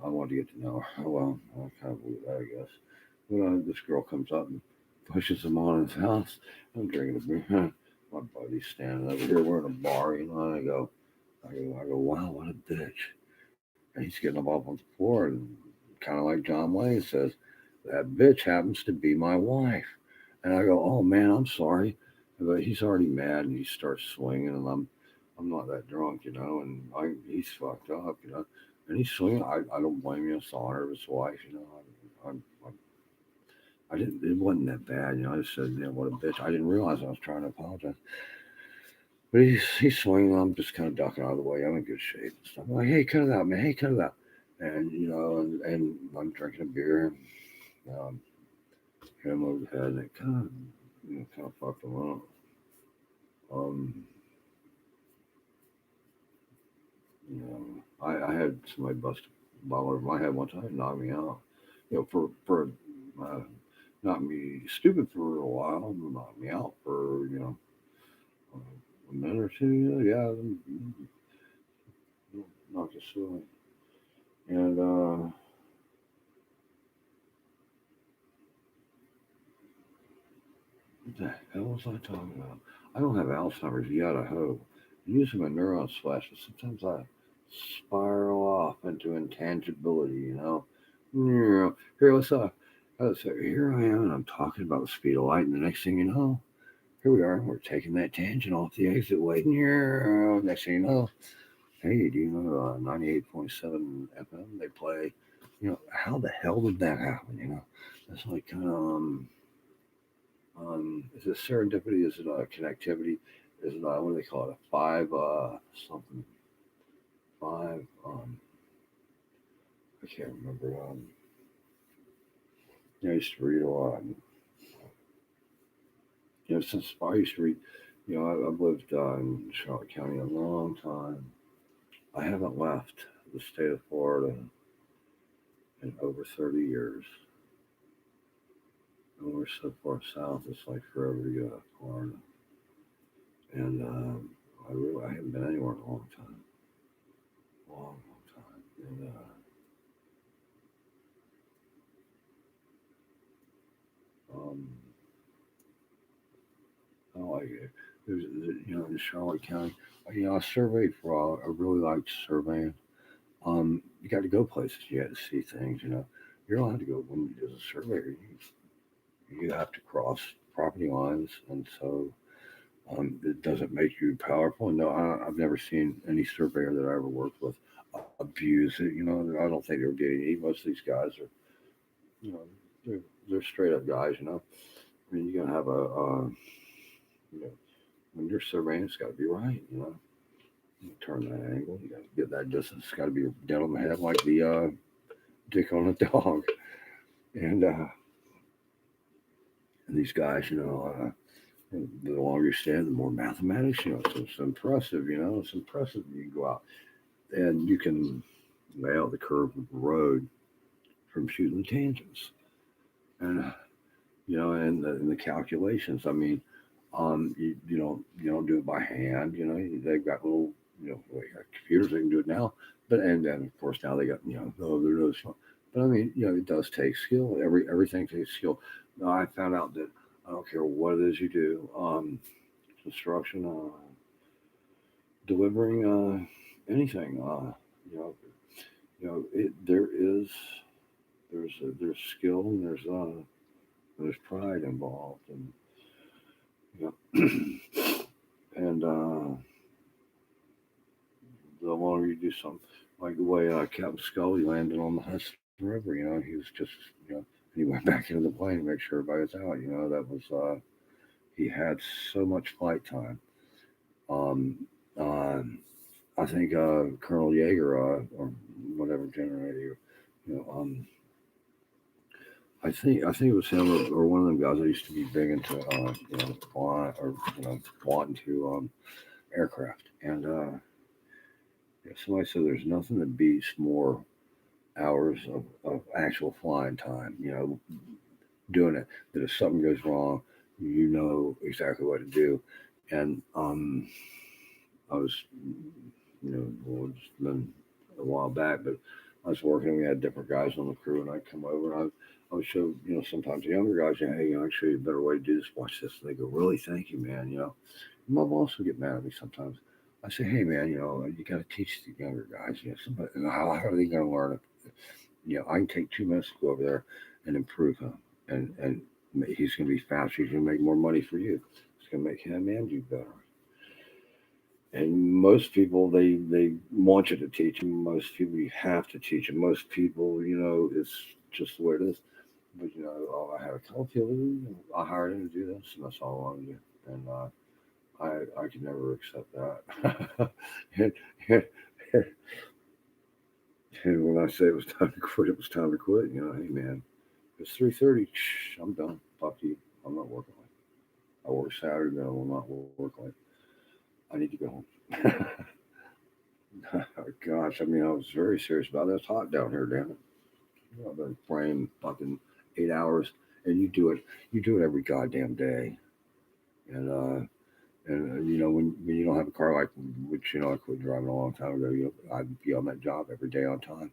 wanted to get to know her. Well, I kind of believe that, I guess. But this girl comes up and pushes him on his house. I'm drinking a beer. My buddy's standing over here. We're in a bar, and I go, wow, what a bitch. And he's getting up off on the floor, and kind of like John Wayne says, that bitch happens to be my wife. And I go, oh man, I'm sorry. But he's already mad, and he starts swinging, and I'm not that drunk, and he's fucked up, and he's swinging. I don't blame you. It's the honor of his wife, I didn't. It wasn't that bad, I just said, what a bitch. I didn't realize I was trying to apologize. But he's swinging. I'm just kind of ducking out of the way. I'm in good shape and stuff. I'm like, hey, cut it out, man. Hey, cut it out. And and I'm drinking a beer. Hit him over the head, and it kind of fucked him up. I had somebody bust a bottle over my head one time and knock me out. For not me stupid for a little while, knock me out for a minute or two. Knocked us silly. And what the hell was I talking about? I don't have Alzheimer's yet, I hope. I'm using my neurons flash, but sometimes I spiral off into intangibility, Here, here I am, and I'm talking about the speed of light, and the next thing you know, here we are, we're taking that tangent off the exit way. Next thing you know, hey, do you know 98.7 FM? They play, how the hell did that happen? That's like kind of, is it serendipity? Is it connectivity? Is it, what do they call it? A five, something. Five, I can't remember. I used to read a lot. Since I used to read, I've lived in Charlotte County a long time. I haven't left the state of Florida in over 30 years. And we're so far south, it's like forever to go to Florida. And I haven't been anywhere in a long time. Long time. And I like it. There's, in Charlotte County, I surveyed for a while. I really liked surveying. You got to go places. You had to see things. You're allowed to go when you do a surveyor. You have to cross property lines, and so it doesn't make you powerful. No, I've never seen any surveyor that I ever worked with abuse it. I don't think they're getting any. Most of these guys are, they're straight up guys. I mean, you gotta have when you're surveying, it's got to be right. You turn that angle. You got to get that distance. It's got to be dead on the head, like the dick on a dog. And these guys, the longer you stand, the more mathematics. So it's impressive. It's impressive. You can go out and you can lay out the curve of the road from shooting tangents, and and the calculations. I mean, you don't do it by hand. They've got little computers that can do it now. But and then of course now they got there's no. But I mean, it does take skill. Everything takes skill. Now I found out that I don't care what it is you do, construction, delivering, anything. There's skill and there's pride involved, and and the longer you do something, like the way Captain Scully landed on the Hudson River, he was just he went back into the plane to make sure everybody was out. That was he had so much flight time. I think Colonel Yeager or whatever general, I think it was him or one of them guys that used to be big into flying or wanting to aircraft. And yeah, somebody said there's nothing that beats more hours of actual flying time. Doing it. That if something goes wrong, you know exactly what to do. And I was, well, it's been a while back, but I was working. We had different guys on the crew, and I'd come over and I would show, sometimes the younger guys, hey, I'll show you a better way to do this. Watch this. And they go, really? Thank you, man. My boss would get mad at me sometimes. I say, hey, man, you got to teach the younger guys. Somebody, and how are they going to learn it? I can take 2 minutes to go over there and improve him, and he's going to be faster. He's going to make more money for you. It's going to make him and you better. And most people, they want you to teach them. Most people, you have to teach them. Most people, it's just the way it is. But I had a couple people who I hired him to do this, and that's all I wanted to do. And I could never accept that. and, and, and when I say it was time to quit, it was time to quit. Hey man, it's 3:30. I'm done. Fuck you. I'm not working late. I work Saturday, but I will not work late. I need to go home. Gosh, I was very serious about it. It's hot down here, damn it. I've been praying fucking 8 hours, and you do it every goddamn day. And when you don't have a car, like which I quit driving a long time ago. I'd be on that job every day on time,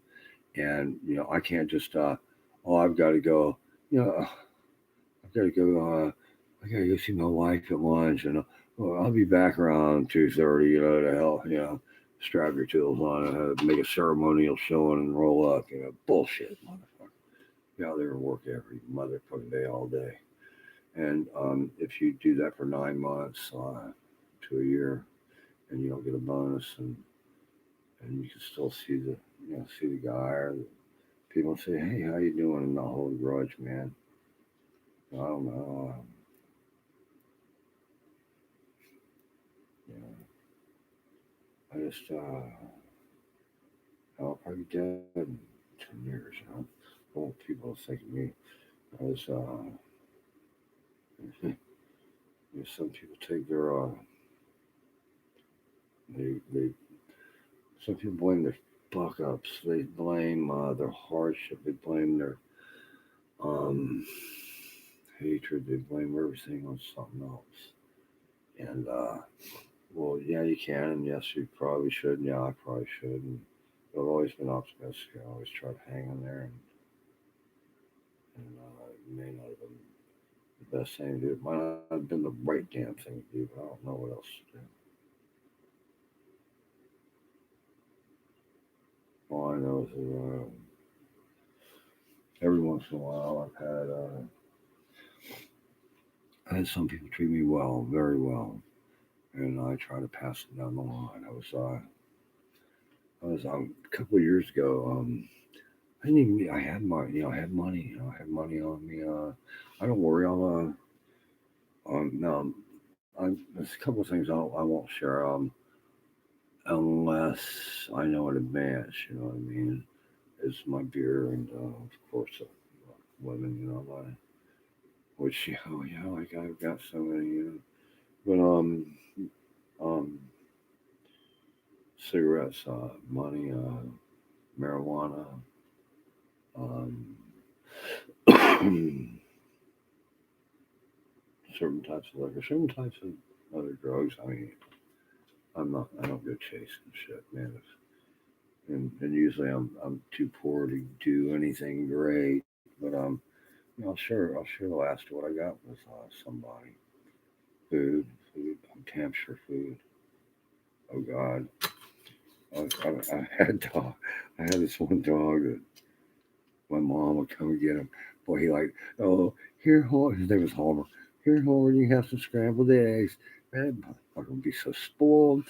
and I can't just I've got to go. I've got to go. I got to go see my wife at lunch, and I'll be back around 2:30. To help. Strap your tools on and make a ceremonial showing and roll up. Bullshit, motherfucker. Be out there and work every motherfucking day all day. And if you do that for 9 months to a year, and you don't get a bonus, and you can still see the guy, or people say, "Hey, how you doing?" and not hold a grudge, man. I don't know. I just I'll probably be dead in 10 years. I want people to think of me as some people take their they some people blame their fuck ups. They blame their hardship. They blame their um, hatred. They blame everything on something else. And well, yeah, you can, and yes, you probably should. And yeah, I probably should. And I've always been optimistic. I always try to hang in there, and it may not have been the best thing to do. It might not have been the right damn thing to do, but I don't know what else to do. All I know is that every once in a while I had some people treat me well, very well, and I try to pass it down the line. I was a couple of years ago. I didn't even. I had my, I had money. I had money on me. I don't worry. No, there's a couple of things I won't share. Unless I know in advance. You know what I mean? It's my beer and of course women. Which like I've got so many. But cigarettes, money, marijuana, um, certain types of liquor, certain types of other drugs. I don't go chasing shit, man. And usually I'm too poor to do anything great, but I'll share the last of what I got with somebody. Food, Hampshire food. Oh God, I had dog. I had this one dog that my mom would come and get him. Boy, he like, oh, here, Homer. His name was Homer. Here, Homer, you have some scrambled eggs. Man, motherfucker would be so spoiled.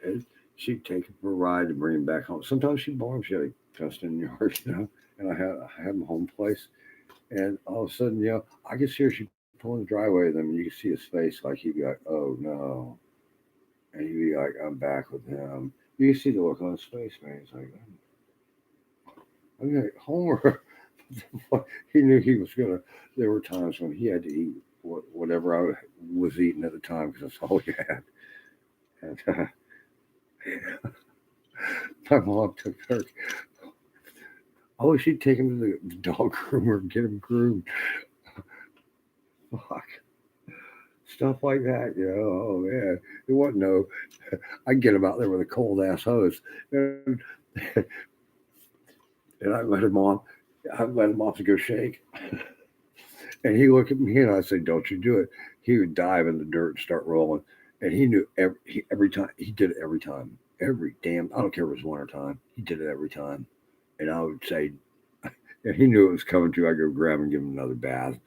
And she'd take him for a ride to bring him back home. Sometimes she'd borrow him. She had a fenced in yard, And I had him home place. And all of a sudden, I could see her. She pull in the driveway with him, and you could see his face like he'd be like, oh no. And he'd be like, I'm back with him. You can see the look on his face, man. He's like, okay, Homer. he knew he was gonna. There were times when he had to eat whatever I was eating at the time because that's all he had. And my mom took her. Oh, she'd take him to the dog groomer and get him groomed. Fuck. Stuff like that, you know. Oh man, it wasn't no. I'd get him out there with a cold ass hose, and, and I let him off to go shake, and he looked at me and I said, "Don't you do it." He would dive in the dirt and start rolling, and he knew every time he did it every time, every damn. I don't care if it was winter time, he did it every time, and I would say, and he knew it was coming too. I go grab him and give him another bath.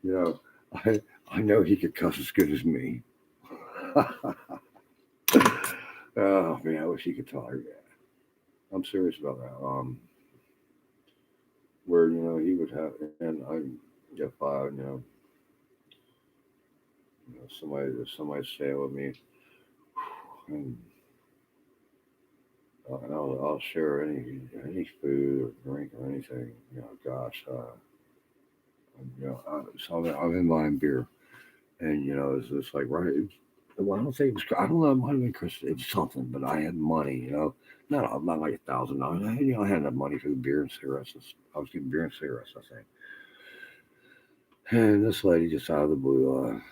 You know, I know he could cuss as good as me. Oh man, I wish he could talk. Yeah. I'm serious about that. Where he would have, and I if somebody stay with me, and I'll share any food or drink or anything. Gosh, so I've been buying beer, and it's just like right. Well, I don't think it was. I don't know. It might have been Chris. It was something, but I had money. Not like $1,000. I had enough money for the beer and cigarettes. I was getting beer and cigarettes, I think. And this lady just out of the blue,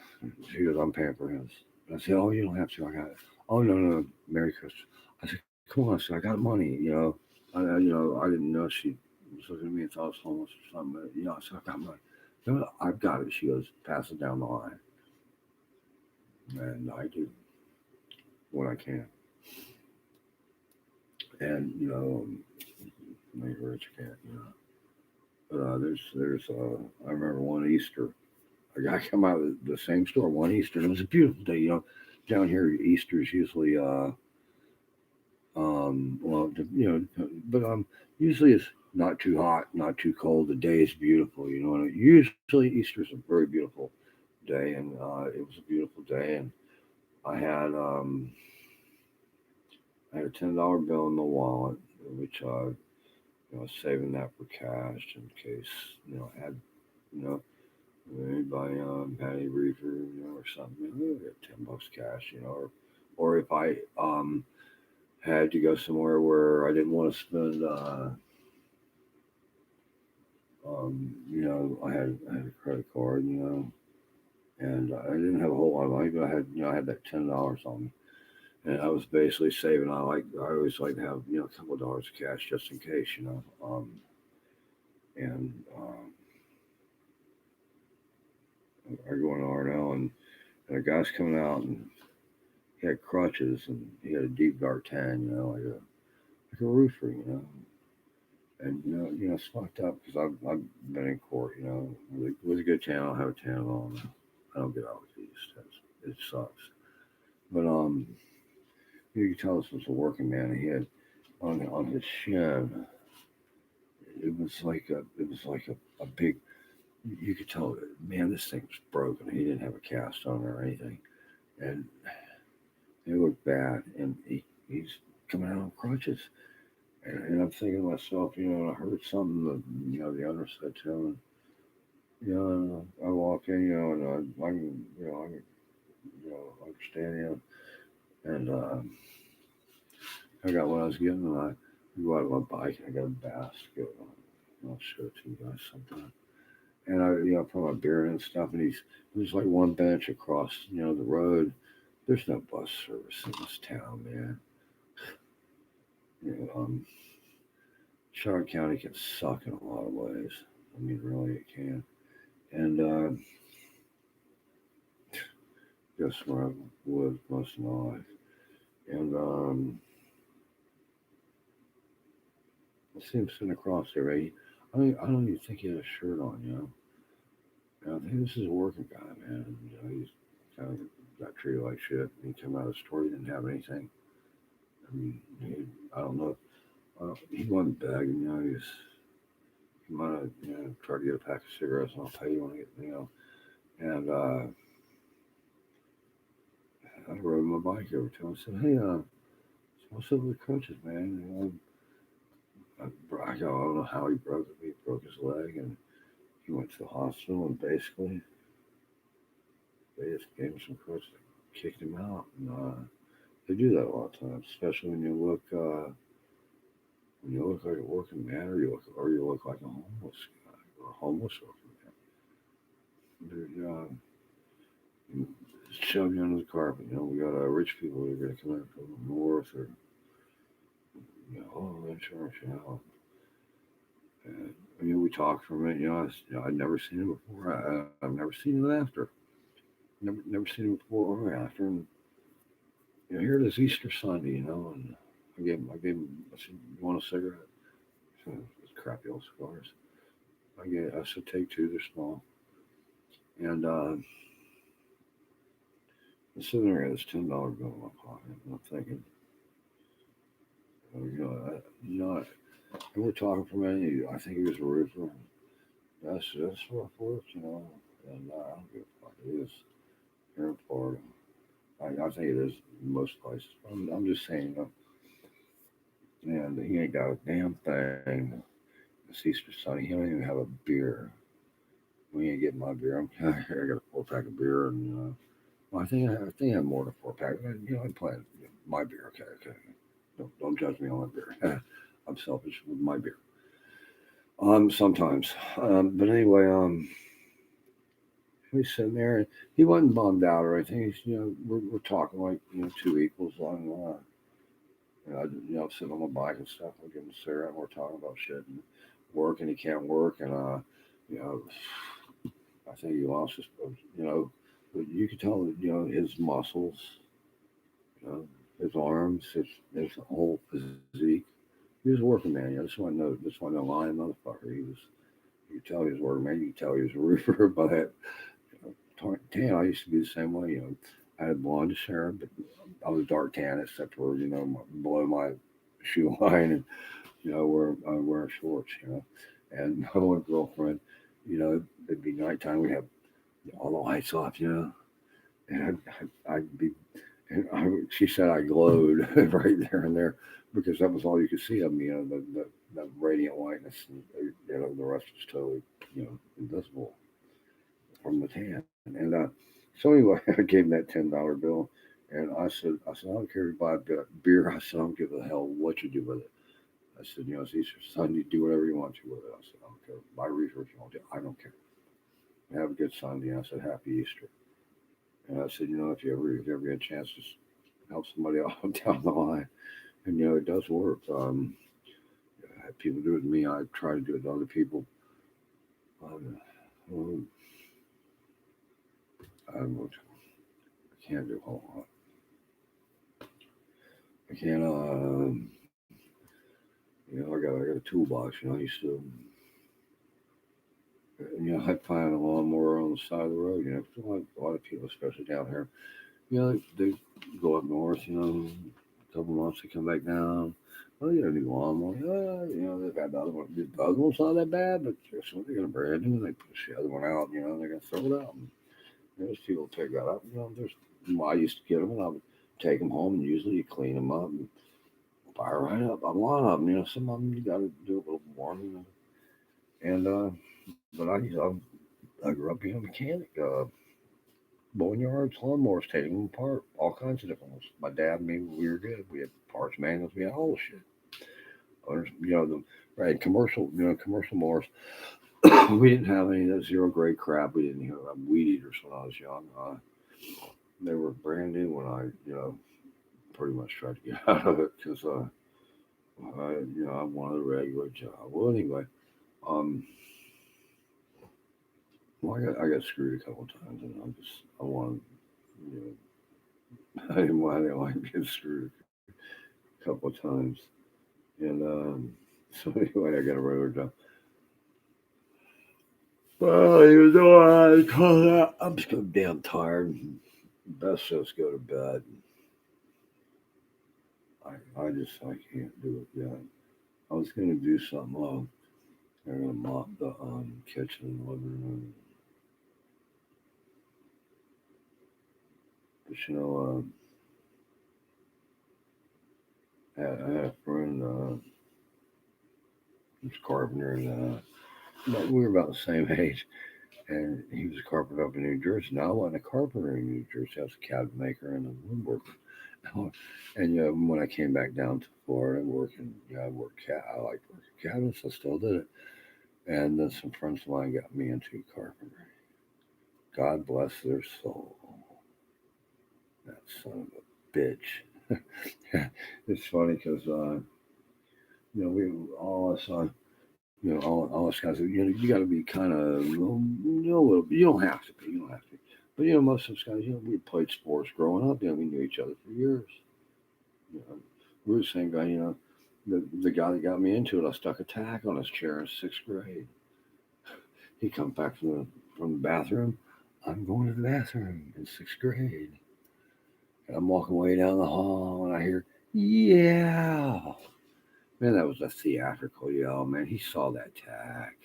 she goes, "I'm paying for his." And I said, "Oh, you don't have to. I got it." "Oh, no, no, Merry Christmas." I said, "Come on," I said, "I got money." I didn't know she was looking at me and thought I was homeless or something. But, I said, "I got money." "No, I've got it." She goes, "Pass it down the line," and I do when I can. And make rich can't. But I remember one Easter, a guy come out of the same store one Easter, and it was a beautiful day. Down here Easter is usually but usually it's not too hot, not too cold. The day is beautiful. And usually Easter's a very beautiful day, and it was a beautiful day, and I had a $10 bill in the wallet, which saving that for cash in case I had you know anybody had any reefer or something. Get $10 cash, or if I had to go somewhere where I didn't want to spend. I had a credit card, and I didn't have a whole lot of money, but I had that $10 on me, and I was basically saving. I always like to have a couple of dollars of cash just in case, and I go in R&L, and a guy's coming out, and he had crutches, and he had a deep dark tan, like a roofer, and it's fucked up because I've been in court, with a good tan. I'll have a tan on. I don't get out with these. It sucks. But you can tell this was a working man. He had on his shin. It was like a big. You could tell, man, this thing was broken. He didn't have a cast on or anything, and it looked bad. And he's coming out on crutches. And I'm thinking to myself, I heard something that, the owner said to him. And, I walk in, and I can, understand, and I got what I was getting, and I go out on my bike, and I got a basket. I'll show it to you guys sometime. And I put my beer in and stuff, and there's like one bench across, the road. There's no bus service in this town, man. Charlotte County can suck in a lot of ways. I mean, really, it can. And guess where I was most of my life. And I see him sitting across there. Right? I don't even think he had a shirt on. And I think this is a working guy, man. He's kind of got treated like shit. He came out of the store. He didn't have anything. I mean, I don't know. He wasn't begging. He might have, tried to get a pack of cigarettes, and I'll pay you when I get, And I rode my bike over to him. I said, "Hey, what's up with the crutches, man? I I don't know how he broke it. He broke his leg, and he went to the hospital, and basically they just gave him some crutches, kicked him out. And they do that a lot of times, especially when you look like a working man, or you look like a homeless guy or a homeless working man. They just shove you under the carpet. We got rich people who are going to come in from the north, or insurance, And we talked for a minute. I'd never seen him before. I've never seen him after. Never seen him before or after. And here it is Easter Sunday. And I gave him. I said, "You want a cigarette?" So, crappy old cigars. I said, "Take two. They're small." And I'm sitting there with this $10 bill in my pocket, and I'm thinking, and we're talking for a minute. I think he was a roofer. That's rough work, And I don't give a fuck. It is here in Florida. I think it is in most places. I'm just saying, and he ain't got a damn thing. It's Easter Sunday. He don't even have a beer. We ain't getting my beer. I got a 4-pack of beer, and well, I think I have more than 4-pack. I'm playing my beer. Okay. Don't judge me on my beer. I'm selfish with my beer. Sometimes. But anyway, he's sitting there, and he wasn't bummed out or anything. He's, we're talking like, two equals on, I'm sitting on my bike and stuff. We're getting Sarah, and we're talking about shit and work, and he can't work, and I think he lost his, but you could tell that, his muscles, his arms, his whole physique. He was a working man. This one, no lying motherfucker. You could tell he was a working man. You could tell he was a roofer by that. Tan, I used to be the same way. I had blondish hair, but I was dark tan except for below my shoe line, and wearing shorts. And my one girlfriend, it'd be nighttime. We'd have all the lights off, and I'd be. And she said I glowed right there and there because that was all you could see of me, the radiant whiteness, and the rest was totally, invisible from the tan. And so anyway, I gave him that $10 bill, and I said, I don't care if you buy a beer. I said, I don't give a hell what you do with it. I said, it's Easter Sunday, do whatever you want to with it. I said, I don't care. Buy research you want to. I don't care. Have a good Sunday. And I said, Happy Easter. And I said, if you ever get a chance, just help somebody out down the line. And, it does work. I had people do it to me. I try to do it to other people. I can't do a whole lot. I can't, I got a toolbox, I used to, I find a lawnmower on the side of the road, a lot of people, especially down here, they go up north, a couple months, they come back down. Well, you got a new lawnmower. They've got the other one. The other one's not that bad, but so they're going to brand new, and they push the other one out, they're going to throw it out. And there's people pick that up. I used to get them, and I would take them home, and usually you clean them up and fire right up. A lot of them, some of them you got to do a little more, And but I grew up being a mechanic. Boneyards, lawnmowers, taking them apart, all kinds of different ones. My dad and me, we were good. We had parts manuals, we had all the shit. Right, commercial mowers. We didn't have any of that zero grade crap. We didn't have weed eaters when I was young. They were brand new when I, pretty much tried to get out of it because, I wanted a regular job. Well, anyway, I got screwed a couple of times, and I wanted, I didn't like get screwed a couple of times, and so anyway, I got a regular job. Well, even though I call that, I'm just damn tired. Best just go to bed. I can't do it yet. I was gonna do something. I'm gonna mop the kitchen and living room. But I had a friend. He's a carpenter, and but we were about the same age. And he was a carpenter up in New Jersey. Now I wasn't a carpenter in New Jersey. I was a cabinet maker and a woodworker. And when I came back down to Florida, working, I worked. I liked working cabinets. I still did it. And then some friends of mine got me into carpentry. God bless their soul. That son of a bitch. It's funny because we all us all us guys. You got to be kind of a little. You don't have to be. You don't have to be. But most of us guys, we played sports growing up. We knew each other for years. We were the same guy. The guy that got me into it, I stuck a tack on his chair in 6th grade. He come back from the bathroom. I'm going to the bathroom in 6th grade. And I'm walking way down the hall, and I hear, yeah. Man, that was a theatrical yell, man. He saw that tack.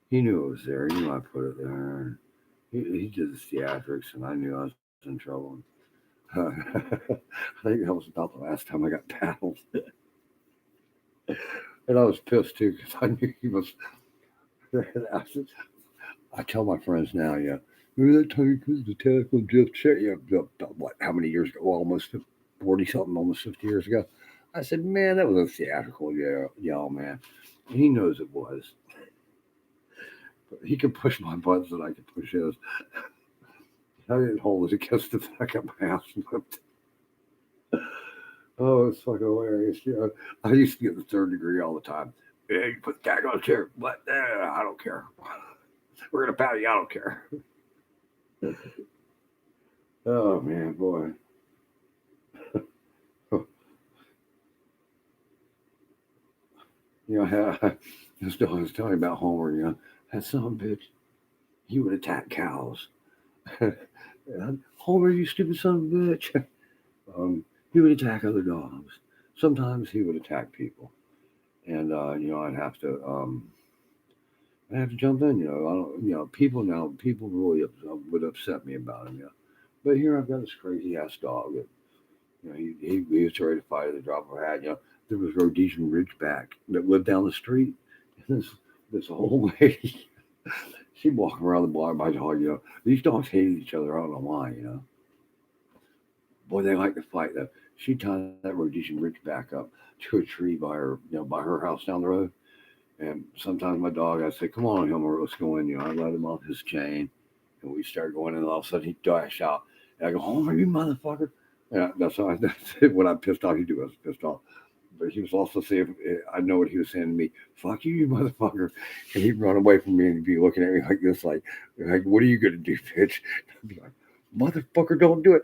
He knew it was there. He knew I put it there. He did the theatrics, and I knew I was in trouble. I think that was about the last time I got paddled. And I was pissed, too, because I knew he was... I tell my friends now, remember that time you put the tack on Jeff Check? What, how many years ago? Well, almost 40-something, almost 50 years ago. I said, man, that was a theatrical yell, man. And he knows it was. But he could push my buttons and I could push his. I didn't hold it against the back of my house. Oh, it's fucking hilarious. I used to get the 3rd degree all the time. Yeah, you put the tag on the chair. What? I don't care. We're going to paddle you. I don't care. Oh, man, boy. I was telling about Homer, that son of a bitch, he would attack cows. Homer, you stupid son of a bitch. He would attack other dogs. Sometimes he would attack people. And, I'd have to jump in, I don't, people really would upset me about him, But here I've got this crazy ass dog that, he was ready to fight at the drop of a hat, There was Rhodesian Ridgeback that lived down the street. And this old lady, she'd walk around the block by dog, These dogs hated each other. I don't know why, Boy, they like to fight though. She tied that Rhodesian Ridgeback up to a tree by her house down the road. And sometimes my dog, I'd say, come on, Homer, let's go in. I'd let him off his chain. And we start going in, and all of a sudden he'd dash out. And I go, Homer, you motherfucker. And that's when I'm pissed off, I was pissed off. But he was also saying, I know what he was saying to me, fuck you, you motherfucker. And he'd run away from me and he'd be looking at me like this, like what are you going to do, bitch? I'd be like, motherfucker, don't do it.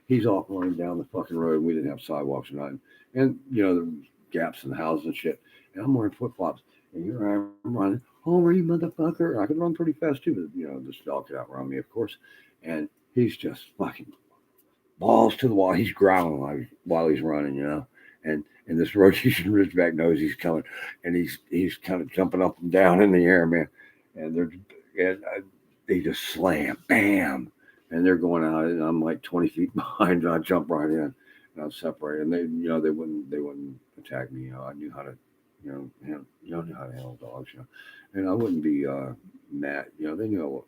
He's off running down the fucking road. We didn't have sidewalks or nothing. And, the gaps in the houses and shit. And I'm wearing flip-flops. And here I am running. Homer, you motherfucker. I could run pretty fast too, but, this dog could outrun me, of course. And he's just fucking balls to the wall. He's growling while he's running, And this Rhodesian Ridgeback knows he's coming. And he's kind of jumping up and down in the air, man. And they just slam, bam. And they're going out, and I'm like 20 feet behind, and I jump right in, and I'm separated. And they wouldn't attack me. I knew how to, knew how to handle dogs. And I wouldn't be mad. They knew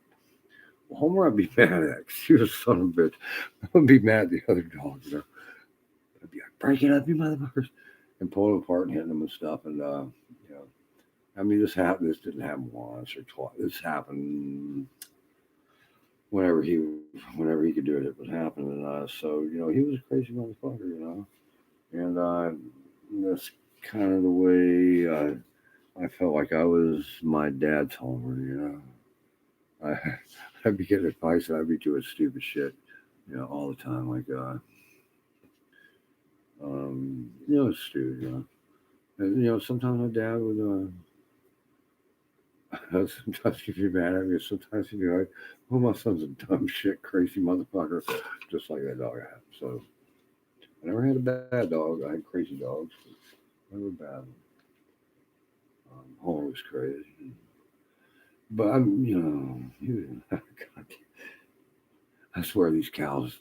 well, Homer, I'd be mad at. She was a son of a bitch. I wouldn't be mad at the other dogs. I'd be like, break it up, you motherfuckers, and pull them apart and hitting them and stuff. And this happened. This didn't happen once or twice. This happened. Whenever he could do it, it would happen. And so, he was a crazy motherfucker, And that's kind of the way I felt like I was my dad's Homer, I'd be getting advice and I'd be doing stupid shit, all the time. Like, it's stupid, And, sometimes my dad would, sometimes he'd be mad at me. Sometimes he'd be like, oh, my son's a dumb shit, crazy motherfucker. Just like that dog I had. So I never had a bad dog. I had crazy dogs. Never bad. Homer was crazy. But God, I swear these cows,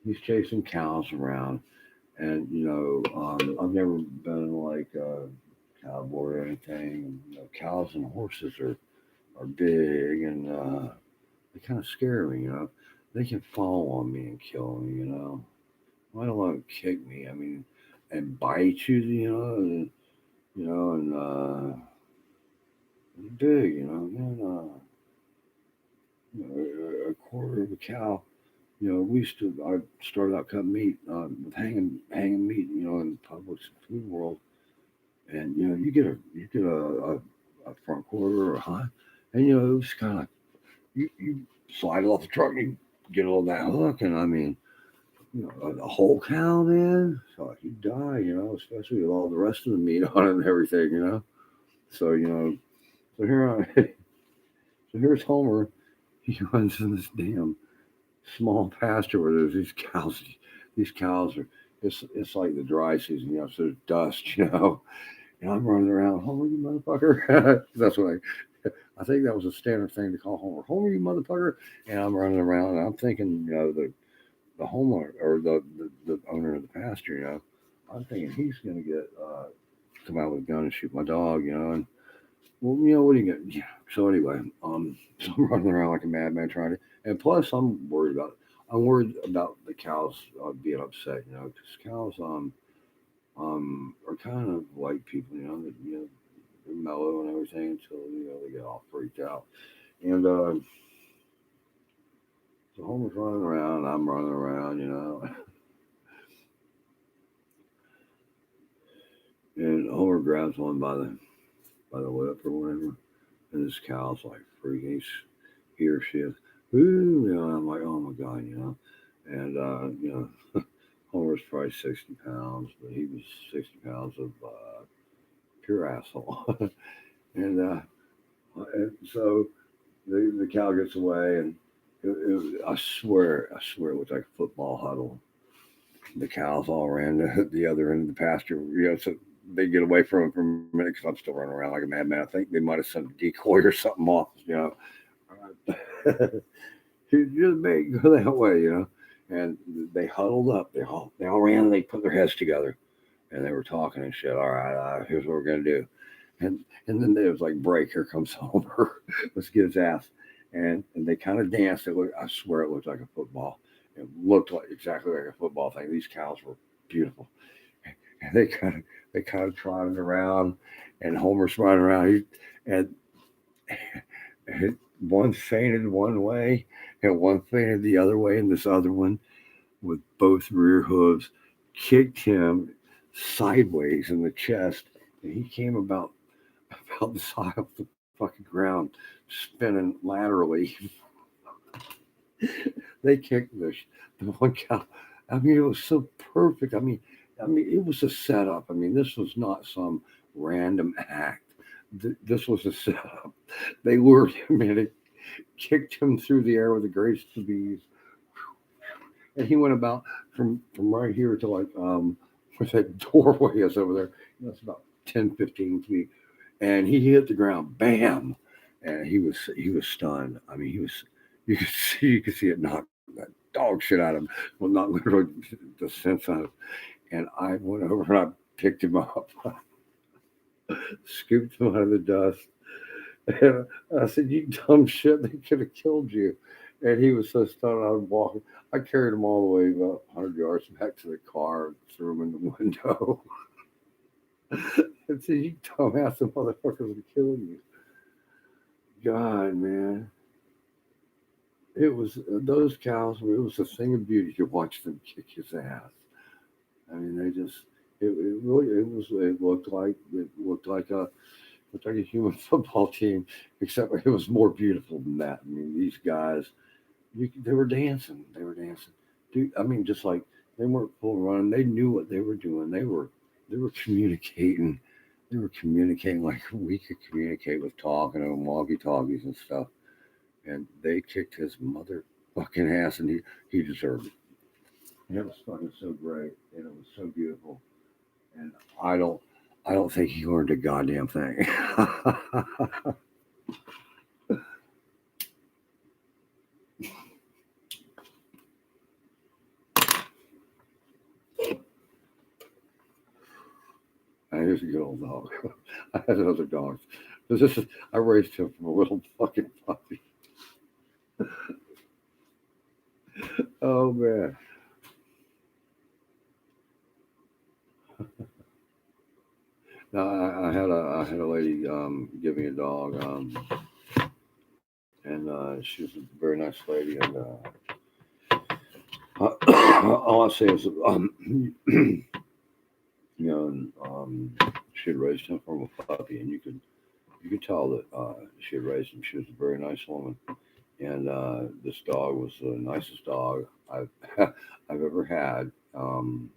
he's chasing cows around. And I've never been like a cowboy or anything. Cows and horses are big, and they kind of scare me. They can fall on me and kill me. I don't want to kick me. I mean, and bite you. And it's big. And a quarter of a cow. I started out cutting meat with hanging meat. In the Publix food world, and you get a front quarter or a high, and it was kind of you slide it off the truck, and you get on that hook, and I mean, a whole cow, man, so you die, especially with all the rest of the meat on it and everything. So so here I, so here's Homer. He runs in this damn small pasture where there's these cows. These cows are it's like the dry season, so there's dust, and I'm running around, Homer, you motherfucker. That's what I think that was a standard thing to call Homer. Homer, you motherfucker. And I'm running around and I'm thinking, the homeowner or the owner of the pasture, I'm thinking he's gonna get come out with a gun and shoot my dog, and well, what do you get? Yeah. So anyway, so I'm running around like a madman trying to, and plus I'm worried about the cows being upset, because cows are kind of like people, that they're mellow and everything until they get all freaked out. And so Homer's running around, I'm running around, and Homer grabs one by the lip or whatever, and this cow's like freaking, he or she is, ooh, and I'm like, oh my god, and Homer's probably 60 pounds, but he was 60 pounds of pure asshole. And so the cow gets away, and I swear it was like a football huddle. The cows all ran to the other end of the pasture, so they get away from it for a minute because I'm still running around like a madman. I think they might have sent a decoy or something off, Just make go that way, And they huddled up. They all ran and they put their heads together, and they were talking and shit. All right, here's what we're gonna do. And then there was like break. Here comes Homer. Let's get his ass. And they kind of danced. I swear it looked like a football. It looked like exactly like a football thing. These cows were beautiful. And they kind of trotted around, and Homer's running around. And one fainted one way, and one fainted the other way, and this other one, with both rear hooves, kicked him sideways in the chest, and he came about the side of the fucking ground, spinning laterally. They kicked the one cow. I mean, it was so perfect. I mean, it was a setup. I mean, this was not some random act. This was a setup. They lured him in and kicked him through the air with the greatest of ease. And he went about from right here to like where that doorway is over there. That's about 10, 15 feet. And he hit the ground, bam. And he was stunned. I mean, you could see it knock that dog shit out of him. Well, not literally the sense of it. And I went over and I picked him up, scooped him out of the dust. And I said, "You dumb shit, they could have killed you." And he was so stunned, I was walking. I carried him all the way about 100 yards back to the car and threw him in the window. And said, "You dumbass, the motherfuckers would kill you." God, man. It was those cows, it was a thing of beauty to watch them kick his ass. I mean, it looked like a human football team, except it was more beautiful than that. I mean, these guys, they were dancing. Dude, I mean, just like they weren't full running. They knew what they were doing. They were communicating. They were communicating like we could communicate with talking and walkie-talkies and stuff. And they kicked his motherfucking ass, and he deserved it. And it was fucking so great, and it was so beautiful. And I don't think he learned a goddamn thing. He's a good old dog. I had other dogs. I raised him from a little fucking puppy. Oh man. No, I had a lady give me a dog, and she was a very nice lady, and all I say is, you know, and, she had raised him from a puppy, and you could tell that she had raised him. She was a very nice woman, and this dog was the nicest dog I've I've ever had, and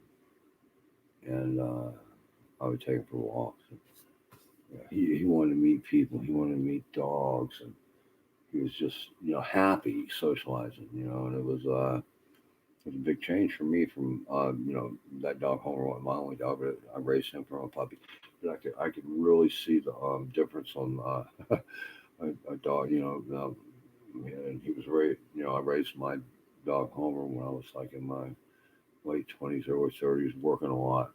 I would take him for walks. Yeah, he wanted to meet people. He wanted to meet dogs, and he was just happy socializing. And it was a big change for me from that dog Homer was my only dog, but I raised him from a puppy. But I could really see the difference on a dog. And he was raised. I raised my dog Homer when I was like in my late 20s, early 30s, working a lot,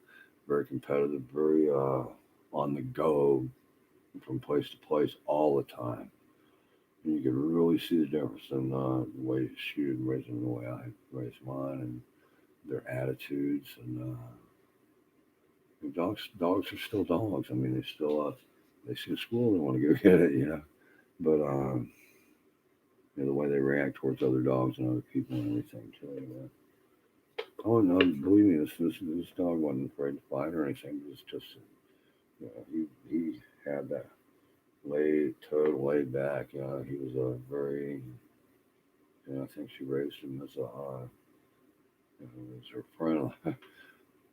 very competitive, very on the go, from place to place all the time. And you could really see the difference in the way she had raised them, the way I raised mine, and their attitudes. And dogs are still dogs. I mean, they still they see a squirrel, they want to go get it, But the way they react towards other dogs and other people and everything too. Oh no, believe me, this dog wasn't afraid to fight or anything. It was just, he had that total laid back. He was a very, I think she raised him as as her friend.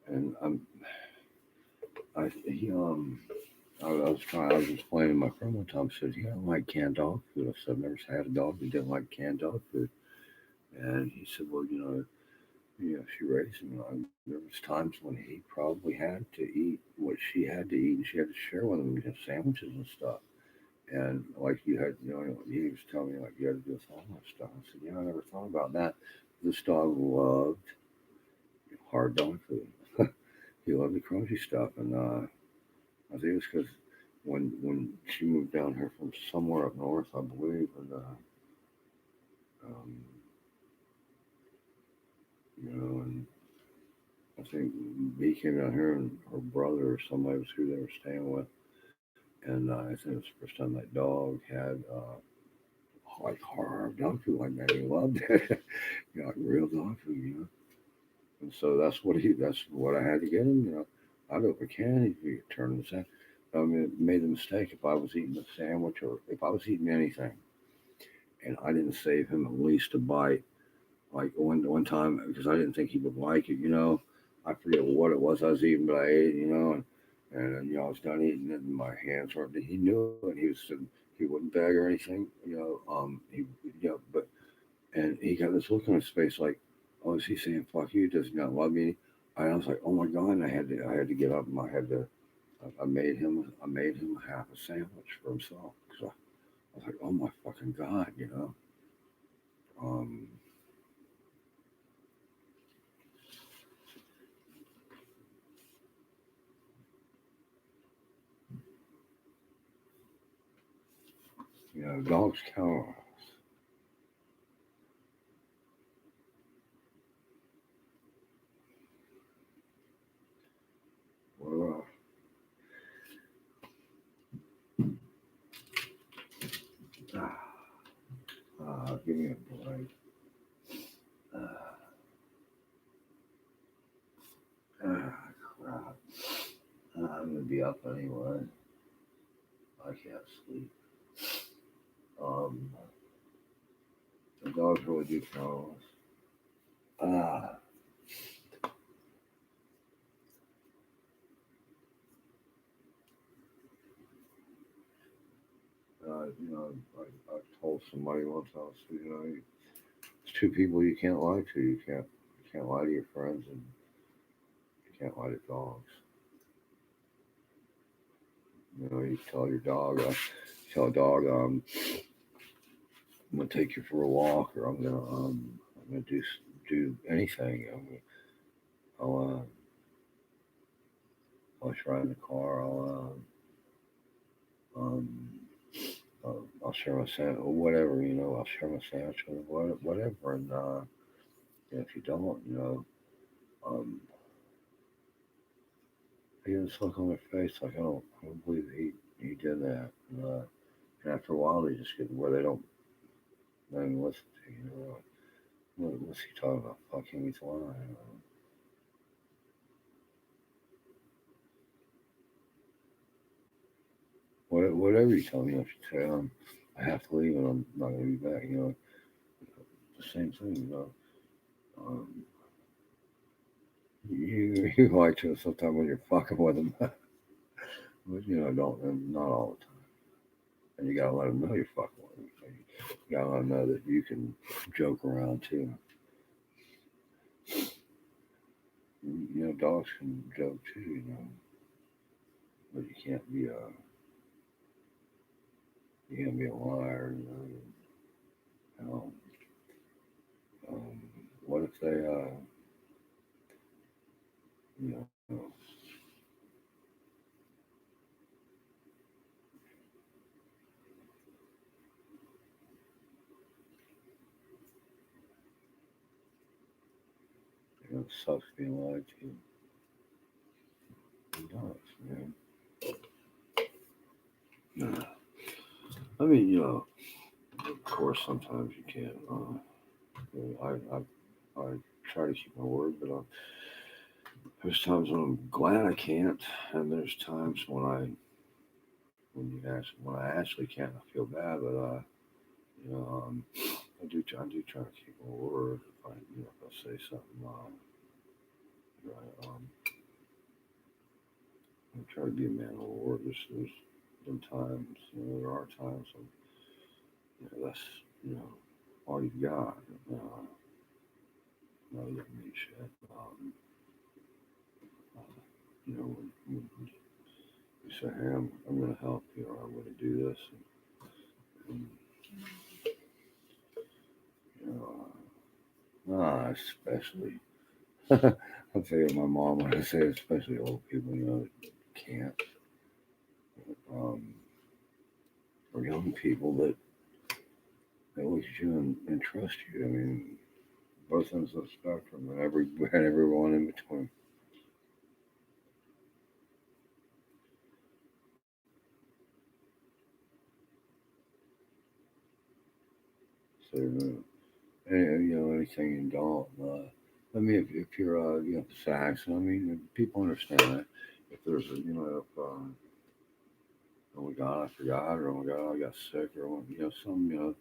And I was explaining to my friend one time. I said, "You don't like canned dog food?" I said, "I've never had a dog that didn't like canned dog food." And he said, "Well, she raised him. There was times when he probably had to eat what she had to eat, and she had to share with him sandwiches and stuff. And like you had, he was telling me like you had to do all that stuff." I said, "I never thought about that." This dog loved hard dog food. He loved the crunchy stuff, and I think it's because when she moved down here from somewhere up north, I believe, and um, and I think he came down here, and her brother or somebody was who they were staying with, and I think it was the first time that dog had like hard dog food like that. He loved it, like real dog food. And so that's what I had to get him. I'd open a can, he'd turn the sandwich. I mean, made the mistake if I was eating a sandwich or if I was eating anything, and I didn't save him at least a bite. Like one time, because I didn't think he would like it. I forget what it was I was eating, but I ate it. And I was done eating it, and my hands were. He knew it. And he wouldn't beg or anything. But and he got this look on his face like, "Oh, is he saying fuck you? Does he not love me?" And I was like, "Oh my god!" And I had to get up, and I made him half a sandwich for himself because I was like, "Oh my fucking god." Um, dogs count. Well, give me a break. Crap. I'm gonna be up anyway. I can't sleep. Um, the dogs really do count. Ah, I told somebody once, I was, it's two people you can't lie to. You can't lie to your friends, and you can't lie to dogs. You tell your dog, tell a dog, I'm gonna take you for a walk, or I'm gonna do anything. I'll was riding the car, I'll share my sandwich or whatever, I'll share my sandwich or whatever. And if you don't, um, he had this look on their face like, I don't believe he did that. And after a while, they just get where they don't even listen to you. What's he talking about? Fucking he's lying. Whatever you tell me, if you say I have to leave and I'm not going to be back, the same thing, Um, you like to sometimes when you're fucking with them, but don't, and not all the time. And you gotta let them know you're fucking with them. So you gotta let them know that you can joke around too. Dogs can joke too, but you can't be a liar. What if they you know it sucks being lied to. It does, man. Yeah. I mean, of course, sometimes you can't. I try to keep my word, but there's times when I'm glad I can't, and there's times when I actually can't. I feel bad, but I do try to keep my word. If I say something, right, I try to be a man of the word. There's been times, there are times when that's all you've got. No, you don't mean shit. When you say, hey, I'm going to help you, or I'm going to do this, and especially, I think my mom when I say, especially old people, that can't, or young people that look at you and trust you. I mean, both ends of the spectrum, and everyone in between. So, anything you don't. I mean, if you're, sax, I mean, people understand that. If there's a, oh my God, I forgot, or oh my God, I got sick, or some,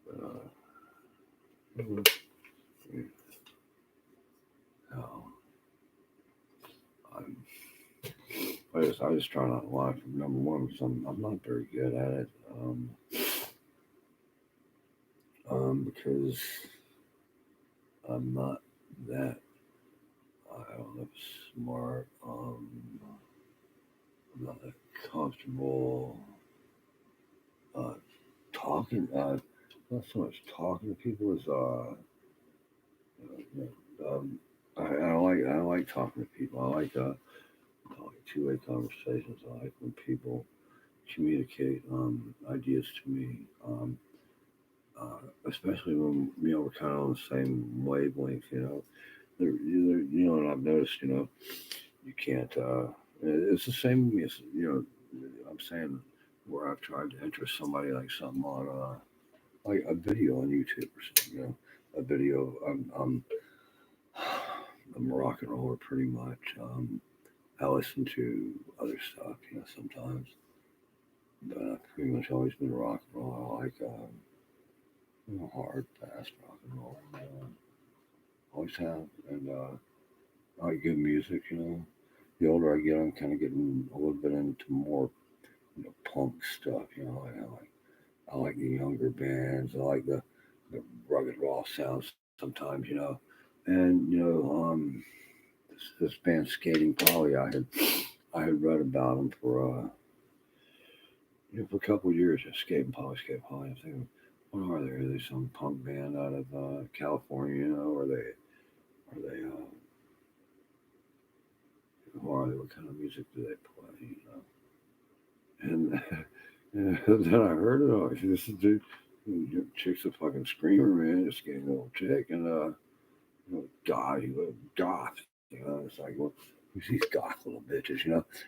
but you know, I'm, I just try not to lie. Number one, because I'm not very good at it. Because I'm not that, I don't know, smart. I'm not that comfortable talking. Not so much talking to people as I like talking to people. I like two-way conversations. I like when people communicate ideas to me. Especially when we're kind of on the same wavelength. And I've noticed. You can't. It's the same. I'm saying where I've tried to interest somebody like something on like a video on YouTube or something. A video. I'm a rock and roller pretty much. I listen to other stuff, sometimes, but I've pretty much always been a rock and roll. I like hard, fast rock and roll. Always have, and I like good music. The older I get, I'm kind of getting a little bit into more, punk stuff. I like the younger bands. I like the rugged raw sounds sometimes. And this band Skating Polly, I had read about them for a couple of years. Skating Polly. I'm thinking, what are they? Are they some punk band out of California? Or are they Why? What kind of music do they play? And, and then I heard it all. This is dude, chick's a fucking screamer, man. Just getting a little chick, and God, he was goth. It's like, well, who's these goth little bitches,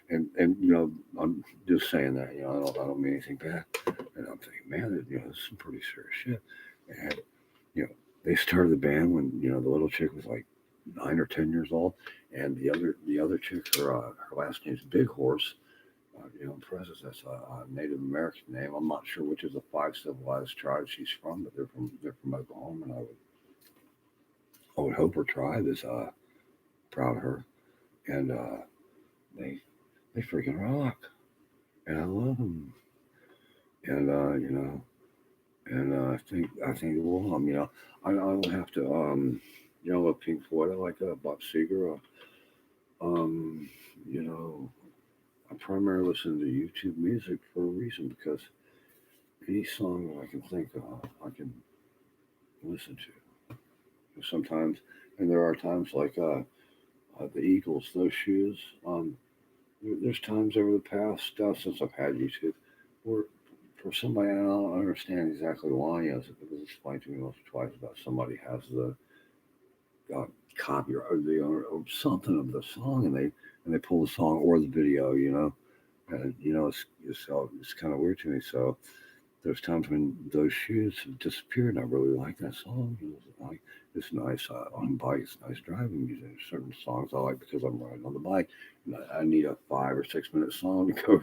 And I'm just saying that, I don't mean anything bad. And I'm thinking, man, this is some pretty serious shit. And they started the band when the little chick was like 9 or 10 years old, and the other chick, her last name's Big Horse. Impressive. That's a Native American name. I'm not sure which of the 5 civilized tribes she's from, but they're from Oklahoma, and I would hope her tribe is proud of her, and they freaking rock, and I love them, and I think well, I don't have to love Pink Floyd. I like Bob Seger. Um, you know, I primarily listen to YouTube music for a reason because any song that I can think of, I can listen to. Sometimes, and there are times like the Eagles, those shoes. There's times over the past since I've had YouTube where for somebody I don't understand exactly why. It was explained to me once or twice about somebody has the copyright or something of the song, and they pull the song or the video, and it's kind of weird to me. So there's times when those shoes have disappeared, and I really like that song. It's nice on bike. It's nice driving music. There's certain songs I like because I'm riding on the bike. And I need a 5 or 6 minute song to go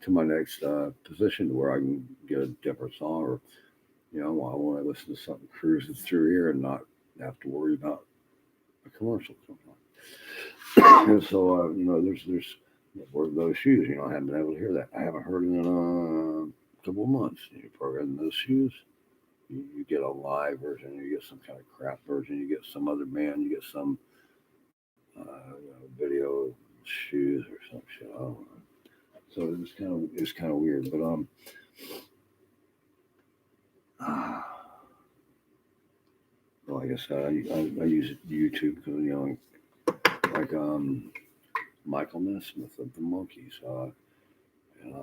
to my next position where I can get a different song, or I want to listen to something cruising through here and not have to worry about a commercial coming on. And so there's where those shoes. I haven't been able to hear that. I haven't heard it in a couple of months. You program those shoes. You get a live version, you get some kind of crap version, you get some other band, you get some video shoes or some shit. I don't know. So it's kind of weird, but well, like I said, I use YouTube because like Michael Nesmith of the Monkees, and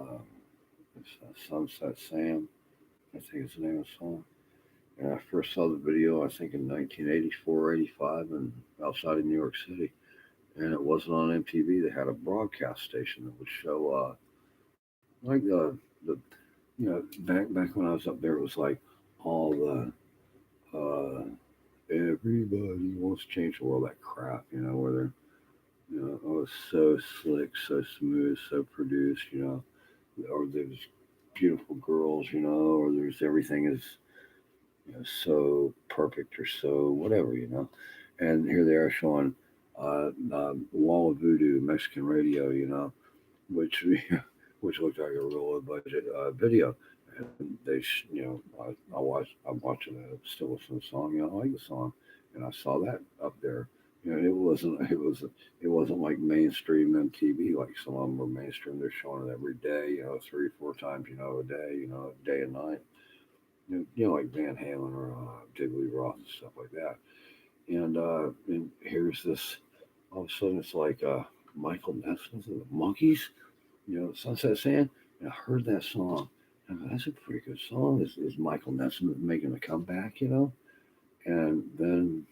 it's, Sunset Sam, I think is the name of the song. And I first saw the video, I think in 1984, 85, and outside of New York City. And it wasn't on MTV. They had a broadcast station that would show, like the back when I was up there, it was like all the everybody wants to change the world, that crap, where they're, oh, it's so slick, so smooth, so produced, or there's beautiful girls, or there's everything is so perfect or so whatever, And here they are showing Wall of Voodoo Mexican radio, which which looked like a real low budget video. And they, I'm watching it, still listening to the song. I like the song, and I saw that up there. It wasn't like mainstream MTV like some of them were mainstream. They're showing it every day, 3 or 4 times, a day and night. Like Van Halen or Diddley Roth and stuff like that. And here's this, all of a sudden it's like Michael Nesmith of the Monkees, Sunset Sand. And I heard that song. And I thought, that's a pretty good song. Is Michael Nesmith making a comeback, And then,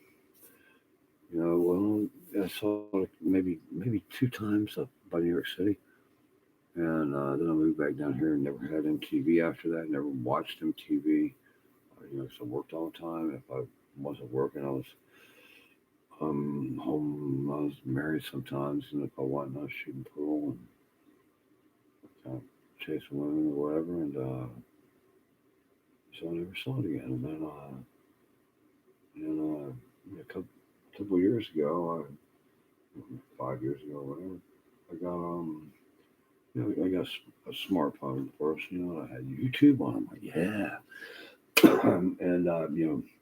well, I saw it maybe 2 times up by New York City. And then I moved back down here and never had MTV after that. Never watched MTV. So I worked all the time. If I wasn't working, I was home. I was married sometimes, and if I wasn't, I was shooting pool and kind of chasing women or whatever. And so I never saw it again. And then, a couple of years ago, 5 years ago, or whatever, I got a smartphone first. I had YouTube on. I'm like, yeah. And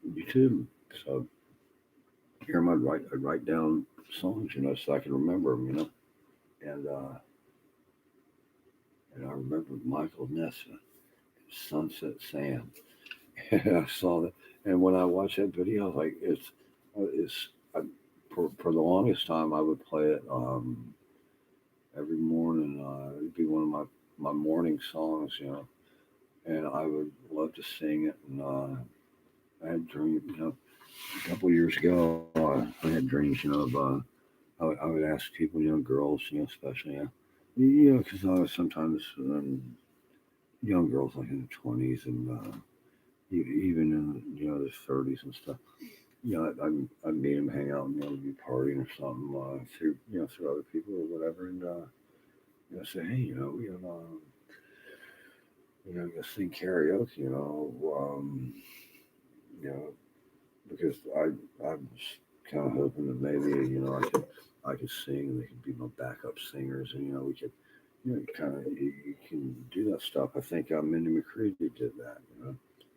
YouTube. So here I'd write down songs, so I can remember them, And I remember Michael Nesmith, Sunset Sam. And I saw that, and when I watched that video, I was like, for the longest time I would play it and it'd be one of my morning songs, you know. And I would love to sing it. And I had dreams, you know, a couple of years ago, I had dreams, you know, of I would ask people, you know, girls, you know, especially, you know, because sometimes young girls like in their 20s and even in you know their 30s and stuff. You know, I meet them, hang out, you know, be partying or something through you know through other people or whatever, and you know, say, hey, you know, you know, you sing karaoke, you know, because I'm kind of hoping that maybe you know I could sing and they could be my backup singers, and you know we could you know kind of you can do that stuff. I think Minnie McCready did that, you know,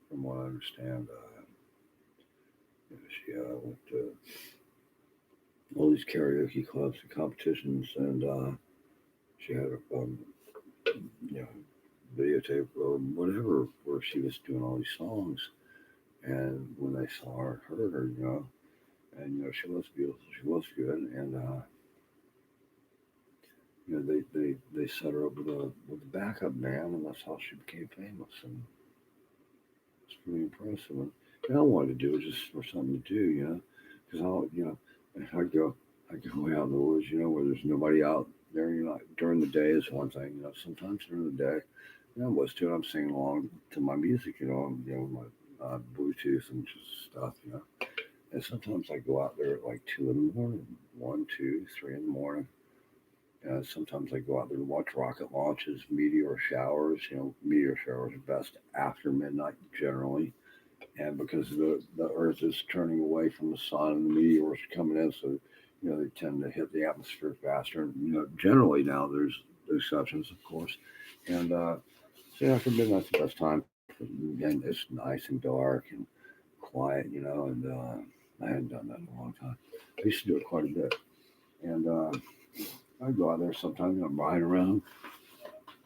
from what I understand. You know, she went to all these karaoke clubs and competitions, and she had a you know videotape or whatever where she was doing all these songs. And when they saw her, heard her, you know, and you know she was beautiful, she was good, and you know they set her up with a backup band, and that's how she became famous, and it's pretty impressive. And I wanted to do it just for something to do, you know, because I'll you know I go way out in the woods, you know, where there's nobody out there, you know, during the day is one thing, you know, sometimes during the day, you know, what's doing, I'm singing along to my music, you know, my Bluetooth and just stuff, you know. And sometimes I go out there at like 2 in the morning, 1, 2, 3 in the morning. Sometimes I go out there and watch rocket launches, meteor showers. You know, meteor showers are best after midnight generally, and because the Earth is turning away from the sun and the meteors are coming in, so you know they tend to hit the atmosphere faster. And you know, generally now there's exceptions, of course, and so after midnight's the best time, and it's nice and dark and quiet, you know, and I hadn't done that in a long time. I used to do it quite a bit, and I'd go out there sometimes, you know, riding around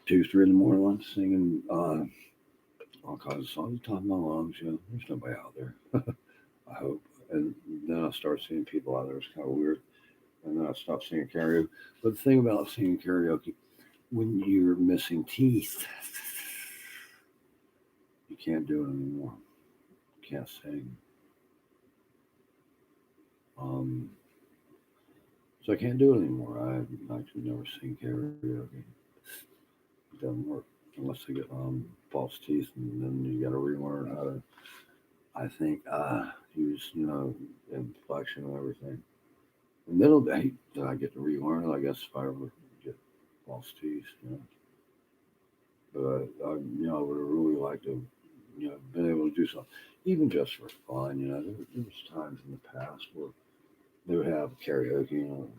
2, 3 in the morning, singing all kinds of songs at the top of my lungs. You know, there's nobody out there. I hope. And then I start seeing people out there. It's kind of weird. And then I stopped singing karaoke. But the thing about singing karaoke, when you're missing teeth, you can't do it anymore. You can't sing. Um, so I can't do it anymore. I can never sing karaoke. It doesn't work unless I get false teeth, and then you got to relearn how to. I think use you know inflection and everything. And then that I get to relearn it. I guess if I ever get false teeth, you know. But you know, I would have really liked to, you know, been able to do something, even just for fun. You know, there was times in the past where they would have karaoke, you know,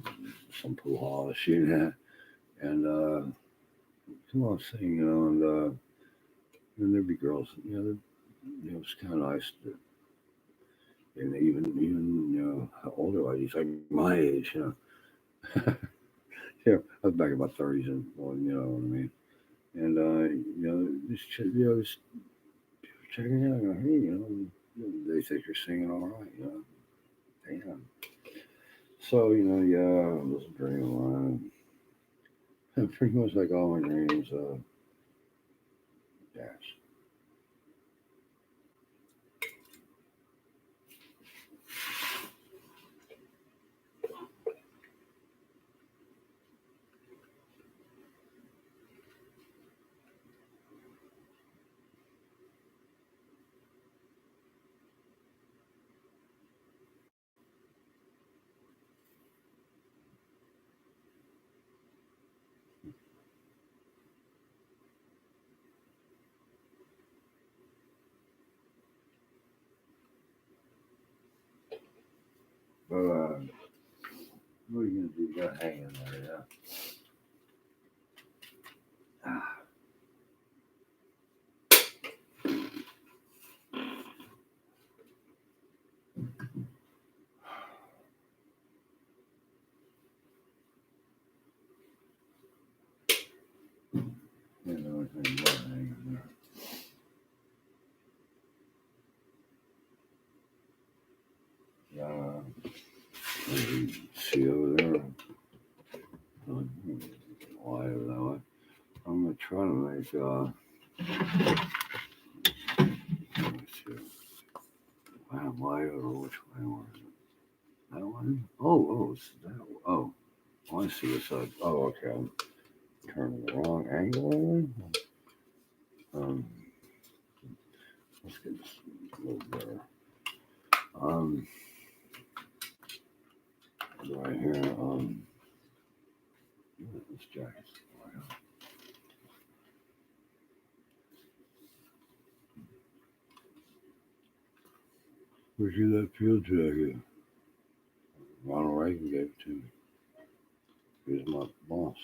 some pool hall shooting at, and come on, sing, you know, and there'd be girls, you know, you know, it's kind of nice to, and even you know, older ladies like my age, you know, yeah, I was back in my 30s, and well, you know what I mean, and you know, you know, just checking it out, you know, hey, you know, they think you're singing all right, you know, damn. So you know, yeah, it was a dream of mine. And pretty much like all my dreams, yes. But what are you gonna do? You gotta hang in there, yeah. Ah, you know, you gotta hang in there. Yeah, see over there. quieter that way. I'm gonna try to make let me see. Wow, lighter or which way was it? That one? Oh, it's that one. Oh, I see this side. Oh, okay. I'm turning the wrong angle. Let's get this a little better. Right here. This jacket's. Where's that field jacket? Ronald Reagan gave it to me. He was my boss.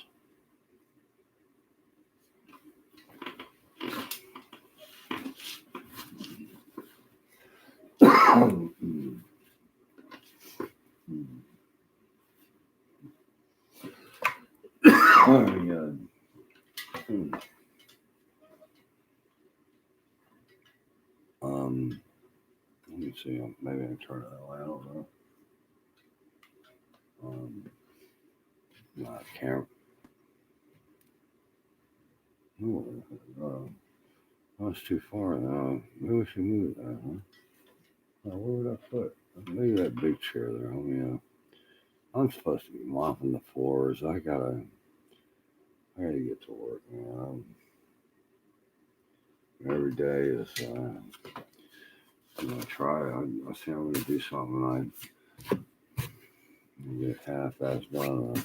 Let me see. Maybe I can turn it that way. I don't know. Camera. Oh, that's too far now. Maybe we should move that, huh? Where would I put? Maybe that big chair there. I'm supposed to be mopping the floors. I gotta get to work, man. Every day is. I'm gonna try. I say I'm gonna do something. I get half-assed done.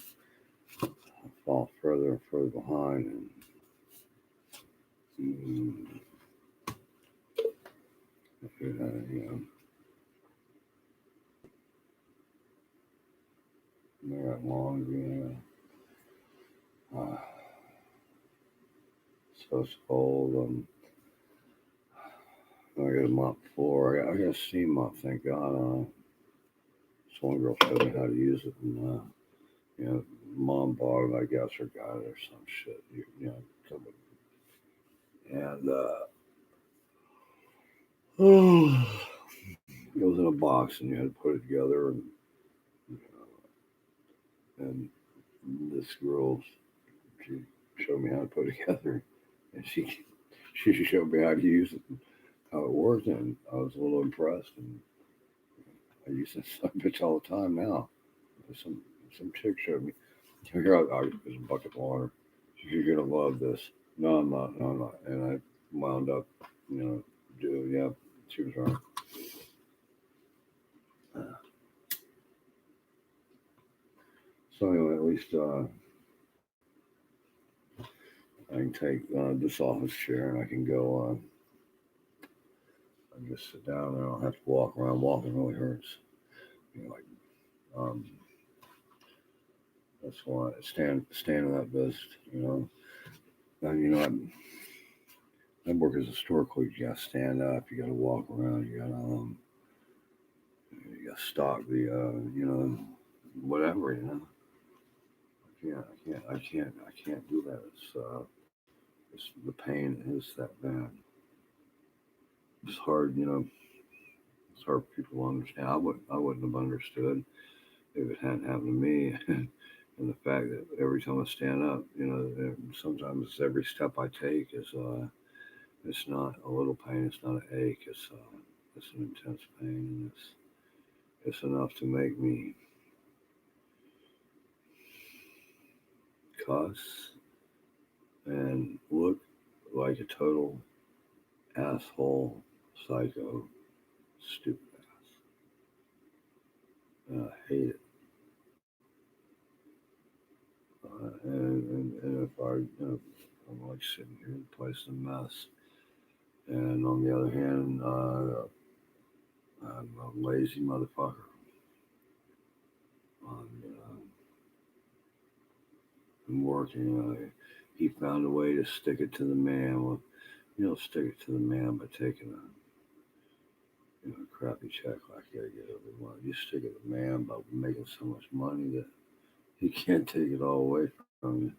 I fall further and further behind, and they're at laundry. So it's cold. I got a mop floor. I got a steam mop. Thank God. This one girl showed me how to use it, and mom bought it. I guess or got it or some shit. And it was in a box, and you had to put it together. And this girl, she showed me how to put it together, and she showed me how to use it, and how it worked, and I was a little impressed. And I use this bitch all the time now. Some chick showed me. Here, there's a bucket of water. You're gonna love this. No, I'm not. No, I'm not. And I wound up, doing. Yeah, she was right. So anyway, at least I can take this office chair and I can go. I just sit down and I don't have to walk around. Walking really hurts. That's why I standing up best. And I work as a store clerk. You gotta stand up. You gotta walk around. You gotta stock the whatever. I can't do that. It's the pain is that bad. It's hard, It's hard for people to understand. I wouldn't have understood if it hadn't happened to me. And the fact that every time I stand up, sometimes every step I take is it's not a little pain. It's not an ache. It's an intense pain, and it's enough to make me cuss and look like a total asshole, psycho, stupid ass. And I hate it. And if I'm like sitting here in place a mess. And on the other hand, I'm a lazy motherfucker. I'm working. He found a way to stick it to the man. Well, you don't stick it to the man by taking a crappy check like you gotta get every month. You stick it to the man by making so much money that he can't take it all away from you.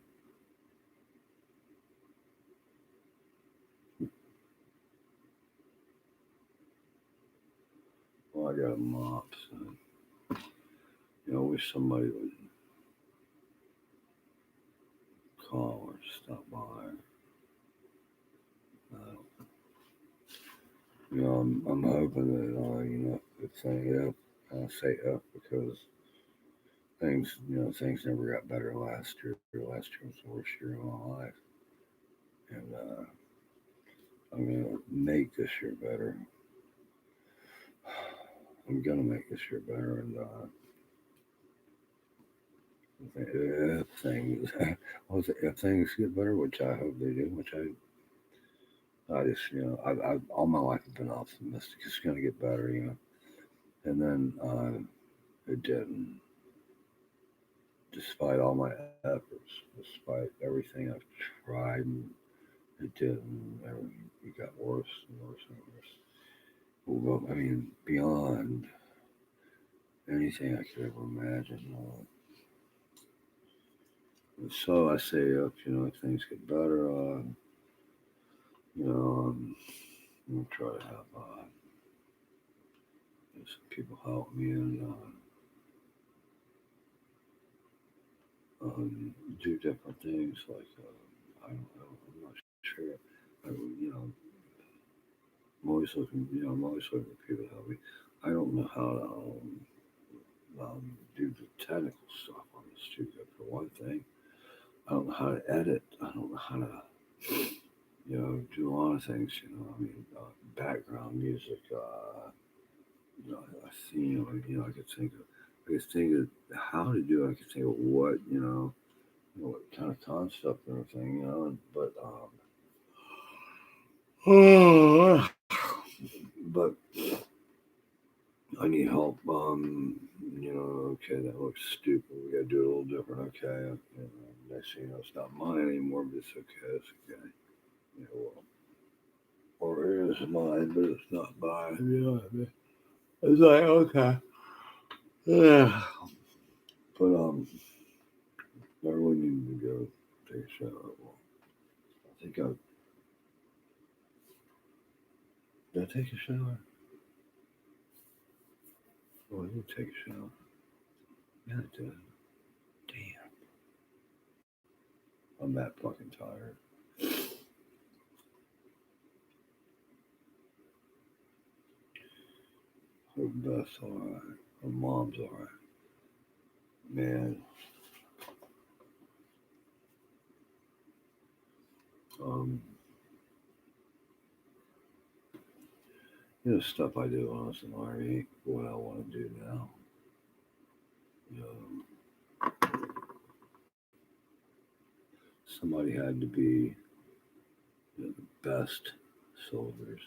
Well, I got a mop, so I wish somebody would call or stop by. I'm hoping that I say up because things never got better last year. Last year was the worst year of my life, and I'm gonna make this year better. I'm gonna make this year better, and if things, if things get better, which I hope they do, which I just, I all my life I've been optimistic. It's gonna get better, and then it didn't. Despite all my efforts, despite everything I've tried, and it didn't. It got worse and worse and worse. Well, I mean, beyond anything I could ever imagine. So I say, if things get better, I'm gonna try to have some people help me and do different things. Like I don't know, I'm not sure. I'm always looking for people to help me. I don't know how to do the technical stuff on the studio for one thing. I don't know how to edit. I don't know how to, do a lot of things. Background music. A theme. I could think of how to do it. I could think of what kind of concept and everything. But but I need help. Okay, that looks stupid. We gotta do it a little different. Okay, next thing you know, it's not mine anymore, but it's okay. It's okay. Or it is mine, but it's not mine. It's like okay, yeah. But I really need to go take a shower. Well, I think did I take a shower? Oh, I did take a shower. Yeah, I did. Damn. I'm that fucking tired. Her Beth's alright. Her mom's alright. Man. Stuff I do when I was in the Army, what I want to do now. Somebody had to be the best soldiers.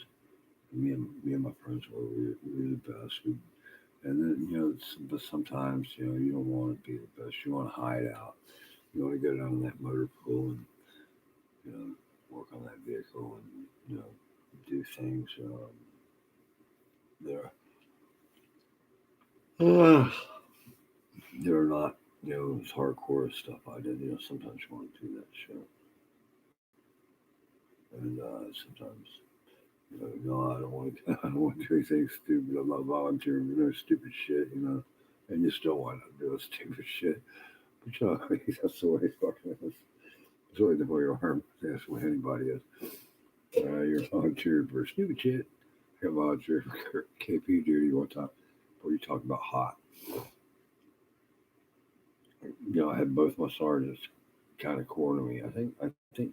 Me and my friends were the best. And then, but sometimes, you don't want to be the best. You want to hide out. You want to go down in that motor pool and, work on that vehicle and, do things there. They're not, it's hardcore stuff I did. Sometimes you want to do that shit. And sometimes, no, I don't want to. I don't want to do anything stupid. I'm not volunteering for no stupid shit, And you still wind up doing stupid shit. But I mean, that's the way it fucking is. It's really the way you are. That's the way anybody is. You're volunteering for stupid shit. I got volunteered for KP duty one time before you talk about hot. I had both my sergeants kind of corner me. I think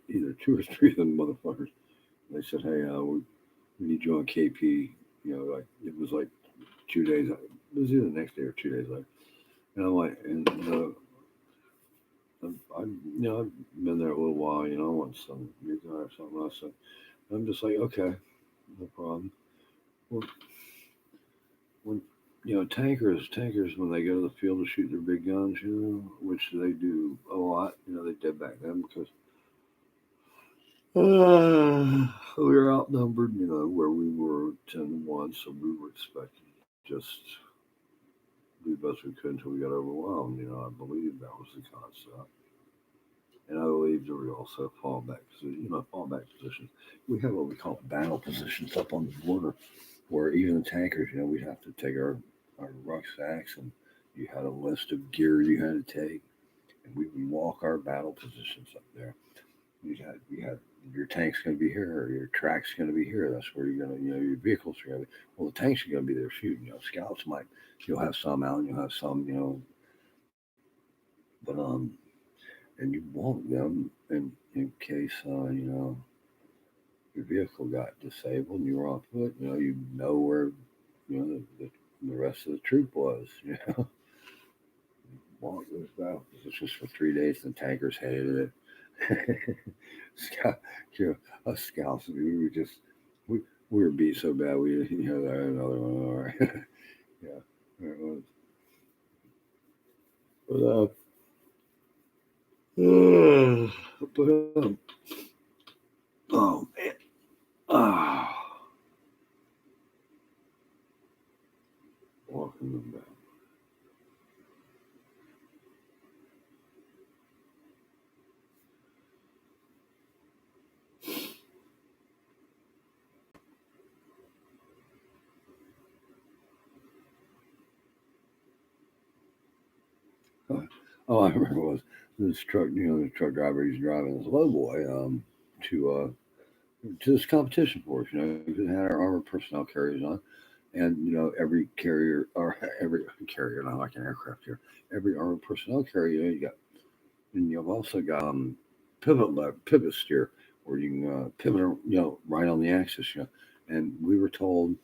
either 2 or 3 of them motherfuckers. They said, "Hey, we need you on KP." Like it was like 2 days. It was either the next day or 2 days later. And I'm like, I've been there a little while. I want some new guy or something else. So I'm just like, okay, no problem. Well, when tankers when they go to the field to shoot their big guns, which they do a lot. They did back then because we were outnumbered. Where we were 10-1, so we were expected to just do the best we could until we got overwhelmed. I believe that was the concept. And I believe there were also fallback positions. We have what we call battle positions up on the border, where even the tankers, we'd have to take our rucksacks, and you had a list of gear you had to take. and we would walk our battle positions up there. You had your tank's going to be here, or your track's going to be here. That's where you're going to, your vehicles are going to be. Well, the tanks are going to be there shooting. Scouts might, you'll have some out, and you'll have some, but and you walk them in case, your vehicle got disabled and you were on foot. You know where, the rest of the troop was. Walk those battles. It's just for 3 days, and the tankers headed it. Scout, us scouts, we were beat so bad we another one. All right, yeah, it was. But oh man, ah, walking them back. Oh, I remember it was this truck. The truck driver, he's driving this low boy to this competition for us. We had our armored personnel carriers on, and every carrier or every carrier, not like an aircraft here, every armored personnel carrier, you got, and you've also got pivot steer, where you can pivot, right on the axis. And we were told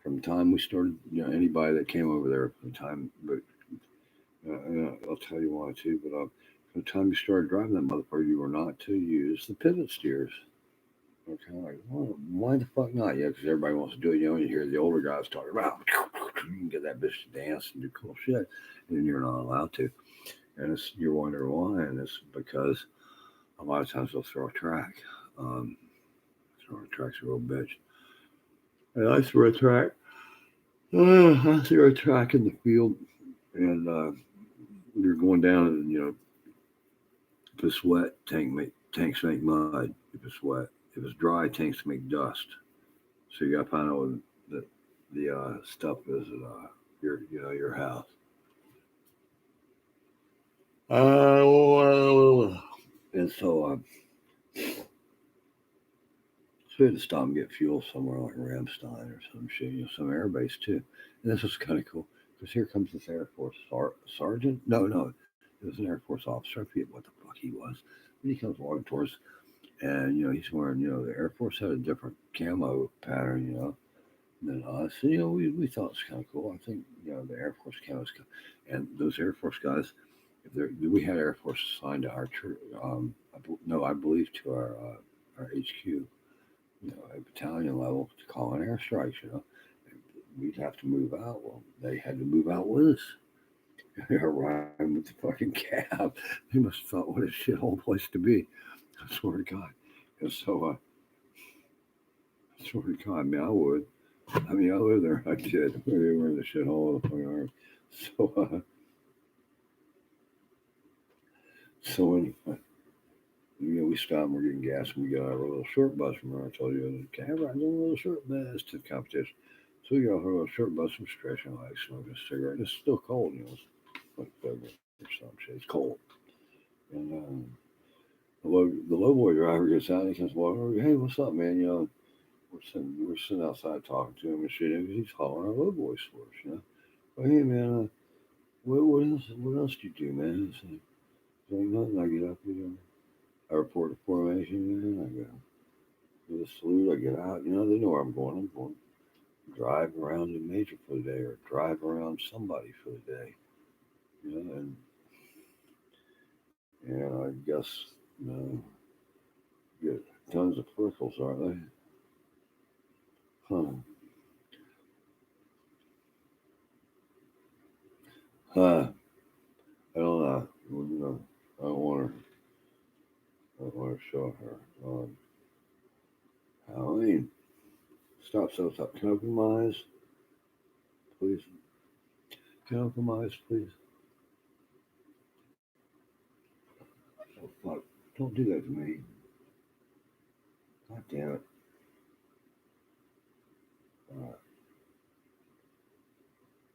from the time we started, anybody that came over there from the time, but I'll tell you why too. But from the time you started driving that motherfucker, you were not to use the pivot steers. Okay, like, well, why the fuck not? Yeah, because everybody wants to do it. You hear the older guys talking about, you can get that bitch to dance and do cool shit, and you're not allowed to. And you're wondering why, and it's because a lot of times they'll throw a track. Throwing a track's a real bitch. And I threw a track. I threw a track in the field, and you're going down, and if it's wet, tanks make mud. If it's wet, if it's dry, tanks make dust. So you got to find out what the stuff is at your house. And so we had to stop and get fuel somewhere like Ramstein or some shit, some airbase too. And this was kind of cool because here comes this Air Force sergeant. No, it was an Air Force officer. I forget what the fuck he was. And he comes walking towards, and he's wearing, the Air Force had a different camo pattern, than us. And, we thought it was kind of cool. I think, the Air Force camo is, and those Air Force guys, we had Air Force assigned to our church. I believe to our HQ. A battalion level to call in airstrikes, we'd have to move out. Well, they had to move out with us. They're riding with the fucking cab. They must have thought, what a shithole place to be. I swear to God. And so, I swear to God, I would. I lived there. I did. We were in the shithole of the fucking army. So anyway. We stopped and we're getting gas, and we got our little short bus from where I told you, can I ride a little short bus to the competition? So we got a little short bus from stretching like smoking a cigarette. It's still cold, it's like February or some shit. It's cold. And the low boy driver gets out and he comes walking over, hey, what's up, man? We're sitting outside talking to him and shit. And he's hauling our low boys for us, Well, hey, man, what else do you do, man? It's like nothing. I get up, I report the formation, man. I go to the salute. I get out. They know where I'm going. I'm going to drive around the major for the day, or drive around somebody for the day. And I guess get tons of prickles, aren't they? I don't know. I don't want to show her. Halloween. Stop. Compromise, please. Compromise, please. Oh, fuck. Don't do that to me. God damn it.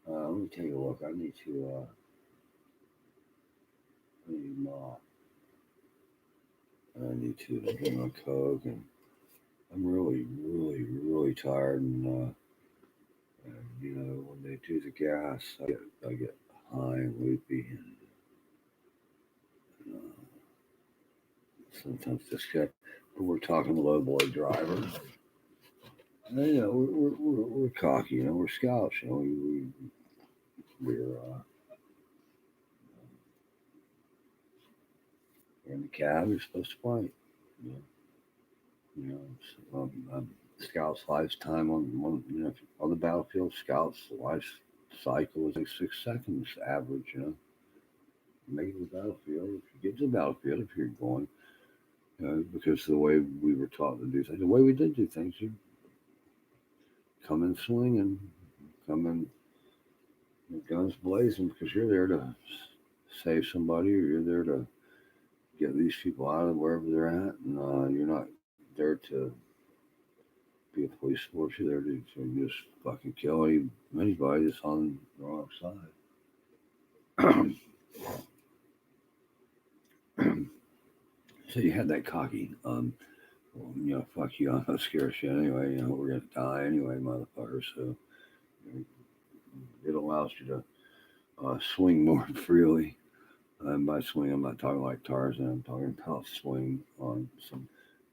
Let me take a look. I need to. I need Ma. I need to drink my Coke, and I'm really, really, really tired. And you know, when they do the gas, I get high and loopy, and sometimes just get. We're talking lowboy drivers. And, you know, we're cocky. You know, we're scouts. You know, we're in the cab. You're supposed to fight. You know, so, scouts' lifetime on you know on the battlefield. Scouts' life cycle is like 6 seconds average. You know, make it to the battlefield. If you get to the battlefield, if you're going, you know, because of the way we were taught to do things, the way we did do things, you come in swinging, come in guns blazing, because you're there to save somebody, or you're there to get these people out of wherever they're at, and you're not there to be a police force. You're there to just fucking kill anybody that's on the wrong side. So you had that cocky, well, you know, fuck you, I'm not scared of shit anyway. You know, we're gonna die anyway, motherfucker. So you know, it allows you to swing more freely. And by swing, I'm not talking like Tarzan. I'm talking about swing on some.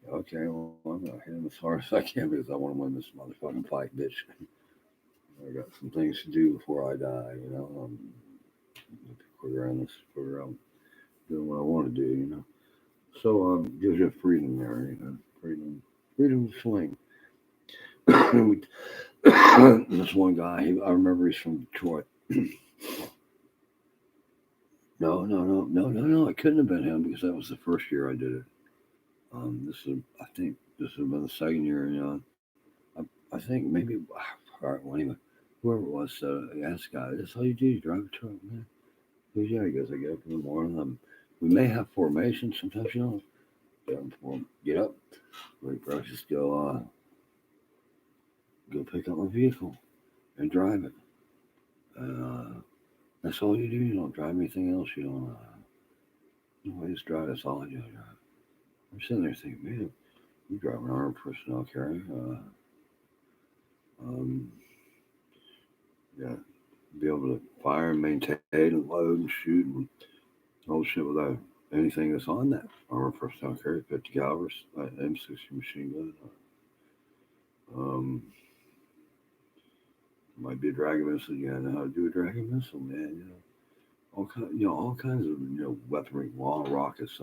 Okay, well, I'm gonna hit him as hard as I can because I want to win this motherfucking fight, bitch. I got some things to do before I die, you know. Figure out doing what I want to do, you know. So gives you freedom there, you know, freedom to swing. This one guy, I remember he's from Detroit. No. It couldn't have been him because that was the first year I did it. I think this has been the second year, you know. I think maybe, all right, well, anyway, whoever it was, I asked the guy, that's all you do, you drive a truck, man. He goes, yeah, he goes, I get up in the morning. We may have formation, sometimes you don't. Get up, wait for us, just go pick up my vehicle and drive it. That's all you do. You don't drive anything else. You don't. No, I just drive. That's all I do. I'm sitting there thinking, man, you drive an armored personnel carrier. Yeah, be able to fire and maintain and load and shoot and all shit without anything that's on that armored personnel carrier. 50 calibers, M60 machine gun. Might be a Dragon missile. You gotta know how to do a Dragon missile, man. You know, all kinds of weaponry, wall rockets,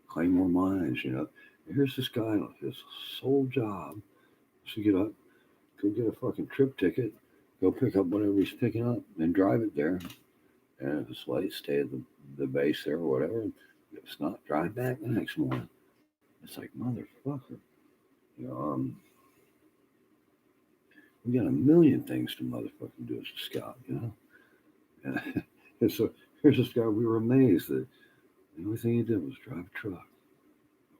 claymore mines. You know, and here's this guy. His sole job is to get up, go get a fucking trip ticket, go pick up whatever he's picking up, and drive it there. And if it's late, stay at the base there or whatever. If it's not, drive back the next morning. It's like motherfucker. You know, we got a million things to motherfucking do as a scout, you know. And so here's this guy. We were amazed that the only thing he did was drive a truck.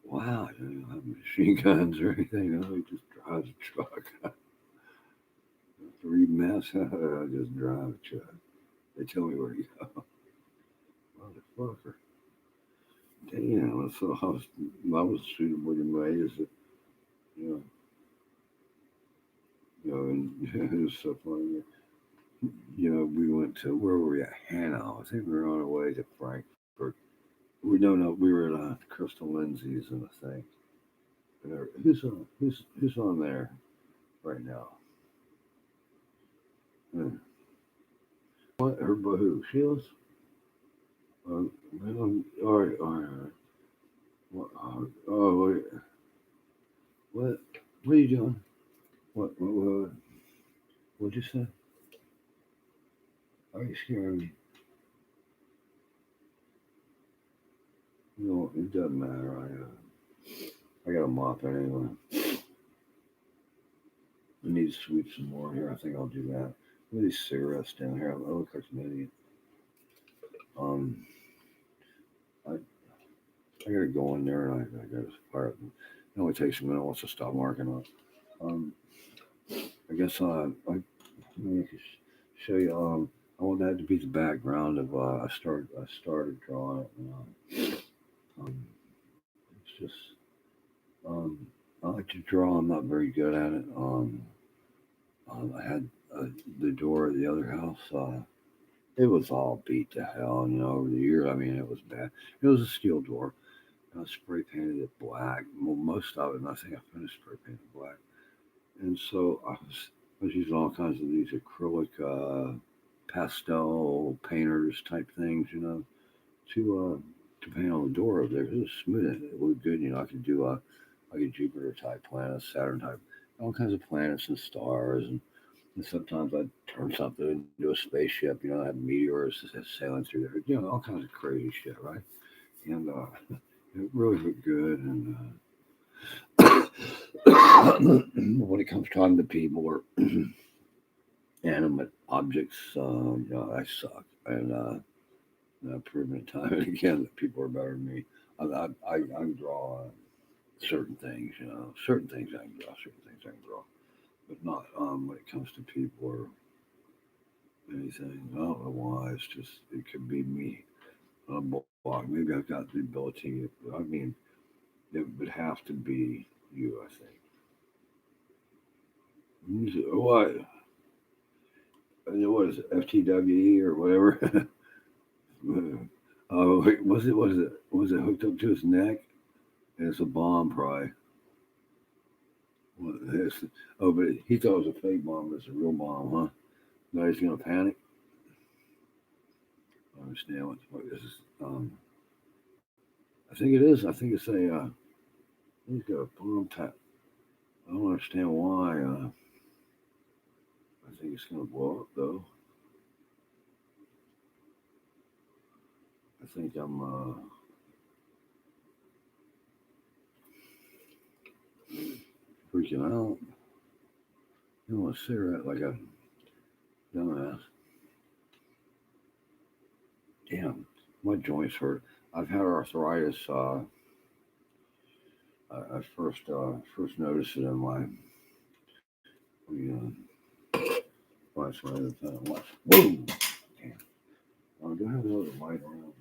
Wow, you don't have machine guns or anything. You know, he just drives a truck. 3 mess. I just drive a truck. They tell me where to go. Motherfucker. Damn. So I was suitably amazed that, you know, and it was so funny. You know, we went to, where were we at? Hannah. I think we were on our way to Frankfurt. We were at Crystal Lindsay's and I think. Who's on there right now? What? Her who? Sheila's? All right. What? Oh, wait. What are you doing? What'd you say? Are you scaring me? No, it doesn't matter. I got a mop anyway. I need to sweep some more here. I think I'll do that. Look at these cigarettes down here. I look like an idiot. I gotta go in there and I gotta fire it. It only takes a minute once I stop marking up. I guess I can show you. I want that to be the background of I started drawing it. It's just um, I like to draw. I'm not very good at it. I had the door of the other house. It was all beat to hell, over the years. I mean, it was bad. It was a steel door. I spray painted it black. Well, most of it, and I think I finished spray painted black. And so I was using all kinds of these acrylic pastel painters type things, to paint on the door over there. It was smooth. It looked good. I could do like a Jupiter type planet, Saturn type, all kinds of planets and stars, and sometimes I'd turn something into a spaceship. I had meteors sailing through there. All kinds of crazy shit, right? And it really looked good. And when it comes time to people or animate objects, I suck. And I've proven time and again that people are better than me. I can draw certain things, certain things I can draw, certain things I can draw, but not when it comes to people or anything. I don't know why. It's just it could be me. Block. Maybe I've got the ability. I mean, it would have to be you. I think. What? What is it? FTWE or whatever. Oh, wait, was it hooked up to his neck? It's a bomb, probably. Oh, but he thought it was a fake bomb. It's a real bomb, huh? Now he's gonna panic. I understand what this is. I think it is. I think it's a. He's got a bomb tap. I don't understand why. I think it's gonna blow up though. I think I'm freaking out. You want a cigarette like a dumbass. Damn, my joints hurt. I've had arthritis. I first noticed it in my. Watch my other time. Watch. Whoa! Damn. Do I have another light around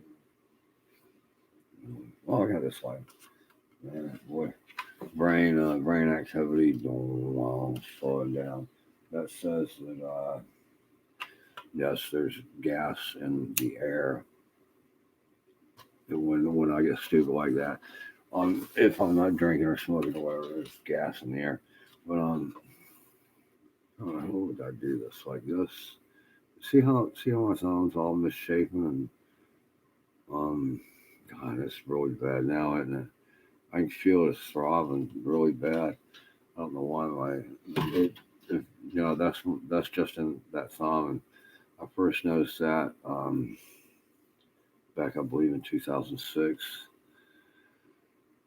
here? Oh, I got this light. Man, boy, brain activity slowing down. That says that yes, there's gas in the air. When I get stupid like that, if I'm not drinking or smoking or whatever, there's gas in the air. But how would I do this like this? See how my thumb's all misshapen and God, it's really bad now, isn't it? I can feel it throbbing really bad. I don't know why that's just in that thumb. And I first noticed that back, I believe, in 2006.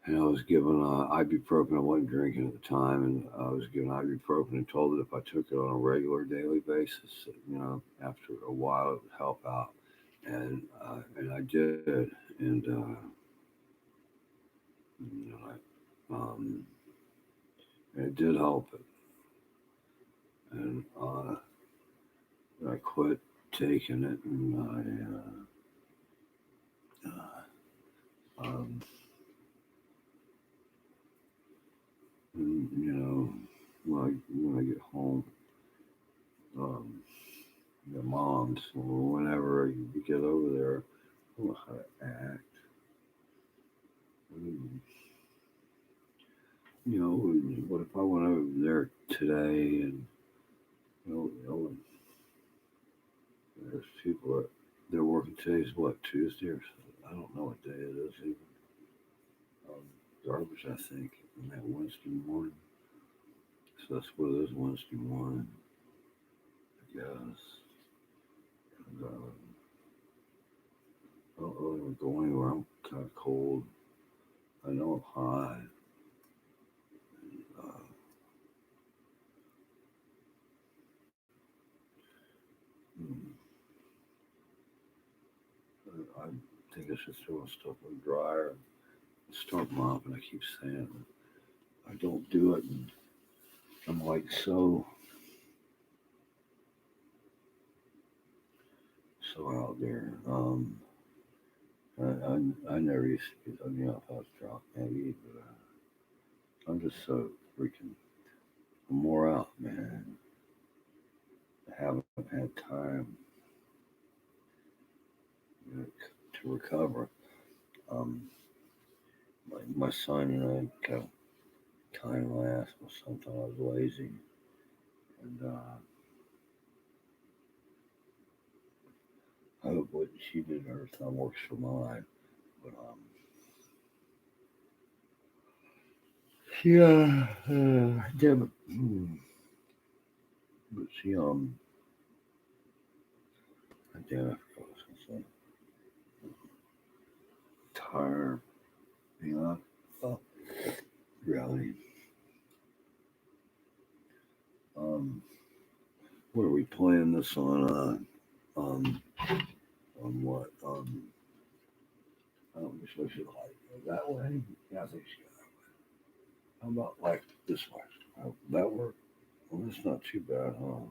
And I was given ibuprofen. I wasn't drinking at the time, and I was given ibuprofen and told that if I took it on a regular daily basis, after a while it would help out. And I did, and and it did help it. And I quit taking it, and when I get home, the moms, or whenever you get over there, I don't know how to act. What if I went over there today and there's people that they're working today's what, Tuesday or something? I don't know what day it is even. Garbage, I think, on that Wednesday morning. So that's what it is, Wednesday morning, I guess. And, I don't really want to go anywhere. I'm kind of cold. I know I'm high. I think I should throw stuff in the dryer and start mopping. I keep saying it. I don't do it, and I'm like so. so out there. I never used to be, if I was drunk, maybe, but I'm just so freaking I'm wore out, man. I haven't had time to recover. Um, my son and I got time last, but sometimes I was lazy, and I hope what she did her time works for mine. But yeah, yeah, but she damn, I forgot what I was gonna say. Tired, oh, reality. Um, what are we playing this on? On what? I don't know if she should like go that way. Yeah, I think she got that way. How about like this way? That work? Well, that's not too bad, huh?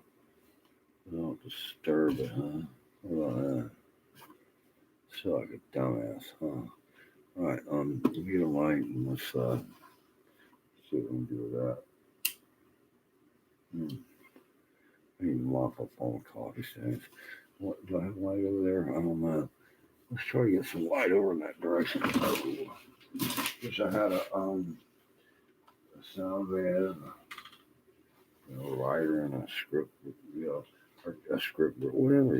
Don't disturb it, huh? What about that? So like a dumbass, huh? All right, give me a light and let's see what we can do with that. I need to mop up all the coffee stains. What do I have light over there? I don't know. Let's try to get some light over in that direction. Wish I had a sound van, a writer and a script, or a script, or whatever,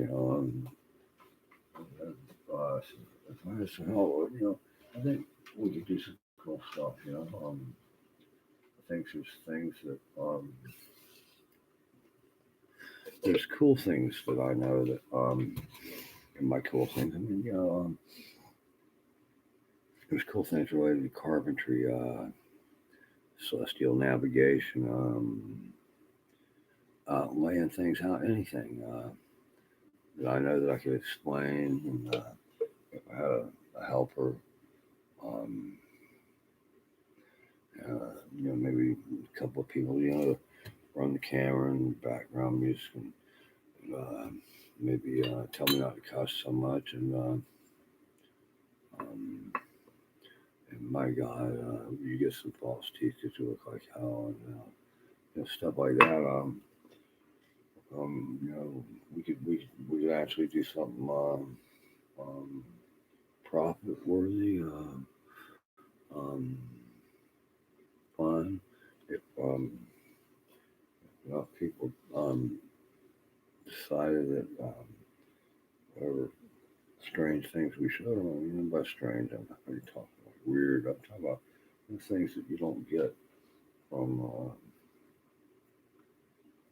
if I had some help, I think we could do some cool stuff, I think there's things that, there's cool things that I know that, and my cool things, there's cool things related to carpentry, celestial navigation, laying things out, anything that I know that I could explain. And if I had a helper, um, maybe a couple of people, run the camera and background music, and maybe tell me not to cuss so much. And my God, you get some false teeth because you look like hell, and stuff like that. We could actually do something profit worthy, um, fun. If enough people decided that whatever strange things we showed them, by strange, I'm not really talking about weird. I'm talking about the things that you don't get from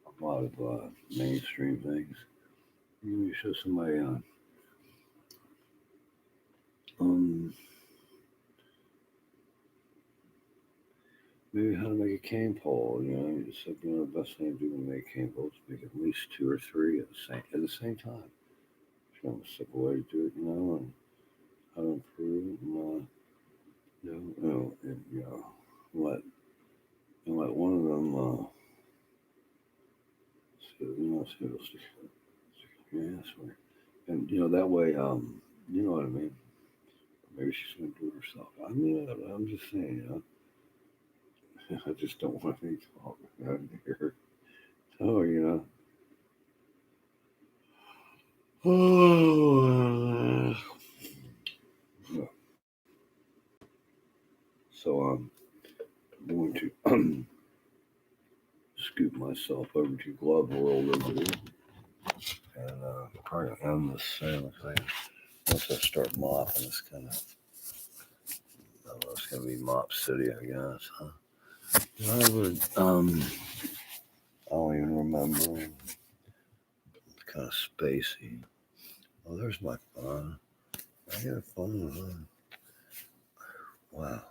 a lot of mainstream things. You show somebody maybe how to make a cane pole. You just said the best thing to do when you make cane poles is make at least 2 or 3 at the same time. Show them a simple way to do it, and how to improve, and let one of them see it'll stick your ass where, and that way, you know what I mean. Maybe she's gonna do it herself. I'm just saying, I just don't want any talk out here. So, Oh, so I'm going to scoop myself over to Glove World over there, and probably end this soon. Once I start mopping, it's kind of, I don't know, it's gonna be Mop City, I guess. Huh? I would, I don't even remember. It's kind of spacey. Oh, there's my phone. I got a phone. Huh? Wow.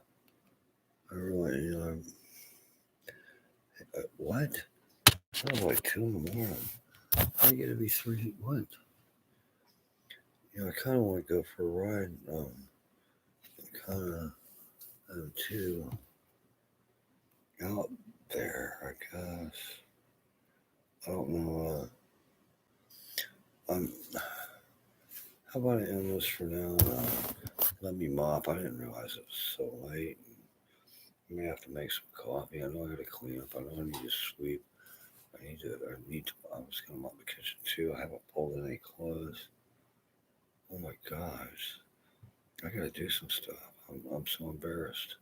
I really, what? It was like 2 in the morning. I get to be 3. What? I kind of want to go for a ride. Kind of too out there, I guess. I don't know. I'm How about I end this for now? Let me mop. I didn't realize it was so late. I may have to make some coffee. I know I got to clean up. I know I need to sweep. I was going to mop the kitchen too. I haven't pulled any clothes. Oh my gosh. I got to do some stuff. I'm so embarrassed.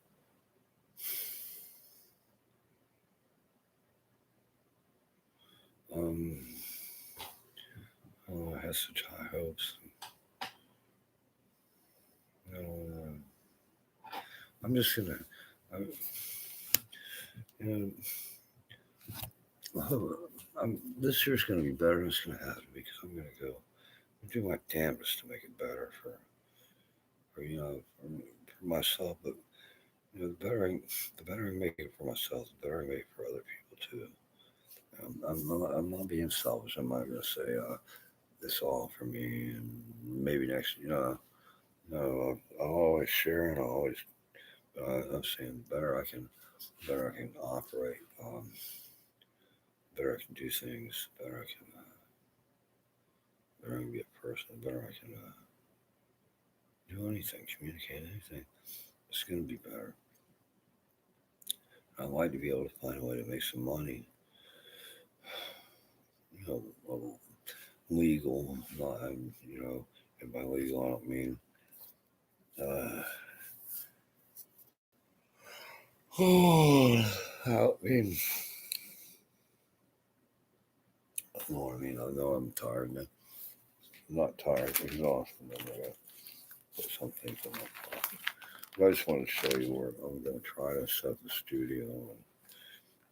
Um, oh, I had such high hopes. I'm just gonna, I, you know, this year's gonna be better than it's gonna have to because I'm gonna go do my damnedest to make it better for myself. But the better I make it for myself, the better I make it for other people too. I'm not being selfish. I'm not gonna say it's all for me and maybe next. No, I'll always share and I'll always. I'm saying better I can operate. Better I can do things. Better I can be a person. Better I can do anything, communicate anything. It's gonna be better. I'd like to be able to find a way to make some money. Well, legal, not and by legal I don't mean uh, I mean, I know what I mean. I know I'm tired now. I'm not tired, exhausted. I'm gonna put some things in my pocket. But I just wanted to show you where I'm gonna try to set the studio and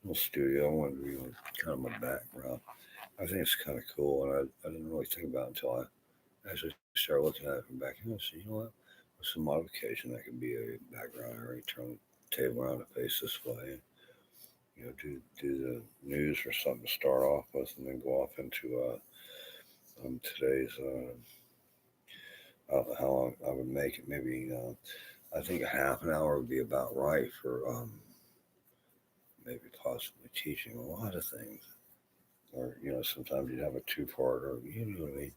little studio. I want to be like kind of my background. I think it's kind of cool, and I didn't really think about it until I actually started looking at it from back. And I said, you know what? With some modification, that could be a background area. Turn the table around to face this way. Do the news or something to start off with, and then go off into today's how long I would make it. Maybe I think a half an hour would be about right for maybe possibly teaching a lot of things. Or sometimes you'd have a two-part, or what I mean.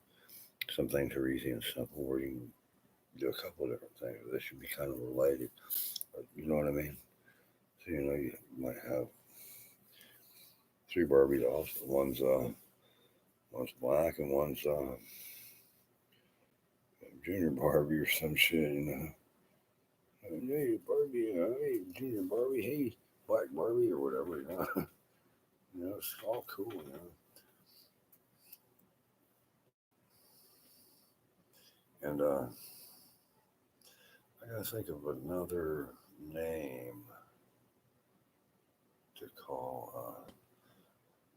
Some things are easy and simple, where you can do a couple of different things. They should be kind of related. But you know what I mean? So you might have three Barbie dolls. One's black and one's Junior Barbie or some shit. Hey Barbie, hey Junior Barbie, hey Black Barbie or whatever. It's all cool. And I gotta think of another name to call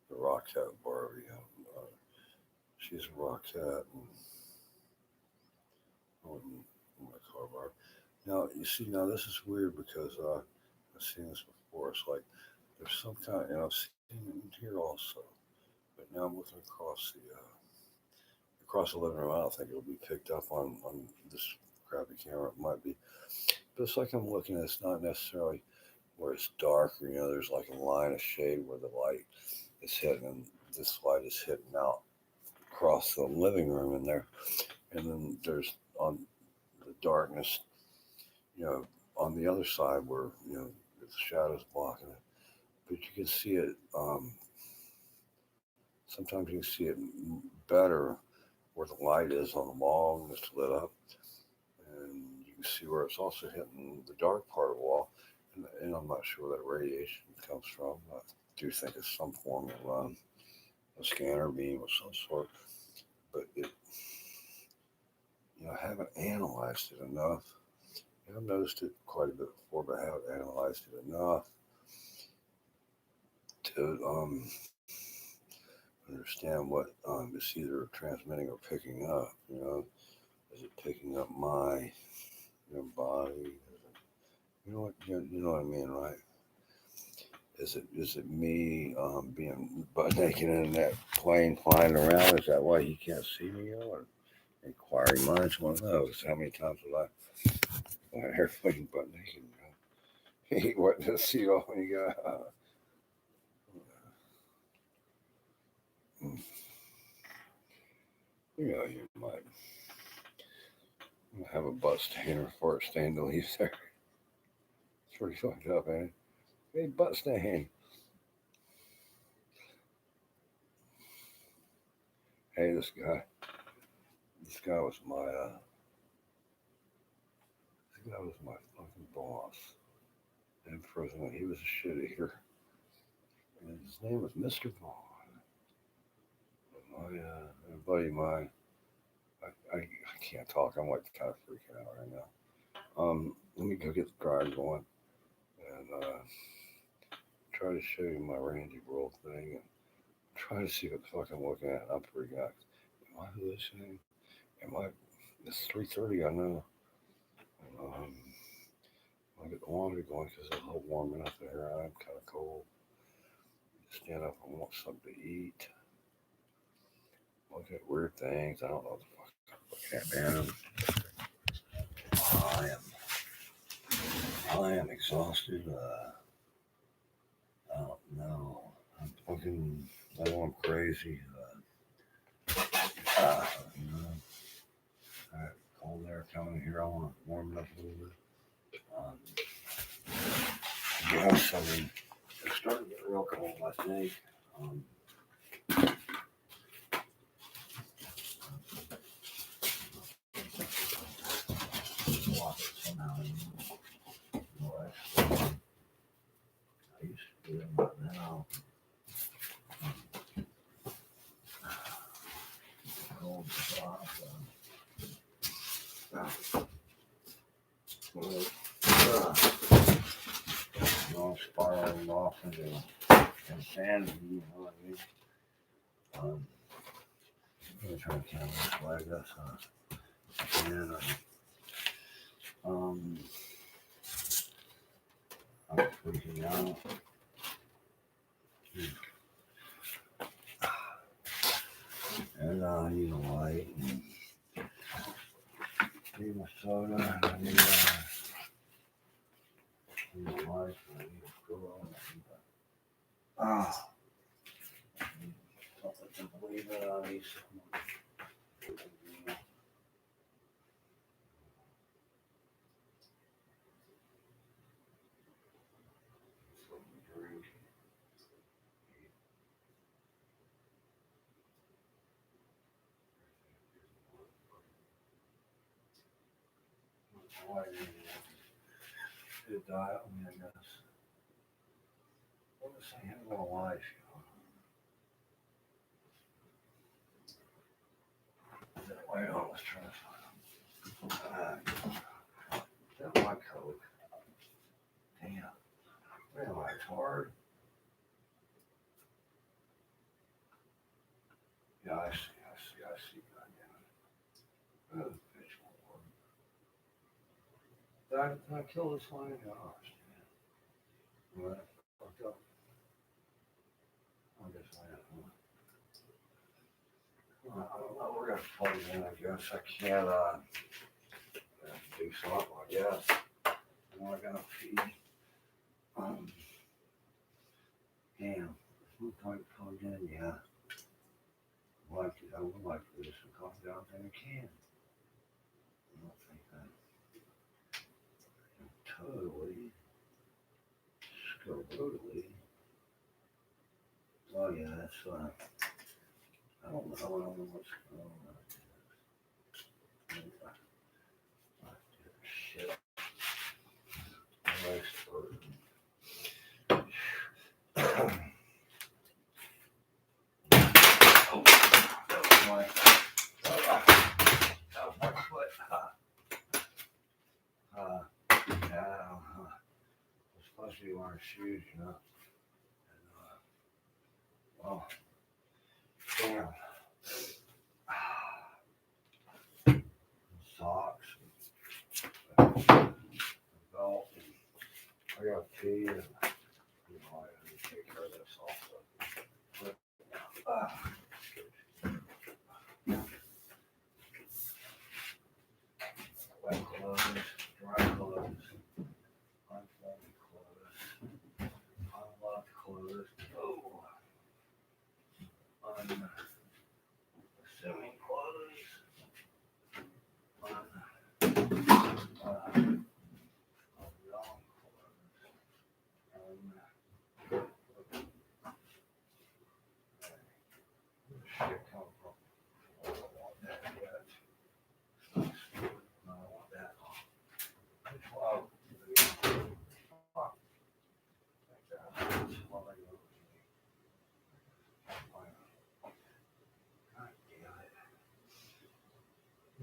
the Rockette Barbie. She's a Rockette, and I wouldn't want to call her Barbie. Now you see, now this is weird because I've seen this before. It's like there's some kind, and I've seen it in here also. But now I'm looking across the living room. I don't think it'll be picked up on this crappy camera. It might be, but it's like I'm looking at. It's not necessarily where it's dark, or there's like a line of shade where the light is hitting, and this light is hitting out across the living room in there, and then there's on the darkness, on the other side where the shadows blocking it, but you can see it. Sometimes you can see it better where the light is on the wall and it's lit up, and you can see where it's also hitting the dark part of the wall. And I'm not sure where that radiation comes from. I do think it's some form of a scanner beam of some sort, but I haven't analyzed it enough. I've noticed it quite a bit before, but I haven't analyzed it enough to understand what it's either transmitting or picking up. Is it picking up my body? You know what I mean, right? Is it me being butt naked in that plane flying around? Is that why he can't see me? Or inquiring minds want to know. How many times have I airplane butt naked? He wasn't to see all when you got. You might. I have a butt stainer before it stained the leaves there. It's pretty fucked up, ain't it? Hey, butt stain. Hey, this guy was my fucking boss in prison. He was a shit eater. And his name was Mr. Vaughn. A buddy of mine, I can't talk. I'm like kind of freaking out right now. Let me go get the car going and try to show you my Randy World thing and try to see what the fuck I'm looking at. I'm freaking out. Am I listening? It's 3:30, I know. I'll get the laundry going because it's a little warm enough there. I'm kind of cold. Stand up and want something to eat. Look at weird things. I don't know what the fuck I'm looking at, man. I am exhausted. I don't know. I'm fucking. I know I'm crazy. You know, all right, cold air coming here. I want to warm it up a little bit. Yes, I mean, it's starting to get real cold, I think. Somehow, I used to do it, but now cold stuff. Spiraling off into insanity, you know what I mean? I'm gonna try to count this way, I guess. And I'm freaking out. And you know, light and need my soda. I need life. I need a girl. I can't believe it. I need someone. Good diet, I mean, I guess. What was I having a life, you know? Wait, I was trying to find that my coat. Damn. Where am I? It's hard. Yeah, I see. Goddamn it. Bitch won't work. Did I kill this line? Oh, man. Well, fucked up. I guess I am. I don't know. We're gonna plug it in. I guess I can't. Do something. I guess. I know I gotta feed. Damn. Some point plugged in. Yeah. I would like to do some coffee down there in a can. I don't think that totally. Totally. Oh yeah, that's I don't know what's going on. Shit. That was my foot. Yeah, I'm supposed to be wearing shoes, you know. And, well, damn. Socks, belt, I got pee, and you know, I need to take care of this also. Wet clothes, dry clothes, unfolded clothes, unlocked clothes. Oh, unassuming clothes.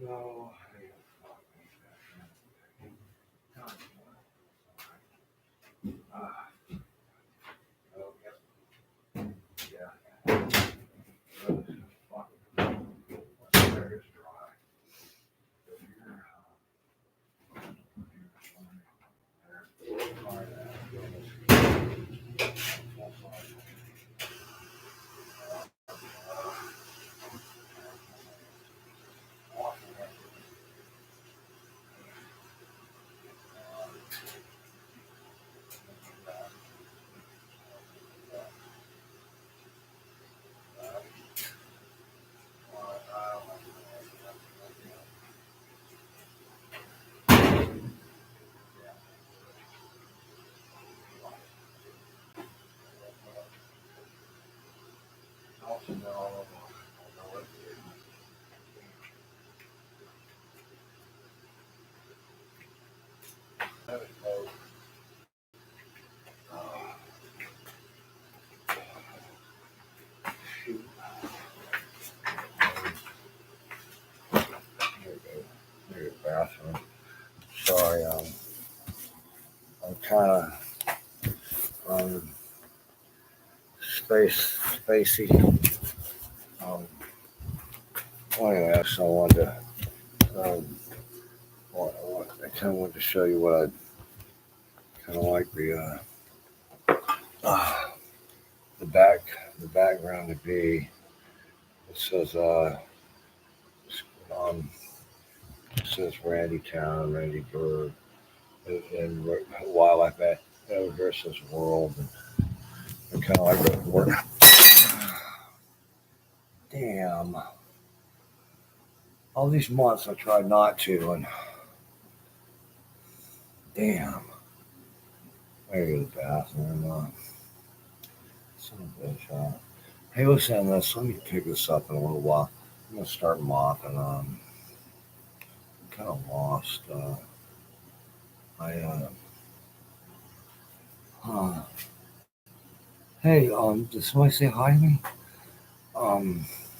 So, bathroom. Sorry, I'm kind of spacey. Well, anyway, so I wanted to, I kind of wanted to show you what I kind of like the background to be. It says it says Randy Town, Randy Bird, and wildlife at over here says world, and kind of like the word. Damn. All these months I tried not to, and damn. Maybe the bathroom. Son of a bitch. Hey, listen, let me pick this up in a little while. I'm gonna start mopping. I'm kind of lost. Hey, did somebody say hi to me?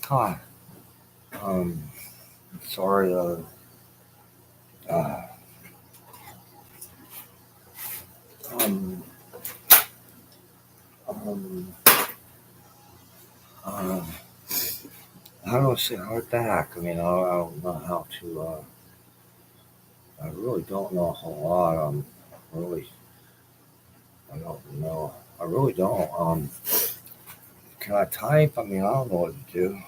Hi. Sorry. Uh, um, how do I say hi back? I mean, I don't know how to. I really don't know a whole lot. I don't know. I really don't. Can I type? I mean, I don't know what to do.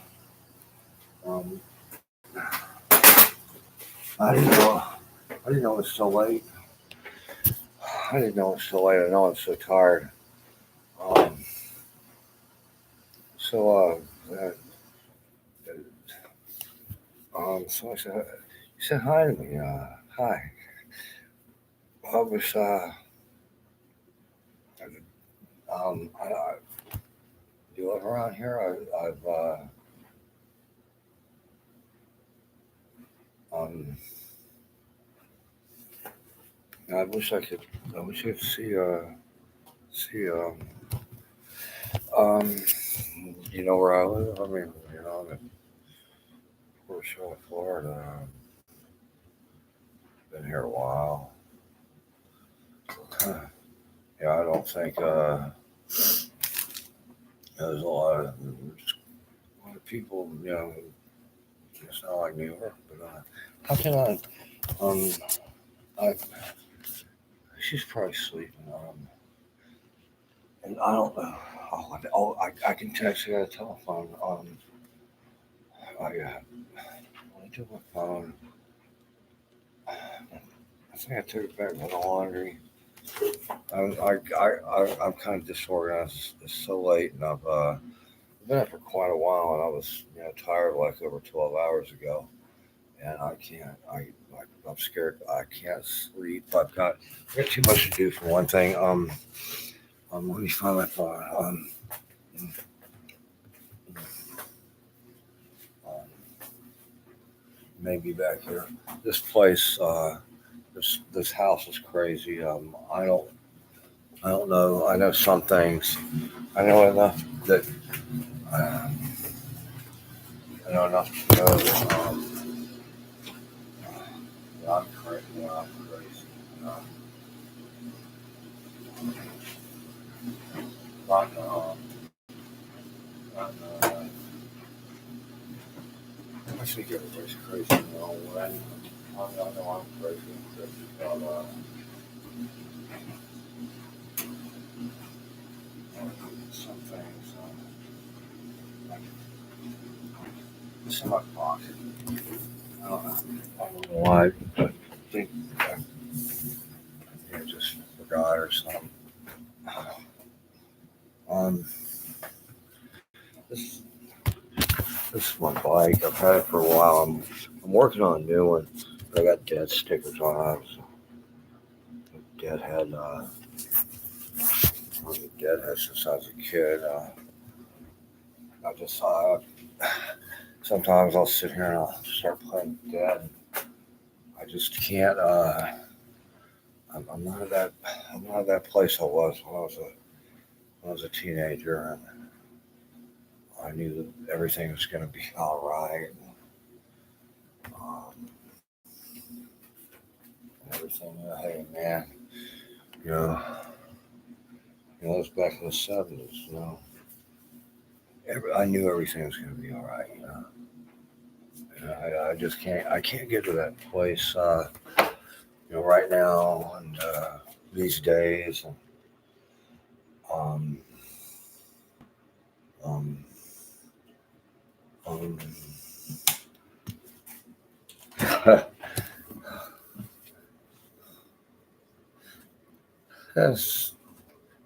I didn't know it was so late. I didn't know it was so late. I know I'm so tired. So I said, you said hi to me. Hi. I was, do you live around here? I wish I could see, you know where I live? I mean, I'm in Port Charlotte, Florida. Been here a while. Yeah, I don't think, there's a lot of people, it's not like New York, but, how can she's probably sleeping, and I don't know. I can text her on the telephone. What do I do with my phone? I think I took it back with the laundry. I'm kind of disorganized. It's so late, and I've been up for quite a while, and I was tired like over 12 hours ago, and I can't. I'm scared. I can't sleep. I got too much to do for one thing. Let me find my phone. Maybe back here. This place, this house is crazy. I don't know. I know some things. I know enough that I know enough to know that right now, crazy. Not now. Not now. I think everybody's crazy now. When I know I'm crazy. But, some things. It's in my pocket. I don't know why. I think I just forgot or something. This this is my bike. I've had it for a while. I'm working on a new one. I got dead stickers on it. Dad had Dad had since I was a kid. I just sometimes I'll sit here and I'll start playing with Dad. I just can't. I'm not at that place I was when I was a teenager, and I knew that everything was going to be all right. Um, everything. Hey man, you know, it was back in the '70s. You know, I knew everything was going to be all right. You know, and I just can't. I can't get to that place. Right now and these days, and um, um, um, that's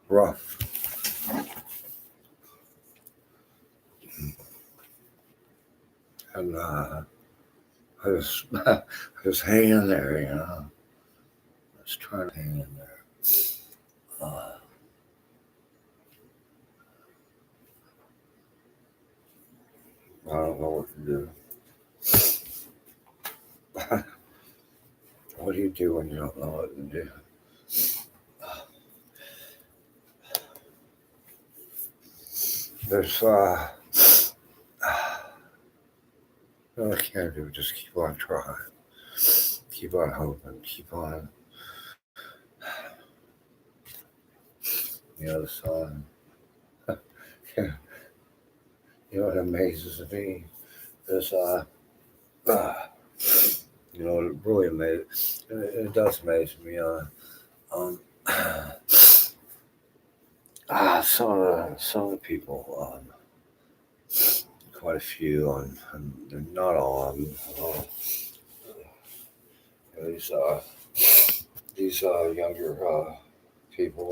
rough. And I just hang in there, you know. Just trying to hang in there. I don't know what to do. What do you do when you don't know what to do? There's all I can do is just keep on trying, keep on hoping, keep on. The sun. Yeah. What amazes me is it really amazes. It does amaze me. Um, some of the people, quite a few, not all of them. These younger people,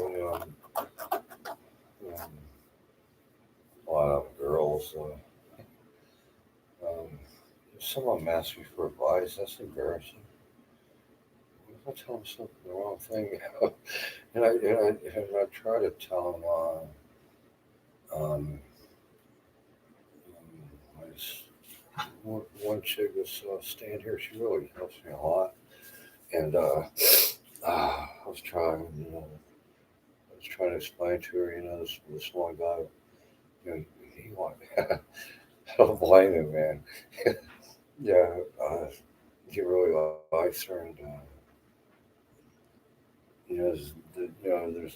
a lot of girls. Some of them ask me for advice. That's embarrassing. If I tell them something the wrong thing, and I try to tell them. I just, one chick was staying here. She really helps me a lot, and I was trying, to explain to her, this one guy, he wanted. I don't blame him, man. Yeah, he really likes her, and there's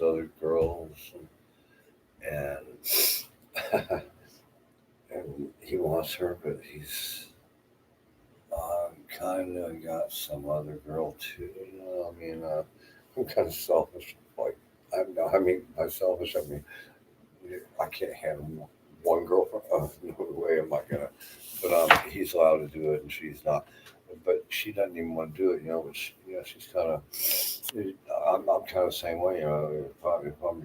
other girls, and and he wants her, but he's kind of got some other girl too. I'm kind of selfish. Like I mean, by selfish, I mean I can't handle one girlfriend. No way am I gonna. But he's allowed to do it, and she's not. But she doesn't even want to do it, Which she's kind of. I'm kind of the same way, If I'm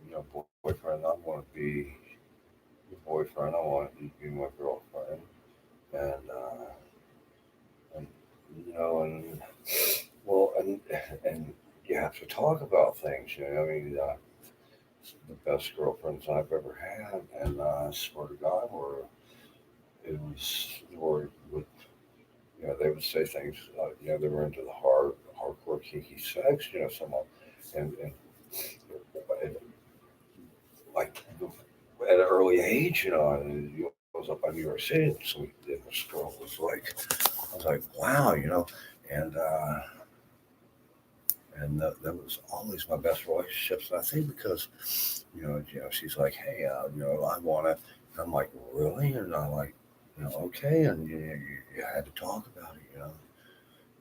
your, boyfriend, I want to be your boyfriend. I want you to be my girlfriend, and and and well, and you have to talk about things. The best girlfriends I've ever had, and I swear to God, or would they would say things, they were into the hardcore kinky sex, someone, and like at an early age, and I was up by New York City, and so this girl was like, I was like, wow, and and that was always my best relationships. And I think because, she's like, hey, I want to. I'm like, really? And I'm like, okay. And you had to talk about it,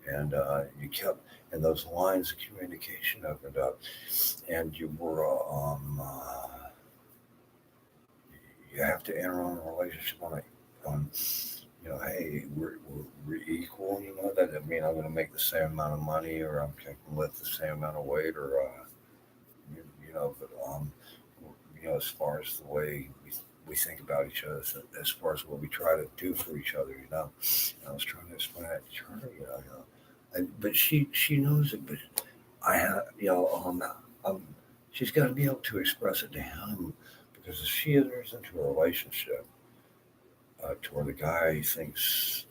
and you kept, and those lines of communication opened up, and you were, you have to enter on a relationship on hey, we're equal. That doesn't mean I'm going to make the same amount of money, or I'm going to lift the same amount of weight, or but as far as the way we think about each other, as far as what we try to do for each other, I was trying to explain that to her, but she knows it, but I have, she's got to be able to express it to him, because if she enters into a relationship to where the guy thinks,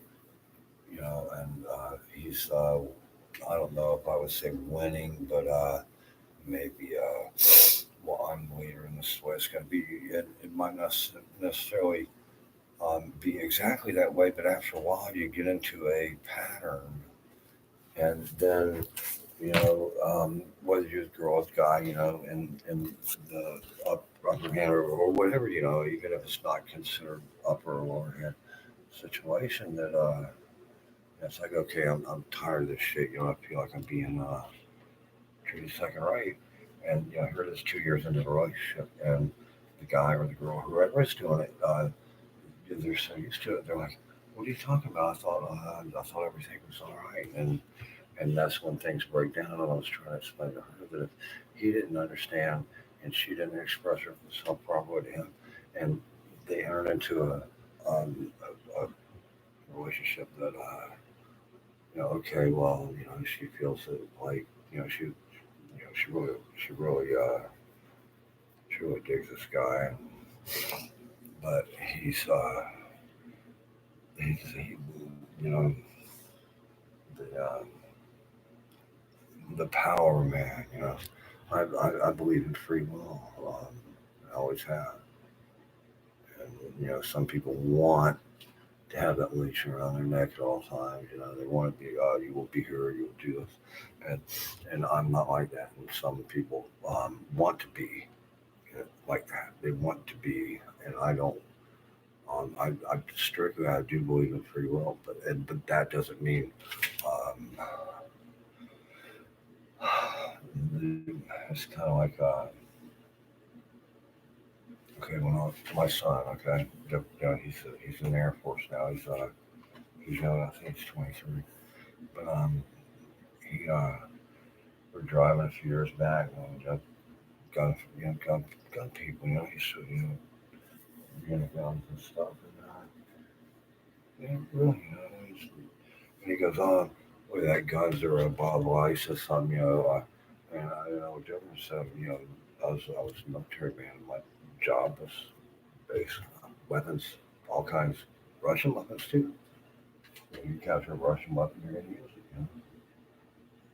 and he's, I don't know if I would say winning, but maybe, well, I'm the leader in this way. It's going to be, it might not necessarily be exactly that way, but after a while, you get into a pattern, and then, whether you're a girl or guy, in the upper hand, or whatever, even if it's not considered upper or lower hand situation, that it's like, okay, I'm tired of this shit. I feel like I'm being treated second rate. And here it is 2 years into the relationship, and the guy or the girl, whoever is doing it, they're so used to it. They're like, "What are you talking about? I thought everything was all right." And that's when things break down. And I was trying to explain to her that if he didn't understand and she didn't express herself properly to him, and they entered into a relationship that, okay, well, she feels that, like, she really digs this guy, but he, you know, the, the power man, I believe in free will. I always have. And, some people want to have that leash around their neck at all times. They want to be, you will be here, you will do this. And I'm not like that. And some people want to be like that. They want to be, and I don't. I strictly, I do believe in free will, but that doesn't mean it's kind of like okay, when my son, okay, he's in the Air Force now. He's young. I think he's 23, but he we're driving a few years back, and gun people, he's so, guns and stuff, and really, and he goes on, look at that guns are above life or something, and I don't know what difference. I was a military man. My job was base weapons, all kinds, Russian weapons too. When you capture a Russian weapon, you're going to use it.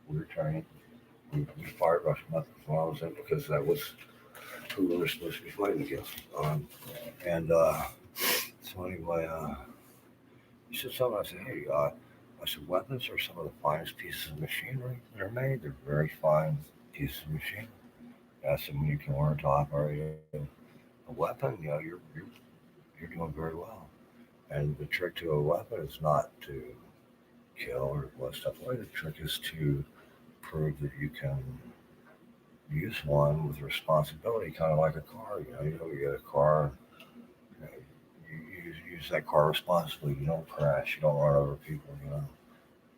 We were trained. We fired Russian weapons when I was in, because that was who we were supposed to be fighting against. And so anyway, he said something. I said, hey, I said, weapons are some of the finest pieces of machinery that are made. They're very fine pieces of machinery. And I said, when you can learn to operate a weapon, you're doing very well. And the trick to a weapon is not to kill or blow stuff away. The trick is to prove that you can use one with responsibility, kind of like a car. You get a car, you use that car responsibly. You don't crash. You don't run over people.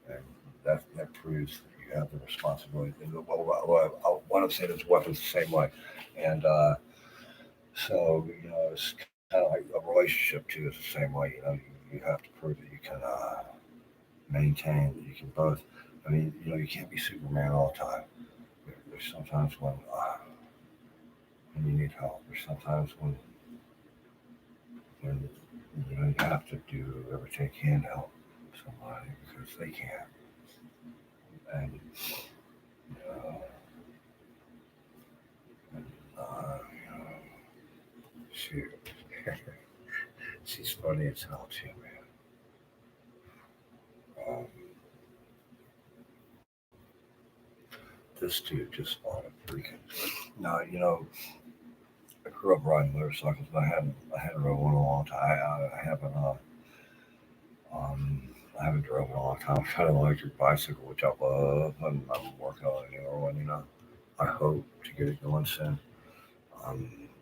And that proves that you have the responsibility. What I'm saying is weapons the same way, and so it's kind of like a relationship too. Is the same way. You have to prove that you can maintain, that you can both. I mean, you can't be Superman all the time. There's sometimes when you need help. There's sometimes when you have to do everything you can to help somebody because they can't. And she, she's funny as hell too, man. this dude just bought a freaking. Now, I grew up riding motorcycles, but I hadn't rode one in a long time. I haven't driven in a long time. I've got an electric bicycle, which I love, and I'm working on a newer one. I hope to get it going soon.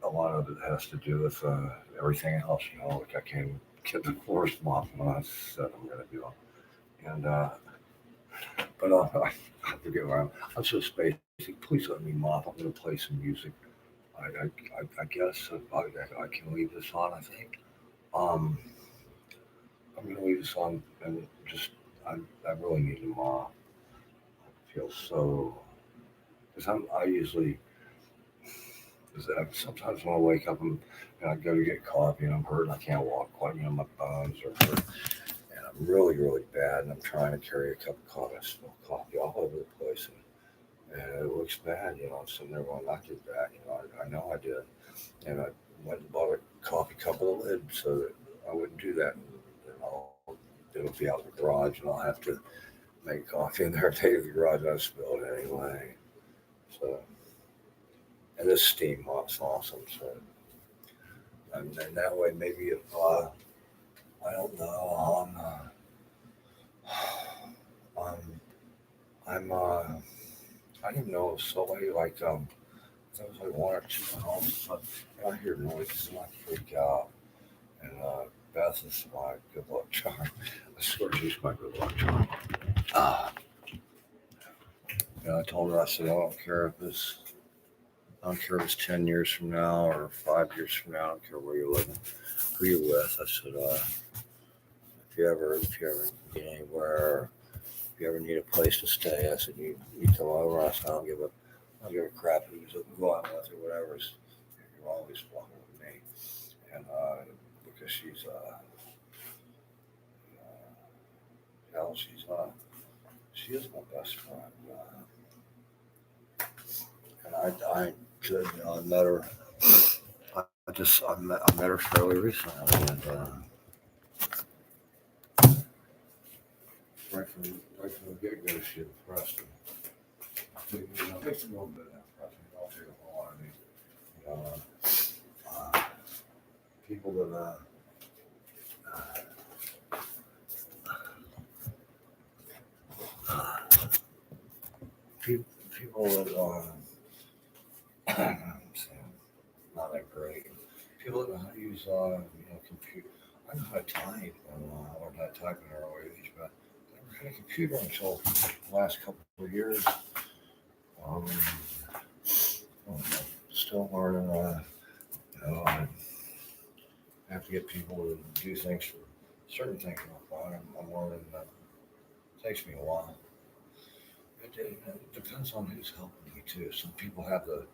A lot of it has to do with everything else, like I can't get the force mop when I said I'm going to do it. And but I forget where I'm so spacey. Please let me mop. I'm going to play some music. I guess I can leave this on. I think. I'm going to leave this on and just I really need to mop. I feel so because I usually. Because sometimes when I wake up and I go to get coffee and I'm hurt and I can't walk quite, my bones are hurt and I'm really, really bad and I'm trying to carry a cup of coffee. I smell coffee all over the place and it looks bad, I'm sitting there going, I did that, I know I did. And I went and bought a coffee cup with a lid so that I wouldn't do that. And it'll be out in the garage and I'll have to make coffee in there, take it to the garage and I spill it anyway. So. And this steam mop's awesome. So, and that way, maybe if I don't know, I didn't know if somebody there was like one or two homes, but I hear noises and I freak out. And Beth is my good luck charm. I swear she's my good luck charm. I told her, I said, I don't care if it's 10 years from now or 5 years from now. I don't care where you're living, who you're with. I said, if you ever get anywhere, if you ever need a place to stay, I said, you come over. I said, I don't give a crap who's who I'm with or whatever. You're always welcome with me. And because she is my best friend. And I met her. I met her fairly recently, and right from the get go, she impressed me. It takes a little bit of impressing. I'll take a whole lot of me. People that people that not that great. People that know how to use computer. I know how to type or how to type in an early age, but I never had a computer until the last couple of years. Still learning. I have to get people to do things for certain things. I'm learning. It takes me a while. It depends on who's helping me too. Some people have the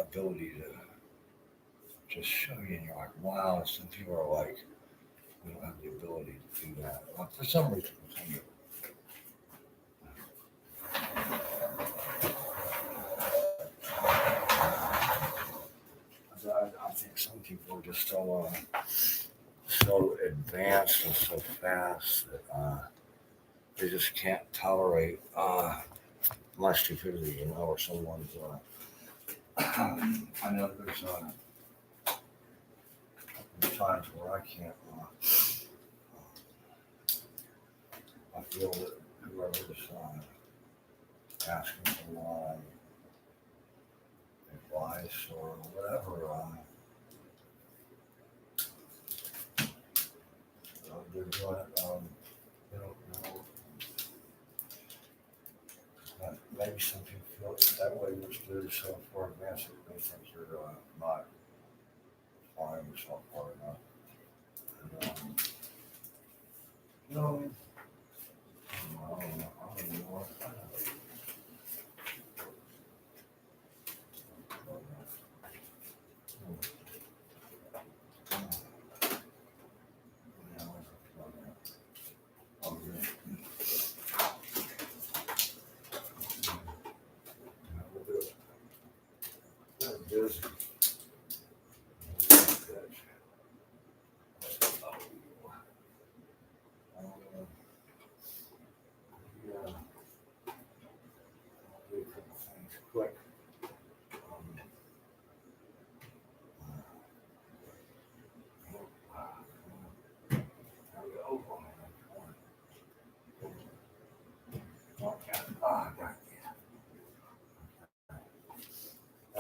ability to just show you, and you're like, wow. And some people are like, we don't have the ability to do that. For some reason, I think some people are just so advanced and so fast that they just can't tolerate my stupidity, or someone's. I know there's times where I can't. I feel that whoever's asking for my advice or whatever, they're doing it. They don't know. Maybe some people feel it that way, which they're so far advanced that they think you're not applying yourself far enough. And, I don't know. I don't know what I know.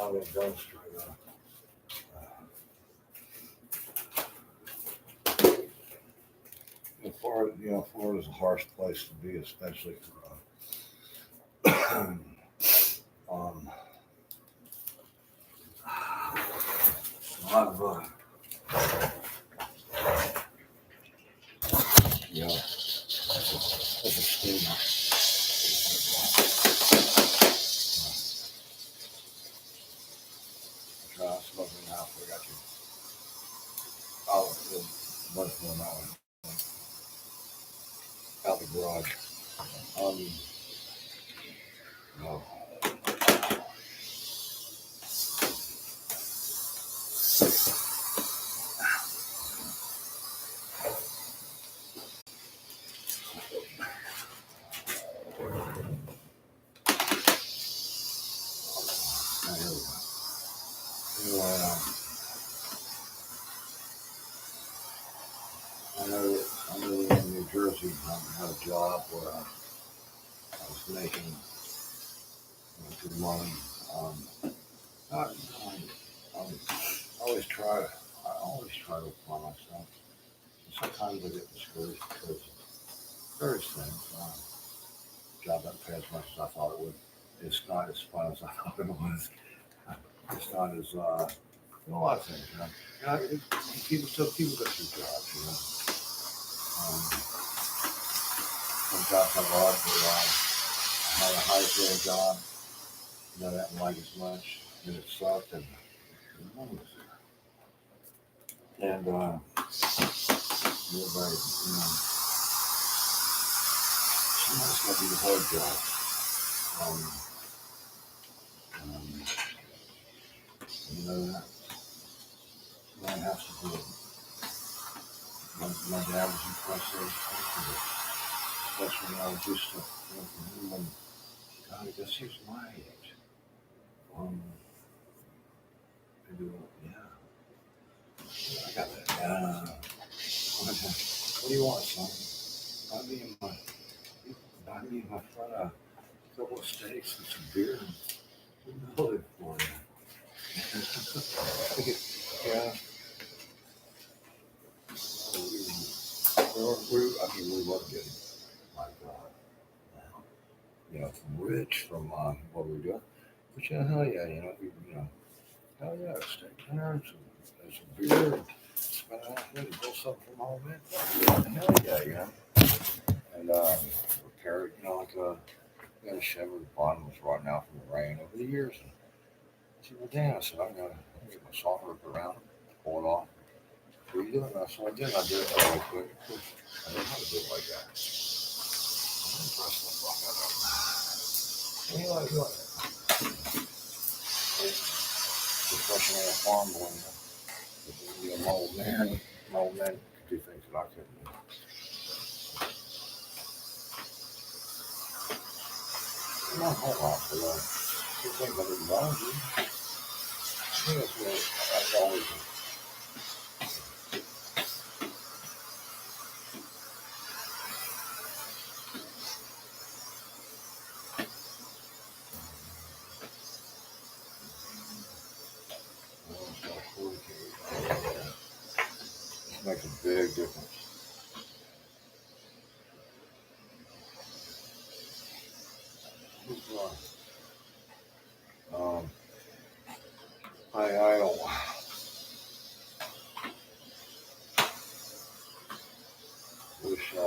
out in Dunster. Florida's a harsh place to be, especially for I've that's a steamer. Try smoking out. We got you. Oh, much more now. Out the garage. No. Anyway, I know in New Jersey I had a job where I was making good money. I always try to apply myself. Sometimes I get discouraged because of various things. Job doesn't pay as much as I thought it would. It's not as fun as I thought it was. It's not as a lot of things, you know. People go through jobs, you know. Some jobs I love, but I had a high paying job, I didn't like as much, and it sucked, and the money was there. And everybody, somebody's got to do the hard job. That man has to do it. My dad was impressive, especially when I was used to from him, and God, I guess he was my age. I got that. What do you want, son? Buy me and my friend a couple of steaks and some beer, and we'll live for you. Yeah. We were getting like rich from what we were doing. But hell yeah, hell yeah, steak dinner and some beer, and spend a half day to go something from home, man. Hell yeah. And repair it, we had a Chevy, the bottom was rotting out from the rain over the years. And I said, well, damn, I said, I'm gonna get my saw ripped around, pull it off. What are you doing? So I did it really quick. I didn't have to do it like that. I'm impressed with the fuck out of it. What do you like doing it? Just rushing on a farm going, my old man could do things that I couldn't do. Not a whole lot, but two things I didn't want to do. I think that's what I've always done. Makes a big difference. I don't. Wish I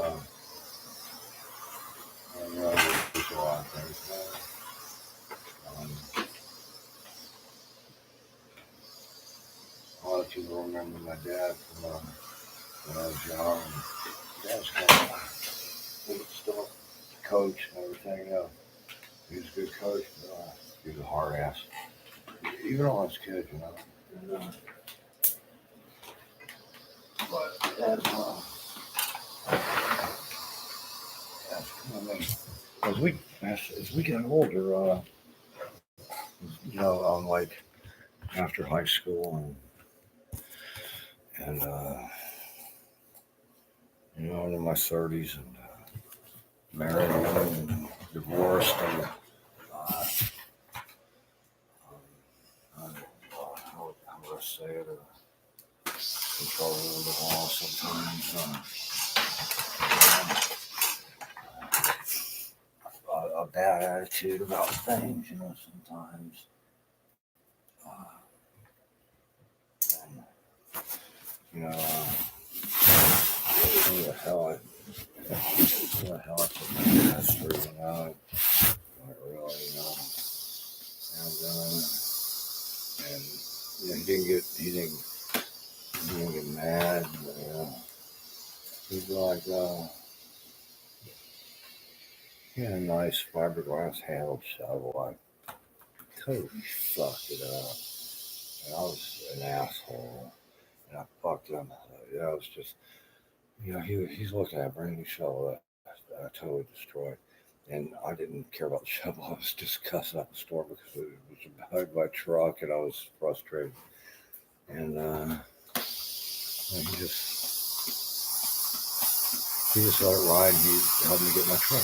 wish a lot of things. A lot of people remember my dad from when I was young. Dad's kind of still a coach and everything. He was a good coach, but he was a hard ass. Even all his kids, And, but that's as we get older, like after high school and I'm in my 30s and married and divorced and I I say it, control the wall sometimes. A bad attitude about things, sometimes. And, who the hell I put my ass through, Not really, And he didn't get mad. He's like, he had a nice fiberglass handled shovel. I totally fucked it up. And I was an asshole. And I fucked him. It was just, he's looking at a brand new shovel that I totally destroyed. And I didn't care about the shovel. I was just cussing out the store because it was behind my truck and I was frustrated. And he just let it ride and he helped me get my truck.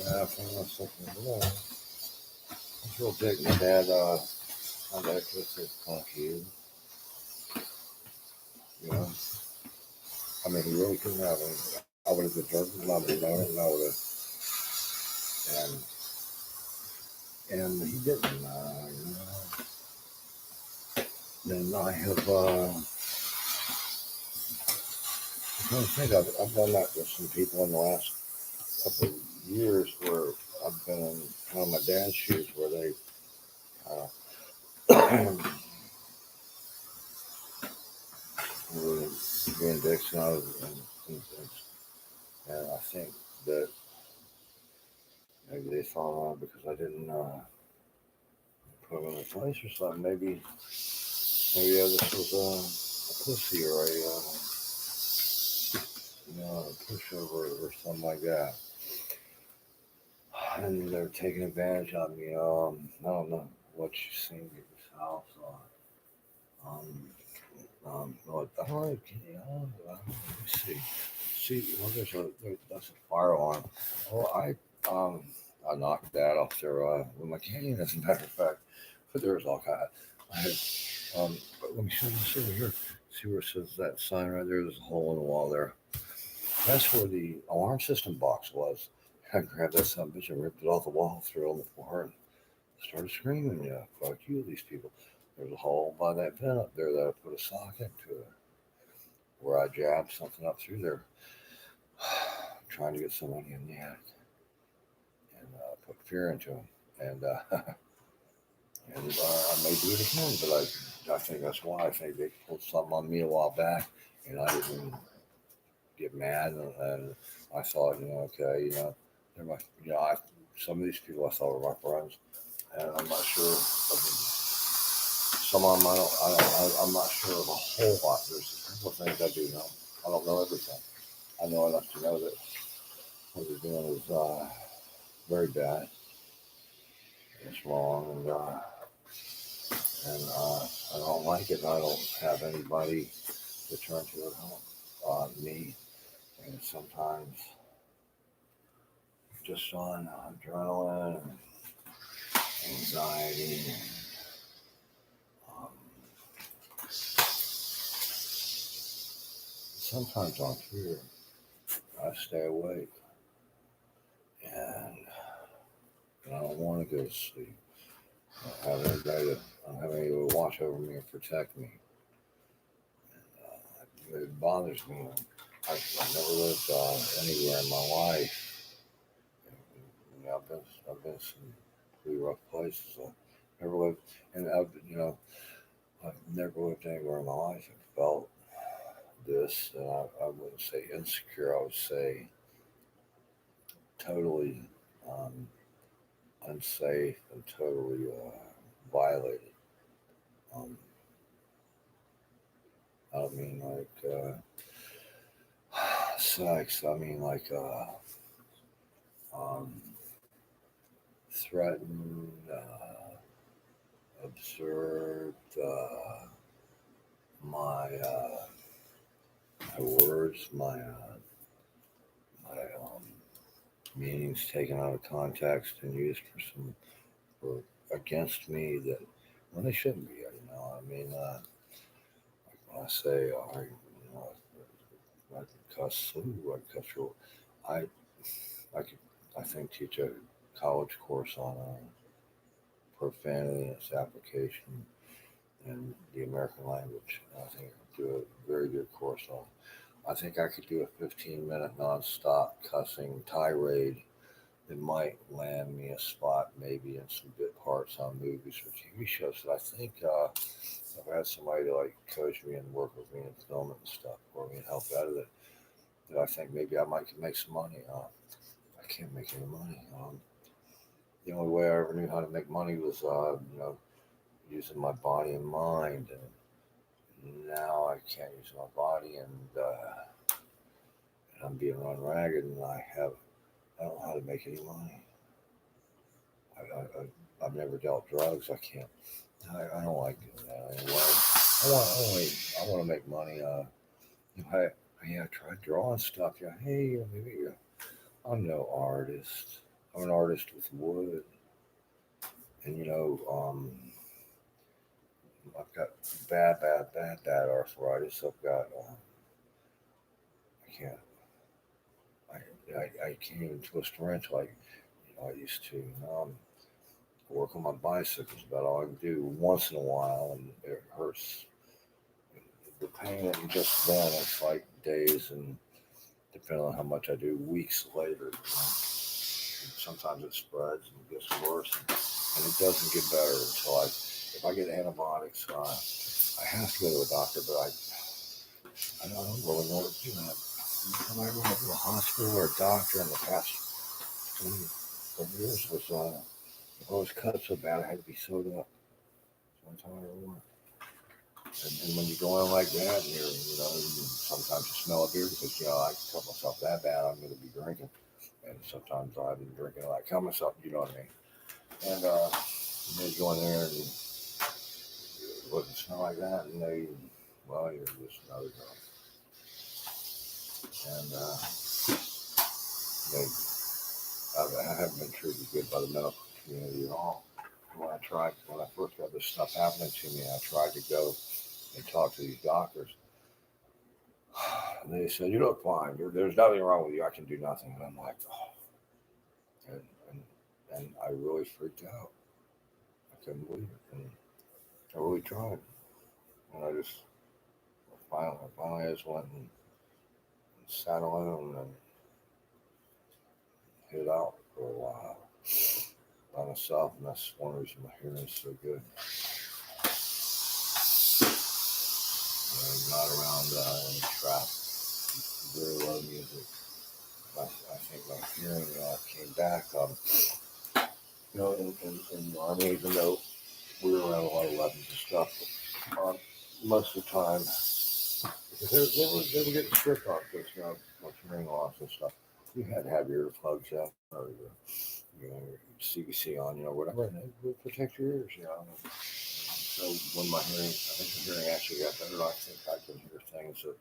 I found myself in the wall. It's real big. My dad could have said, fuck you. I mean, he really couldn't have it. I would have deserved it. I would have known it. And I would have. And he didn't. Then I have. I'm trying to think. I've done that with some people in the last couple of years where I've been in kind of my dad's shoes, where they. Were being dicks, and I think that maybe they thought because I didn't put them in a place or something. Maybe this was a pussy or a pushover or something like that. And they're taking advantage of me. I don't know what you've seen at this house. Well, I don't really, let me see. Well, that's a fire alarm. Well, I knocked that off there with my cane, as a matter of fact. But there's all kind. But let me show you this over here. See where it says that sign right there? There's a hole in the wall there. That's where the alarm system box was. I grabbed that son of a bitch and ripped it off the wall, threw it on the floor, and started screaming, "Yeah, fuck you, these people." There's a hole by that vent up there that I put a socket into it, where I jabbed something up through there, trying to get somebody in the attic, and put fear into them. And I may do it again, but I think that's why. I think they pulled something on me a while back, and I didn't get mad, and I thought, okay, they're my, some of these people I thought were my friends, and I'm not sure. Some of them I'm not sure of a whole lot. There's a couple of things I do know. I don't know everything. I know enough to know that what they're doing is very bad. It's wrong, and I don't like it. I don't have anybody to turn to at home. Me, and sometimes just on adrenaline and anxiety. Sometimes on fear, I stay awake, and I don't want to go to sleep. I don't have anybody to watch over me and protect me. And, it bothers me. I've never lived anywhere in my life. I've been some pretty rough places. I've never lived, and I've never lived anywhere in my life and felt this, and I wouldn't say insecure. I would say totally unsafe and totally violated. I don't mean like sex. I mean like threatened, observed, my words, my meanings taken out of context and used for against me that when they shouldn't be. You know, I mean, like when I say, I could cuss Sue, I could cuss you. I I could I think teach a college course on profanity and its application in the American language. I think I could do a very good course on. I think I could do a 15-minute nonstop cussing tirade that might land me a spot maybe in some bit parts on movies or TV shows. So I think if I had somebody to like coach me and work with me and film it and stuff for me and help edit it, that I think maybe I might make some money. I can't make any money. The only way I ever knew how to make money was, using my body and mind, and now I can't use my body, and I'm being run ragged, and I don't know how to make any money. I've never dealt drugs. I can't. I don't like doing that anyway. I want to make money. I tried drawing stuff. Yeah, hey, maybe I'm no artist. I'm an artist with wood, and I've got bad arthritis. I've got I can't I can't even twist a wrench like I used to. Work on my bicycle is about all I can do once in a while, and it hurts. The pain isn't just then; it's like days, and depending on how much I do, weeks later. And sometimes it spreads and gets worse, and it doesn't get better until if I get antibiotics. I have to go to a doctor, but I don't really know what to do. Have I ever went to a hospital or a doctor in the past 20 years was I was cut so bad I had to be sewed up. That's one time I ever went. And when you go on like that, and sometimes you smell a beer because I cut myself that bad, I'm going to be drinking. And sometimes I've been drinking, I cut myself, you know what I mean? And you go in there and it wouldn't smell like that, and you're just another girl. And I haven't been treated good by the medical community at all. When I first got this stuff happening to me, I tried to go and talk to these doctors. And they said, "You look fine. There's nothing wrong with you. I can do nothing." And I'm like, oh. And I really freaked out. I couldn't believe it. And I really tried. And I finally just went and sat alone and hid out for a while by myself, and that's one reason my hearing is so good. Not around any trap, very low music. I think my hearing came back. In the Army, even though we were around a lot of weapons and stuff, most of the time, because they were getting strict on this, with hearing loss and stuff. You had to have your earplugs in or your CBC on, whatever, and it would protect your ears, So when I think the hearing actually got better, I think I can hear things that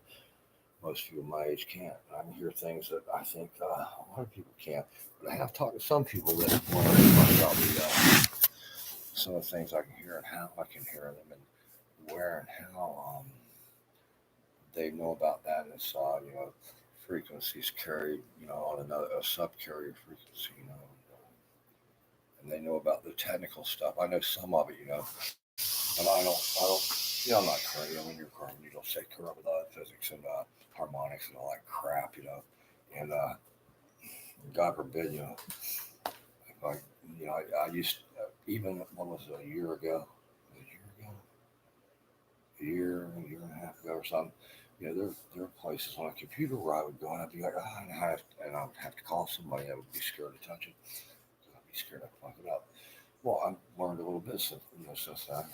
most people my age can't. I can hear things that I think a lot of people can't. But I have talked to some people that want to talk about some of the things I can hear and how I can hear them and where and how they know about that. And it's frequencies carried on a sub-carrier frequency, and they know about the technical stuff. I know some of it, and I don't, I'm not crazy. I mean, you're crazy. You don't say corrupt with physics and harmonics and all that crap, and God forbid, if I used even what was it, a year and a half ago or something. There are places on a computer where I would go and I'd be like, and I would have to call somebody. I would be scared to touch it. I'd be scared to fuck it up. Well, I've learned a little bit since then.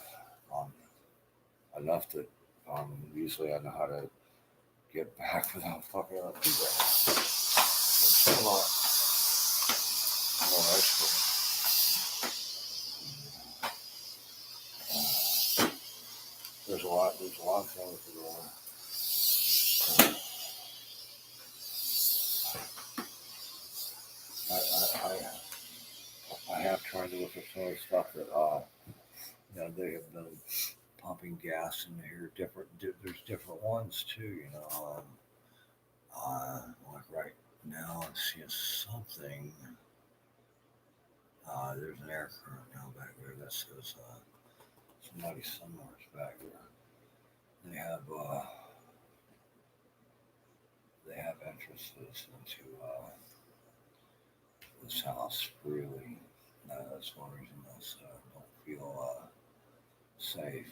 Enough that usually I know how to get back without fucking up too bad. I'm not an expert. There's a lot of things to go on. I trying to look at some of the stuff that they have been pumping gas in here. There's different ones too. Like right now, I'm seeing something. There's an air current now back there that says somebody somewhere's back there. They have entrances into this house freely. That's one reason I don't feel safe,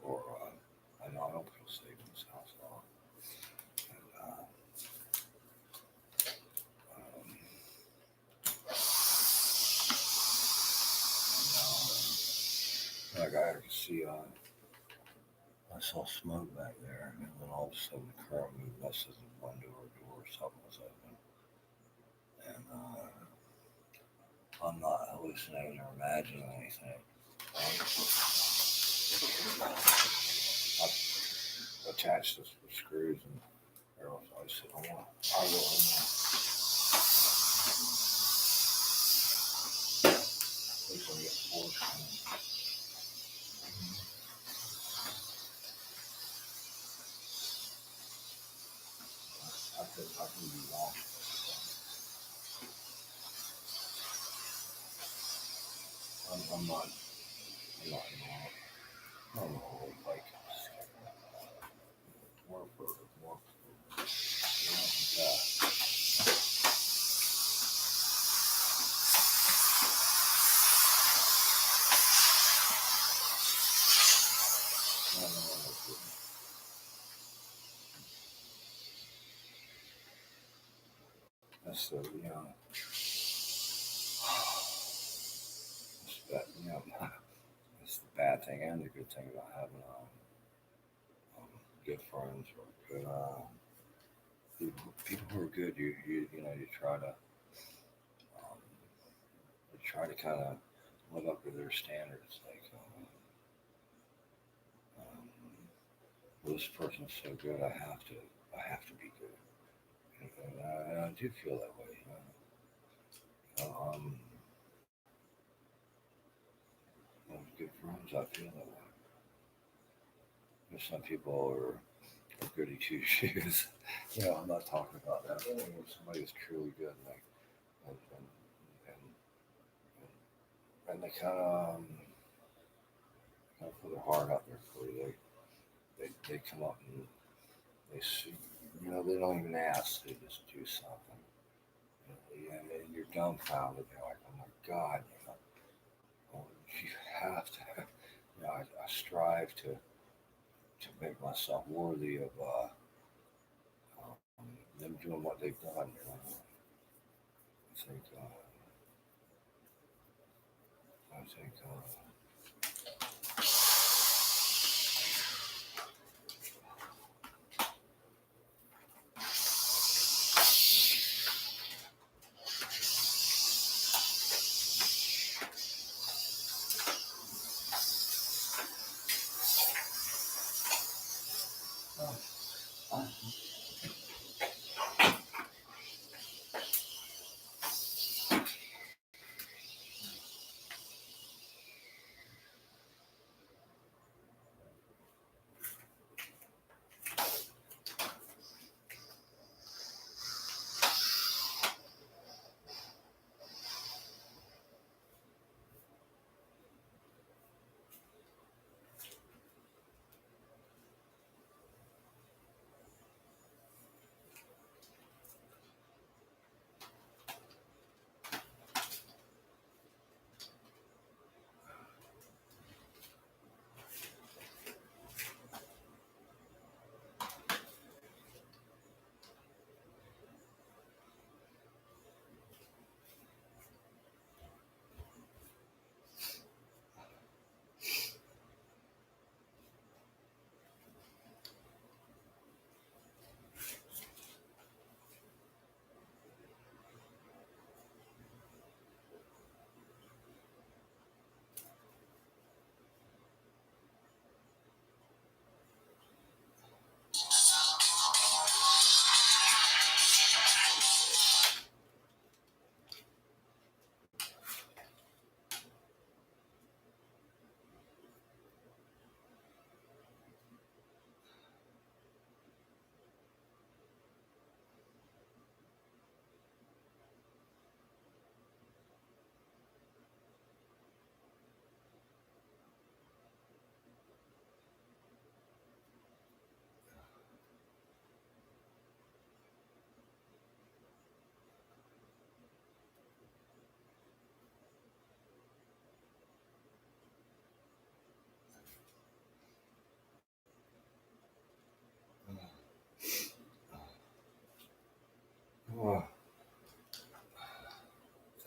or I know I don't feel safe in this house at all. And, like I could see, I saw smoke back there, and then all of a sudden the current moved. That says the window or door or something was open, and I'm not hallucinating or imagining anything. I've attached this with screws and arrows. I said, I will. At least I'll get force. I can be wrong. I'm not like more for that's the it's the bad thing and the good thing about having good friends or good people who are good. You try to kind of live up to their standards. Like well, this person's so good, I have to be good. And I do feel that way. With good friends, I feel that way. There's some people are goody two shoes. I'm not talking about that. When somebody is truly good, and they kind of put their heart out there for you. They come up and they see. They don't even ask. They just do something. And you're dumbfounded. You're like, oh my God. You have to. I strive to make myself worthy of them doing what they've done. I think.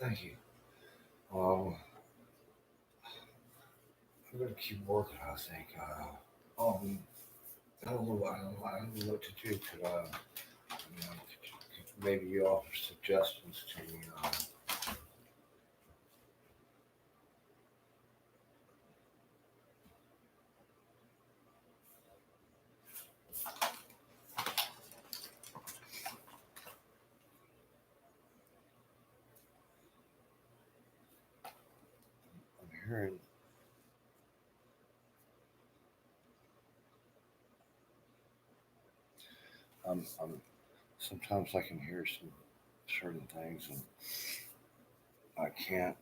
Thank you. I'm gonna keep working. I think. I don't know. I don't know what to do. Could maybe you offer suggestions to me? I'm hearing. Sometimes I can hear some certain things, and I can't.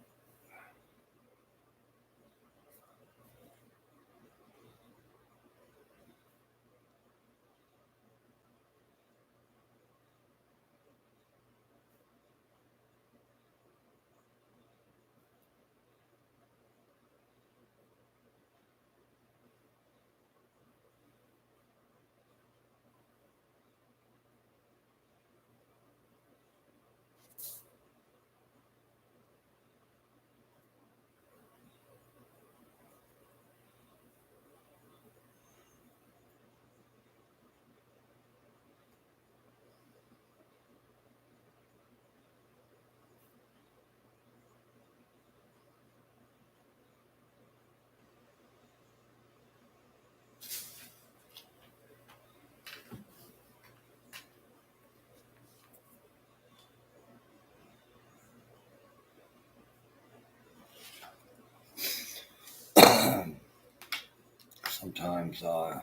Sometimes, um,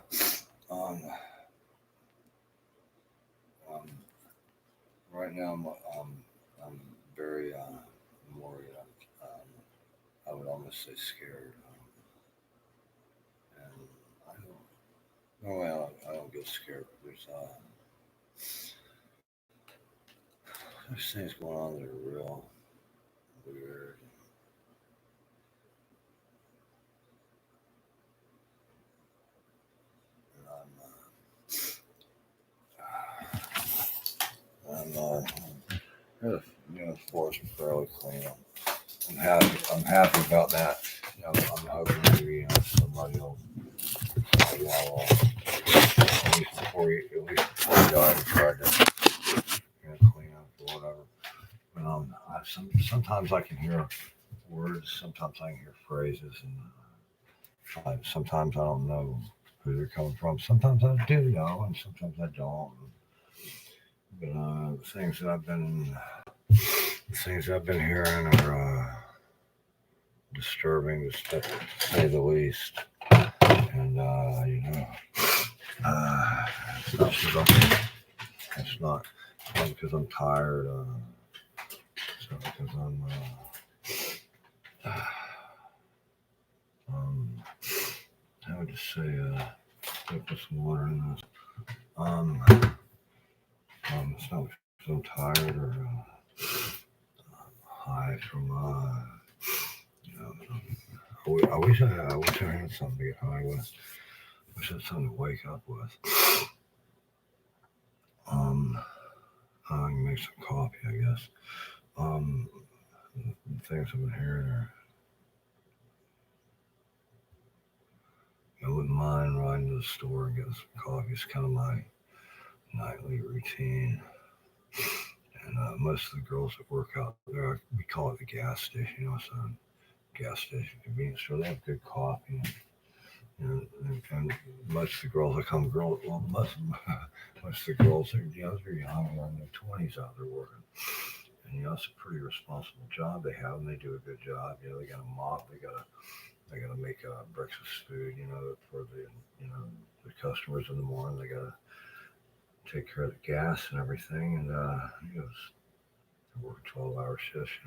um, right now I'm very worried. I would almost say scared. And I don't. No, I don't get scared. There's things going on that are real weird. And the forest is fairly clean. I'm happy. I'm happy about that. I'm hoping maybe somebody will at least before he died, he tried to clean up or whatever. But sometimes I can hear words. Sometimes I can hear phrases, and sometimes I don't know who they're coming from. Sometimes I do know, and sometimes I don't. But the things I've been hearing are disturbing, to say the least. And it's not because I'm tired. It's not because I would just say, put some water in this. It's not because I'm tired or high from, I wish I had something to get high with. I wish I had something to wake up with. I can make some coffee, I guess. The things I've been hearing are, I wouldn't mind riding to the store and getting some coffee. It's kind of my nightly routine. And most of the girls that work out there, we call it the gas station. It's a gas station convenience store. They have good coffee. And most of the girls that come, most of the girls are, they're young, they're in their 20s out there working. And it's a pretty responsible job they have, and they do a good job. They got to mop, they got to make breakfast food, for the customers in the morning. They got to take care of the gas and everything, and they work 12-hour shifts.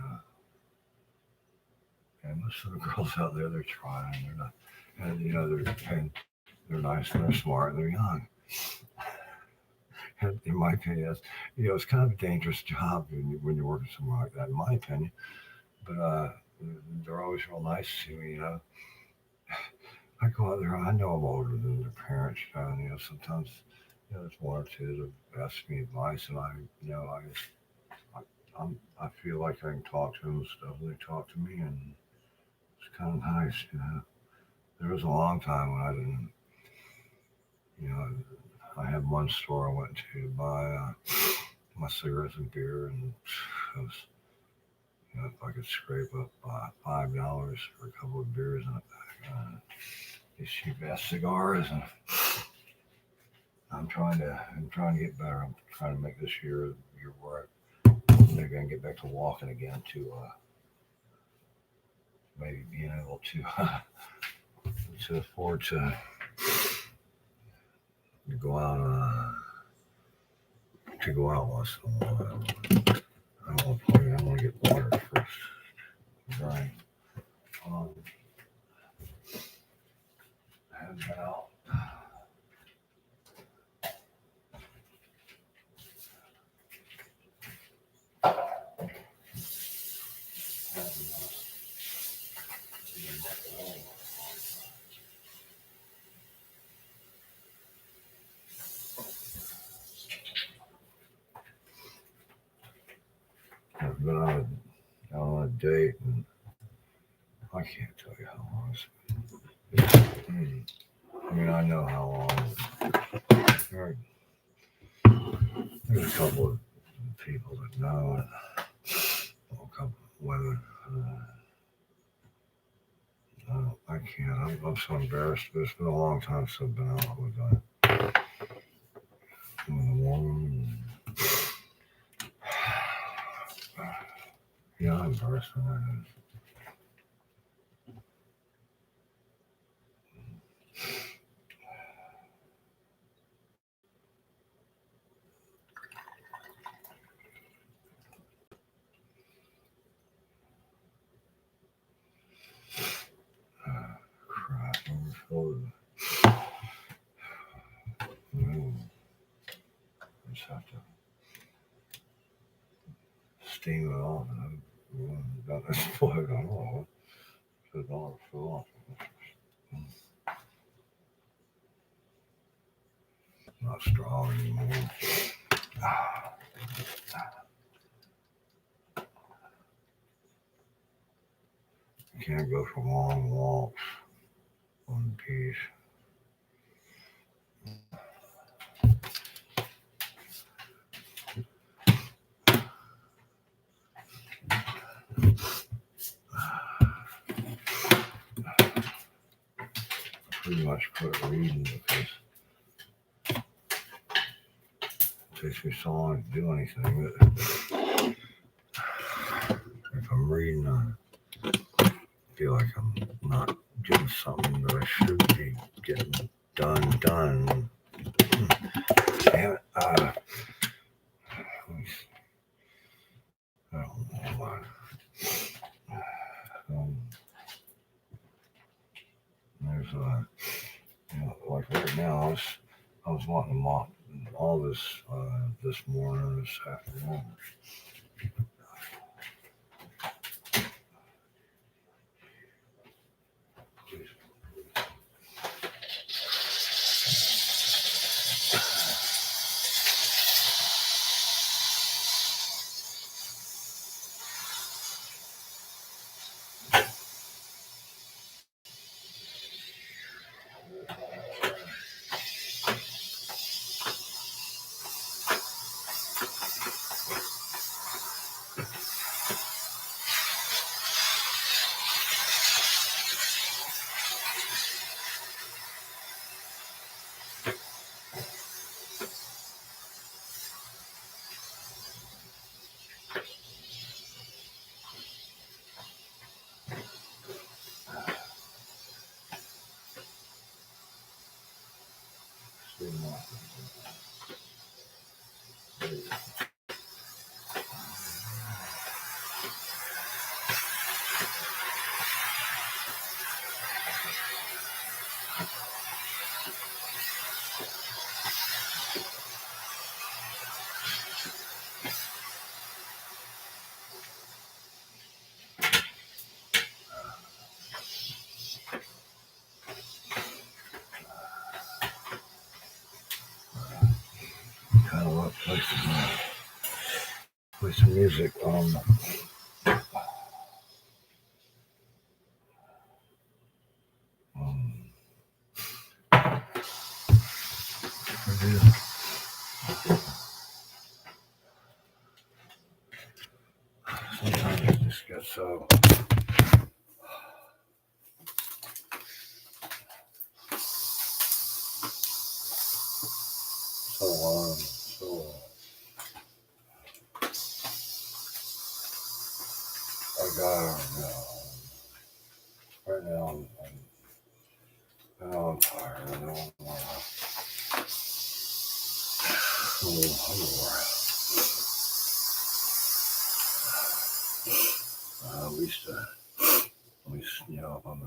And most of the girls out there, they're trying. They're not, and they're nice and they're smart and they're young. And in my opinion, it's kind of a dangerous job when you're working somewhere like that, in my opinion. But they're always real nice to me. I go out there. I know I'm older than their parents. Sometimes there's one or two that ask me advice, and I I feel like I can talk to them and stuff. They talk to me, and it's kind of nice, you know. There was a long time when I didn't, you know, I had one store I went to buy my cigarettes and beer, and it was, you know, if I could scrape up $5 for a couple of beers and these cheap ass cigars, and I'm trying to get better. I'm trying to make this year a year where maybe I can get back to walking again, to maybe being able to afford to go out once in a while. I want to get water first. Right. I haven't been out. I've been on a date, and I can't tell you how long it's been. I mean, I know how long. There's a couple of people that know, and a couple of women. I can't. I'm so embarrassed. But it's been a long time since I've been out with a woman. Yeah, I'm embarrassed when that is. Crap, overfilled. I just have to steam it off, and I've got this plug. I don't know. It's all fill off. Not strong anymore. You can't go for long walks on piece. Pretty much quit reading because it takes me so long to do anything that if I'm reading, I feel like I'm not getting something that I should be getting done. Damn it. I don't know why. There's you know, like right now, I was wanting to mop all this morning, this afternoon. Kind of what place play some music. Sometimes it just gets so. So long, so I got right now. I'm tired. I don't want to. At least, on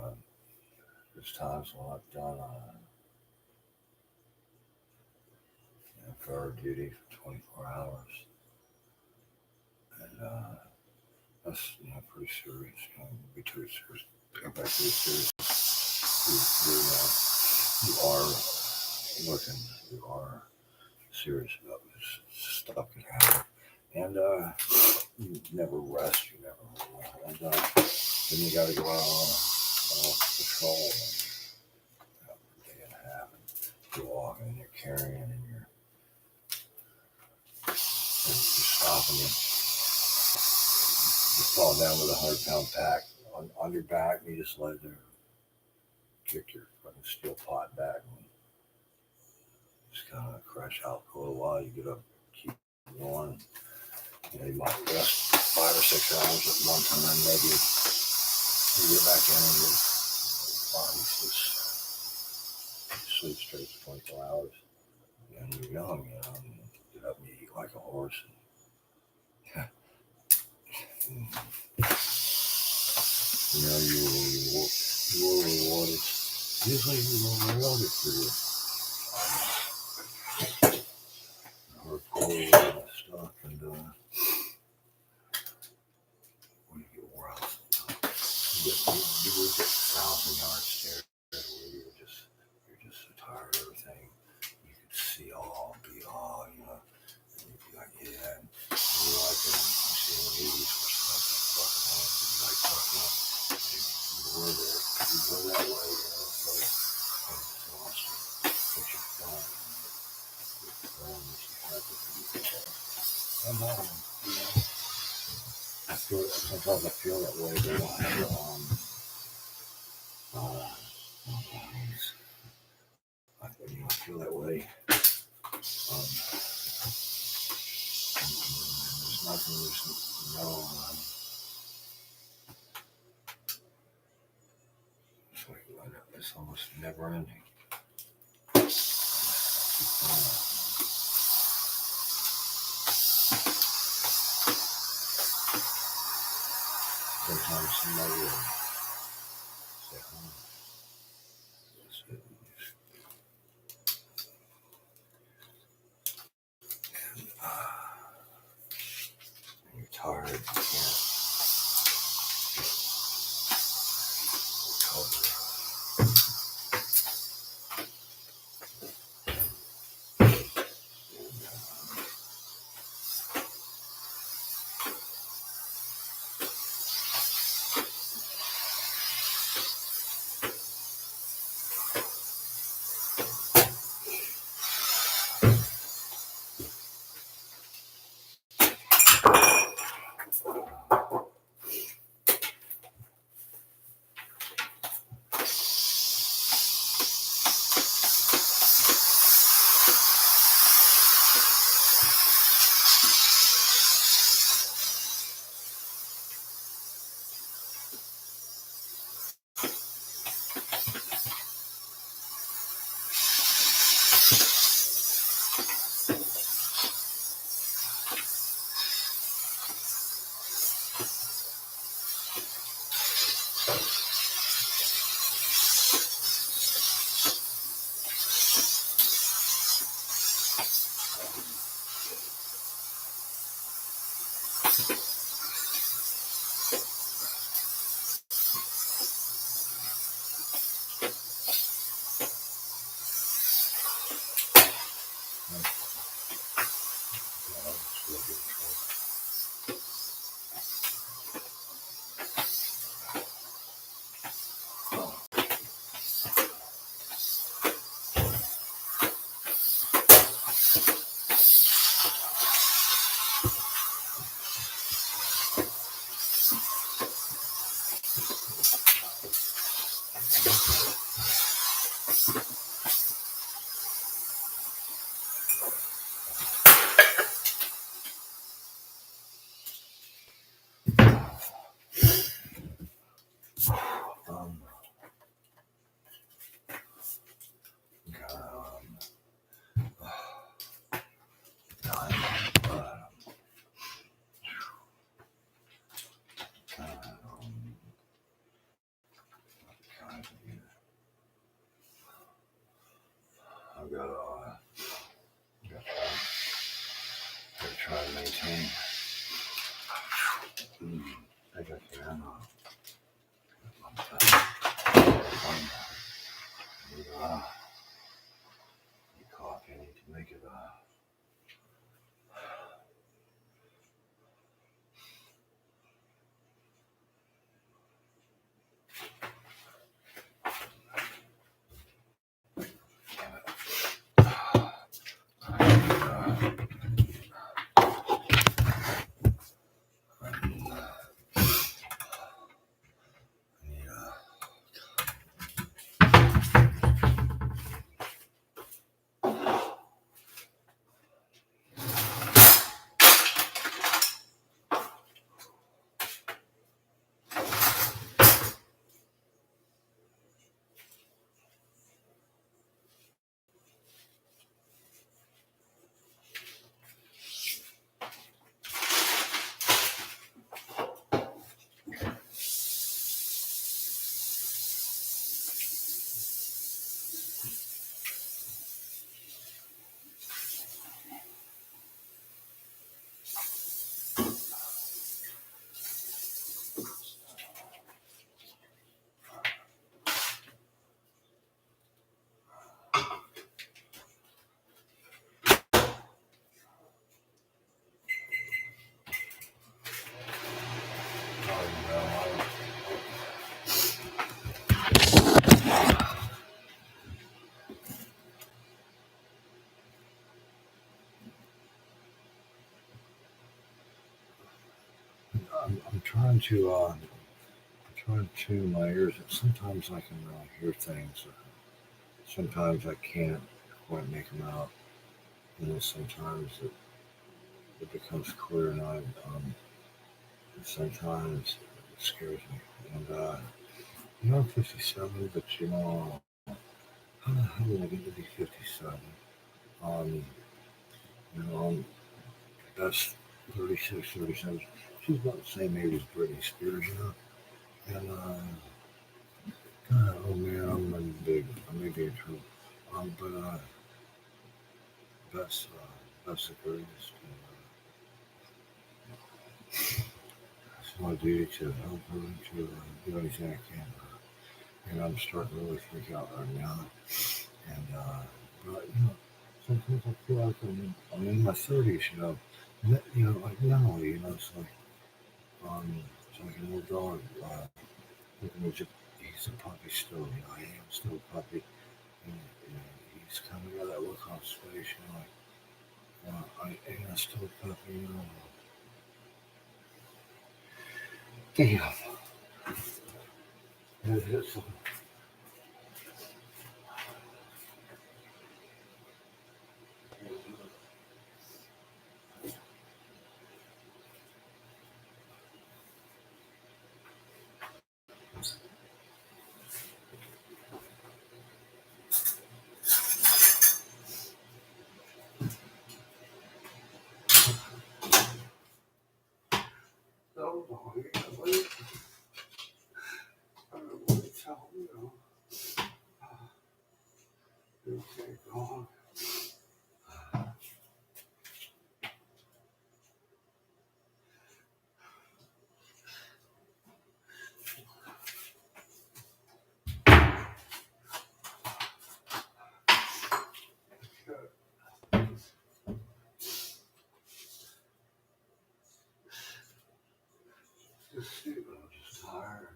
there's times when I've done guard duty for 24 hours, and that's pretty serious. Be too serious. Go back to the serious. You are looking. You are serious about this stuff can happen, and you never rest. You never. And then you got to go out on patrol and, for a day and a half, and you're walking and you're carrying and you're stopping. You fall down with a 100-pound pack on your back, and you just lay there, kick your fucking steel pot back, and just kind of crash out for a little while. You get up, keep going. You might rest 5 or 6 hours at one time, maybe. You get back in and your body's just sleep straight for 24 hours. And you're young, and you get up and you eat like a horse. And, you will reward it. Usually you will reward it for you. Hardcore stuff, and when you get wore out, you will get 1,000-yard stare where you're just so tired of everything. You could see all, and you'd be like, yeah, and you're like, you see in the movies where stuff is fucking on, you'd be like, fucking up. You were there, you go that way, so it's awesome. But you're fine. You're fine, you're happy for you. I'm not, sometimes I feel that way, but I feel that way. There's nothing, it's almost never ending. Sometimes somebody will say, that's it. And you're tired, you can't recover. I got the ammo. Coffee, I need to make it I'm trying to tune my ears. Sometimes I can hear things. Sometimes I can't quite make them out. And then sometimes it becomes clear, and and sometimes it scares me. And I'm 57, but how the hell did I get to be 57? Um, I'm that's 36, 37. She's about the same age as Britney Spears, And God, oh man, I may be in trouble. But that's the greatest. It's my duty to help her and to do anything I can. And I'm starting to really freak out right now. And but sometimes I feel like I'm in my 30s, like now, it's like an old dog. He's a puppy still, I am still a puppy. And he's kind of got that look on his face, I am still a puppy, Damn. It's, no, wait. I don't know what to tell you. Okay, go on. Just sleep, I'm just tired.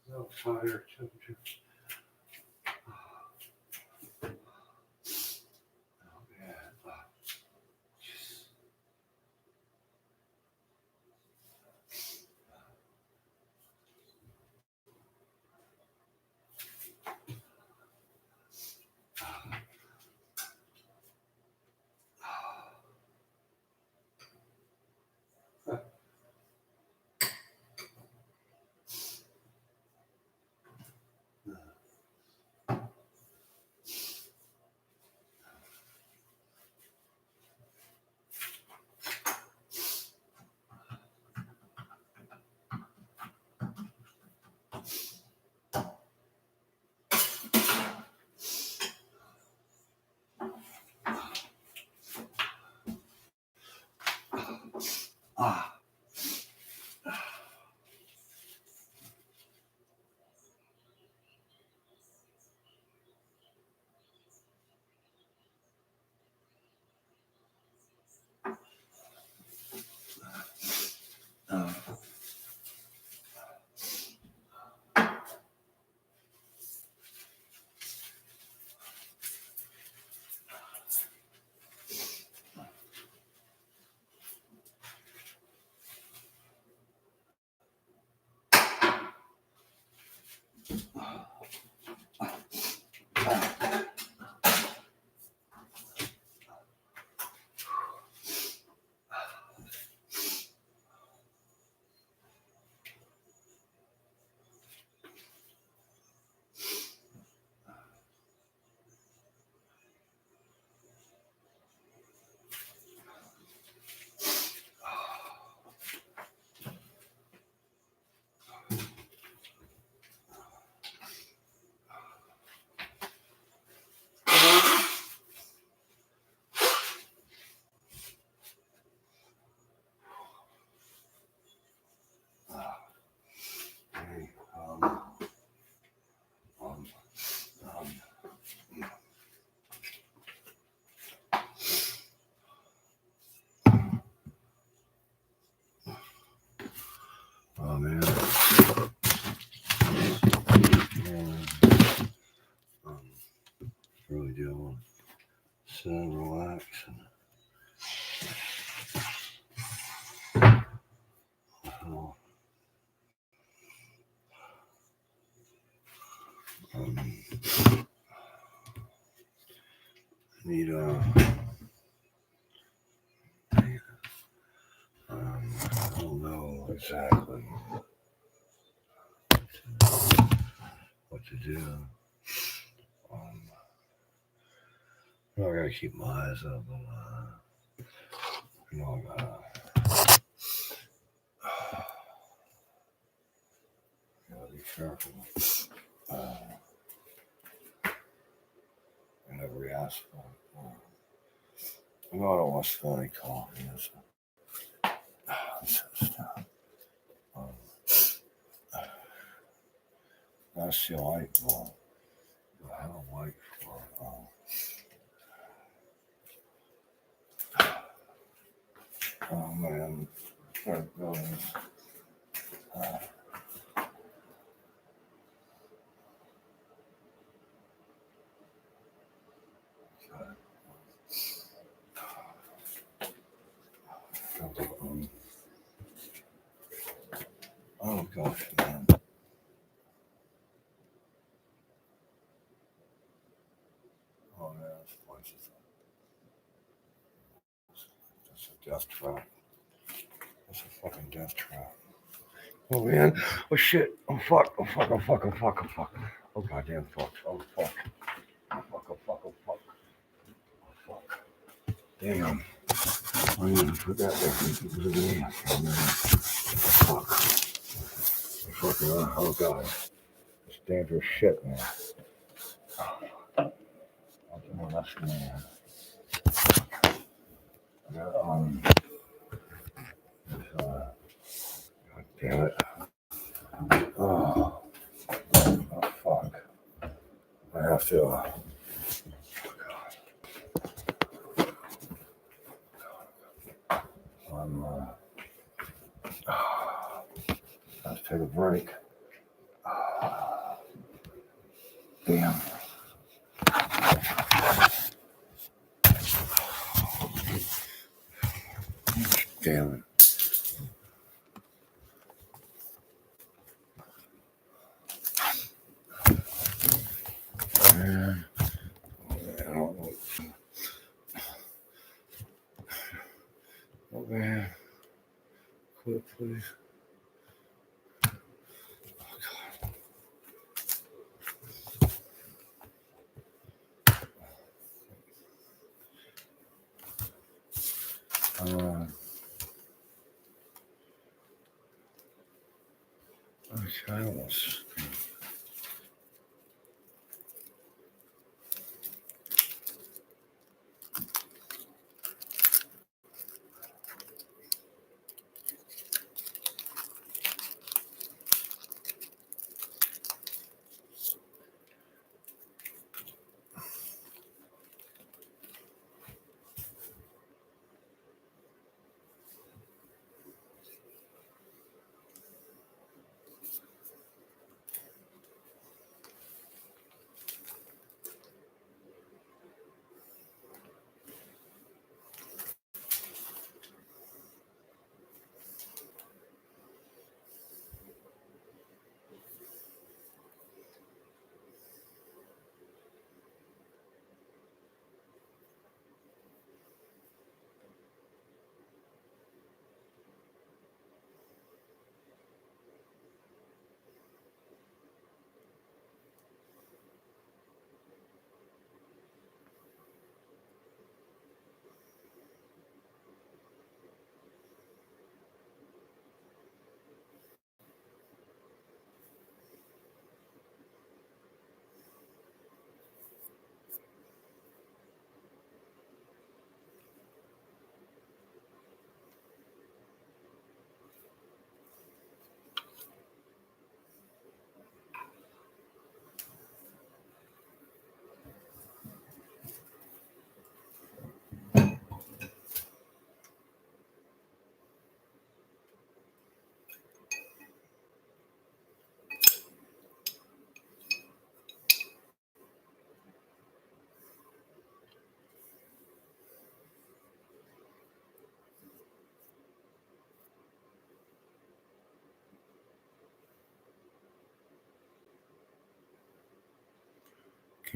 No fire, temperature. Oh, yeah. Need I don't know exactly what to do. I gotta keep my eyes open. I gotta be careful in every aspect. I don't want to spill any coffee. That's the light bulb. I have a light for oh man, there it goes. Oh gosh, man. Oh man, this place is a death trap. It's a fucking death trap. Oh man. Oh shit. Oh fuck. Oh fuck. Oh fuck. Oh fuck. Oh fuck. Oh goddamn fuck. Oh fuck. Oh fuck. Oh fuck. Oh fuck. Oh fuck. Damn. I need to put that there. Fuck. Fucking oh god. It's dangerous shit, man. I'll do my best, man. God damn it. Oh, oh fuck. I have to I'm let's take a break. Damn. Damn it. Man. I don't know. Oh man. Quit, please. Okay, I almost.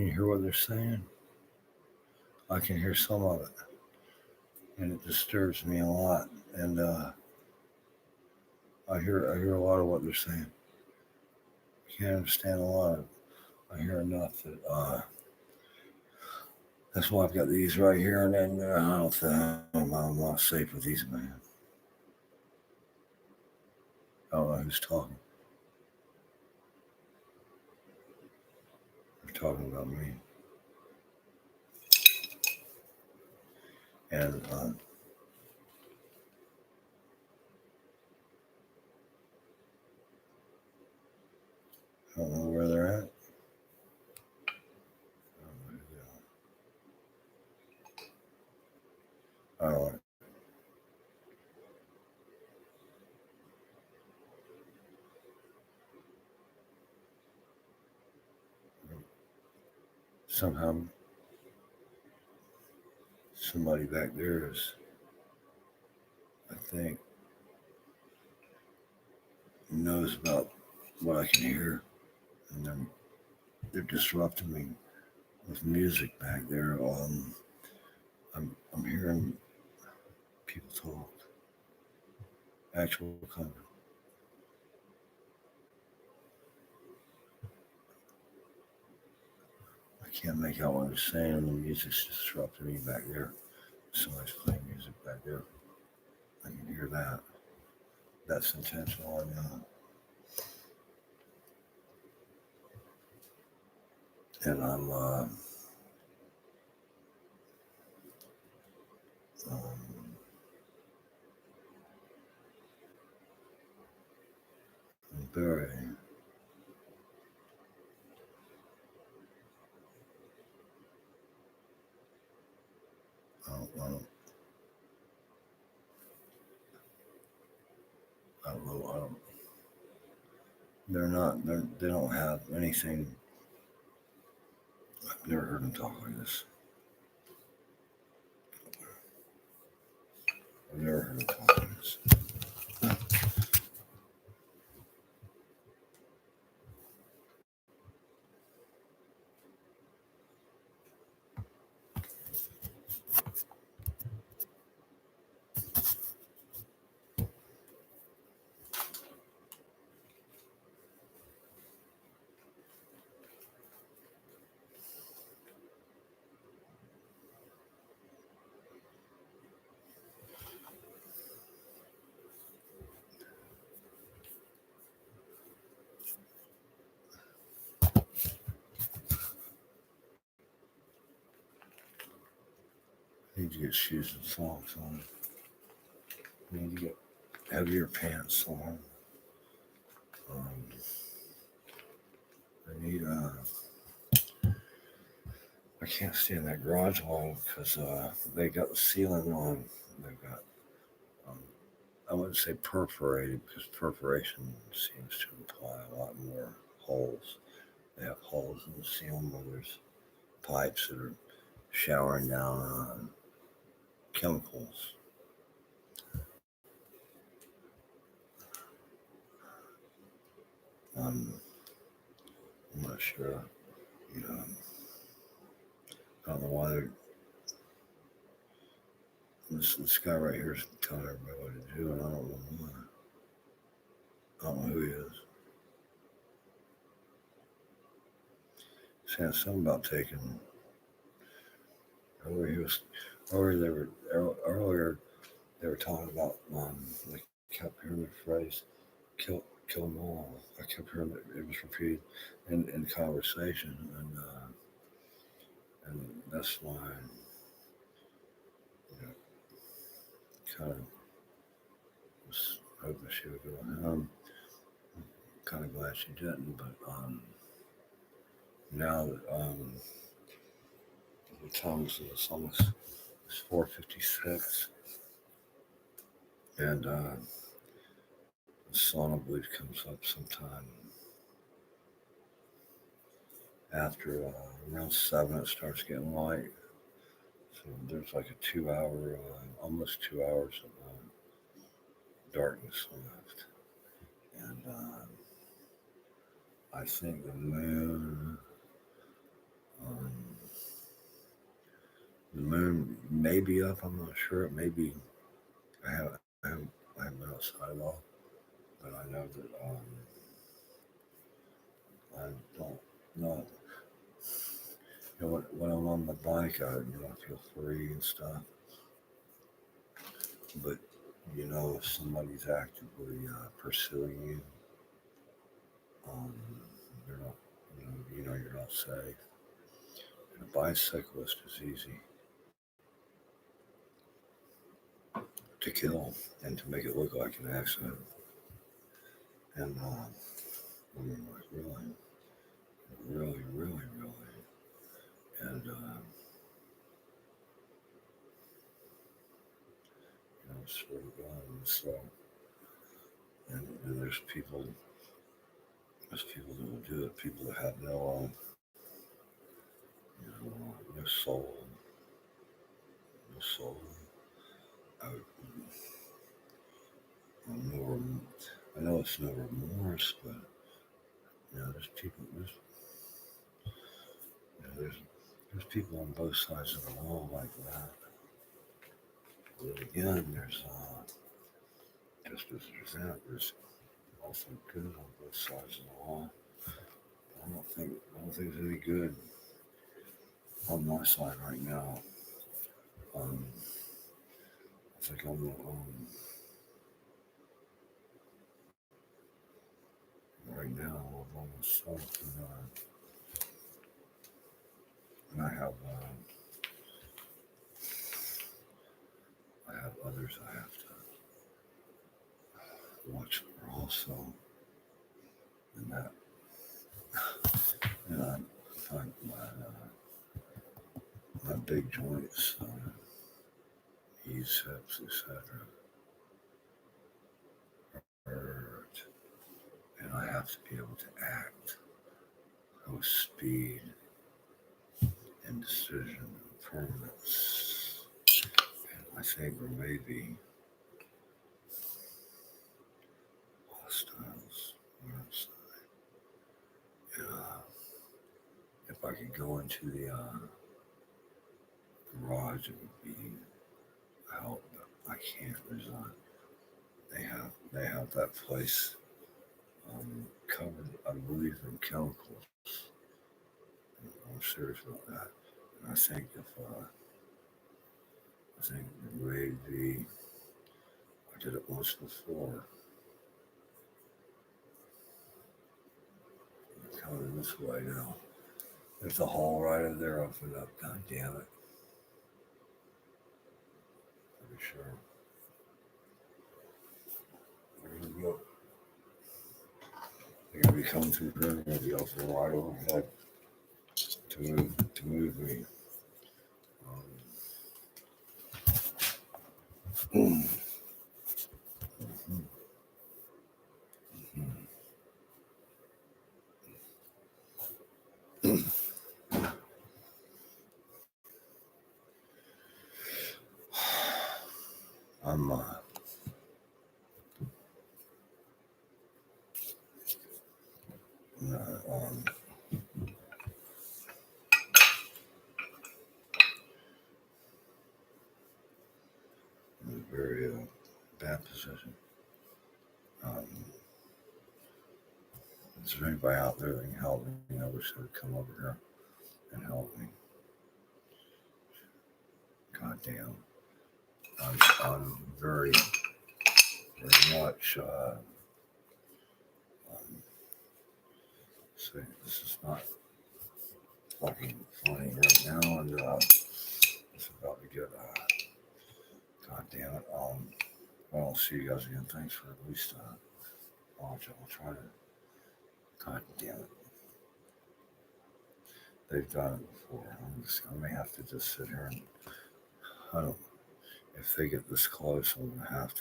Can you hear what they're saying? I can hear some of it, and it disturbs me a lot. And I hear a lot of what they're saying. I can't understand a lot of it. I hear enough that that's why I've got these right here, and then I don't think I'm not safe with these, man. I don't know who's talking. They're talking about me. And I don't know where they're at. I don't know who they are. I don't know. Somehow somebody back there is, I think, knows about what I can hear, and they're disrupting me with music back there. I'm hearing people talk, actual conversation. I can't make out what they're saying, and the music's disrupting me back there. Somebody's playing music back there. I can hear that. That's intentional, I know. And I'm very, I don't know. They don't have anything. I've never heard them talk like this. I've never heard them talk like this. I need to get shoes and socks on. I need to get heavier pants on. I need I can't stay in that garage long because they got the ceiling on. They've got I wouldn't say perforated because perforation seems to imply a lot more holes. They have holes in the ceiling where there's pipes that are showering down on chemicals. I'm not sure. You know, I don't know why this guy right here is telling everybody what to do, and I don't know why. I don't know who he is. Saying something about taking. Earlier they were talking about they kept hearing the phrase kill them all. I kept hearing it was repeated in conversation, and that's why kind of was hoping she would go home. I'm kind of glad she didn't, but now that the time is almost 4:56, and the sun I believe comes up sometime after around 7. It starts getting light, so there's like a 2 hour, almost 2 hours of darkness left, and I think the moon moon may be up. I'm not sure. It may be. I haven't been outside at all, but I know that I don't know. You know, when I'm on the bike, I feel free and stuff. But if somebody's actively pursuing you, you're not, you're not safe. And a bicyclist is easy to kill and to make it look like an accident. And I mean, like really, and swear to God, and so, and there's people that will do it. People that have no soul, I know it's no remorse, but there's people. There's people on both sides of the wall like that. But again, there's just as there's that, there's also good on both sides of the wall. I don't think there's any good on my side right now. I think I'm right now I'm on myself, and I have others I have to watch for also, and that, and I find my big joints, knees, hips, etc. hurt, and I have to be able to act with speed and decision and permanence. And I think there may be hostiles on our side. If I could go into the garage, it would be help, but I can't. They have that place covered, I believe, in chemicals. I'm serious about that. And I think maybe I did it once before. I'm coming this way now. There's a hall right over there opened up. God damn it. Pretty sure. There you go. They're gonna be coming through here. They're gonna be off the right overhead to move me. I'm in a very bad position. Is there anybody out there that can help me? I wish they would come over here and help me. God damn. I'm very much saying this is not fucking funny right now, and it's about to get God damn it. I'll see you guys again. Thanks for at least watching. I'll try to. God damn it. They've done it before. I may have to just sit here and if they get this close, I'm gonna have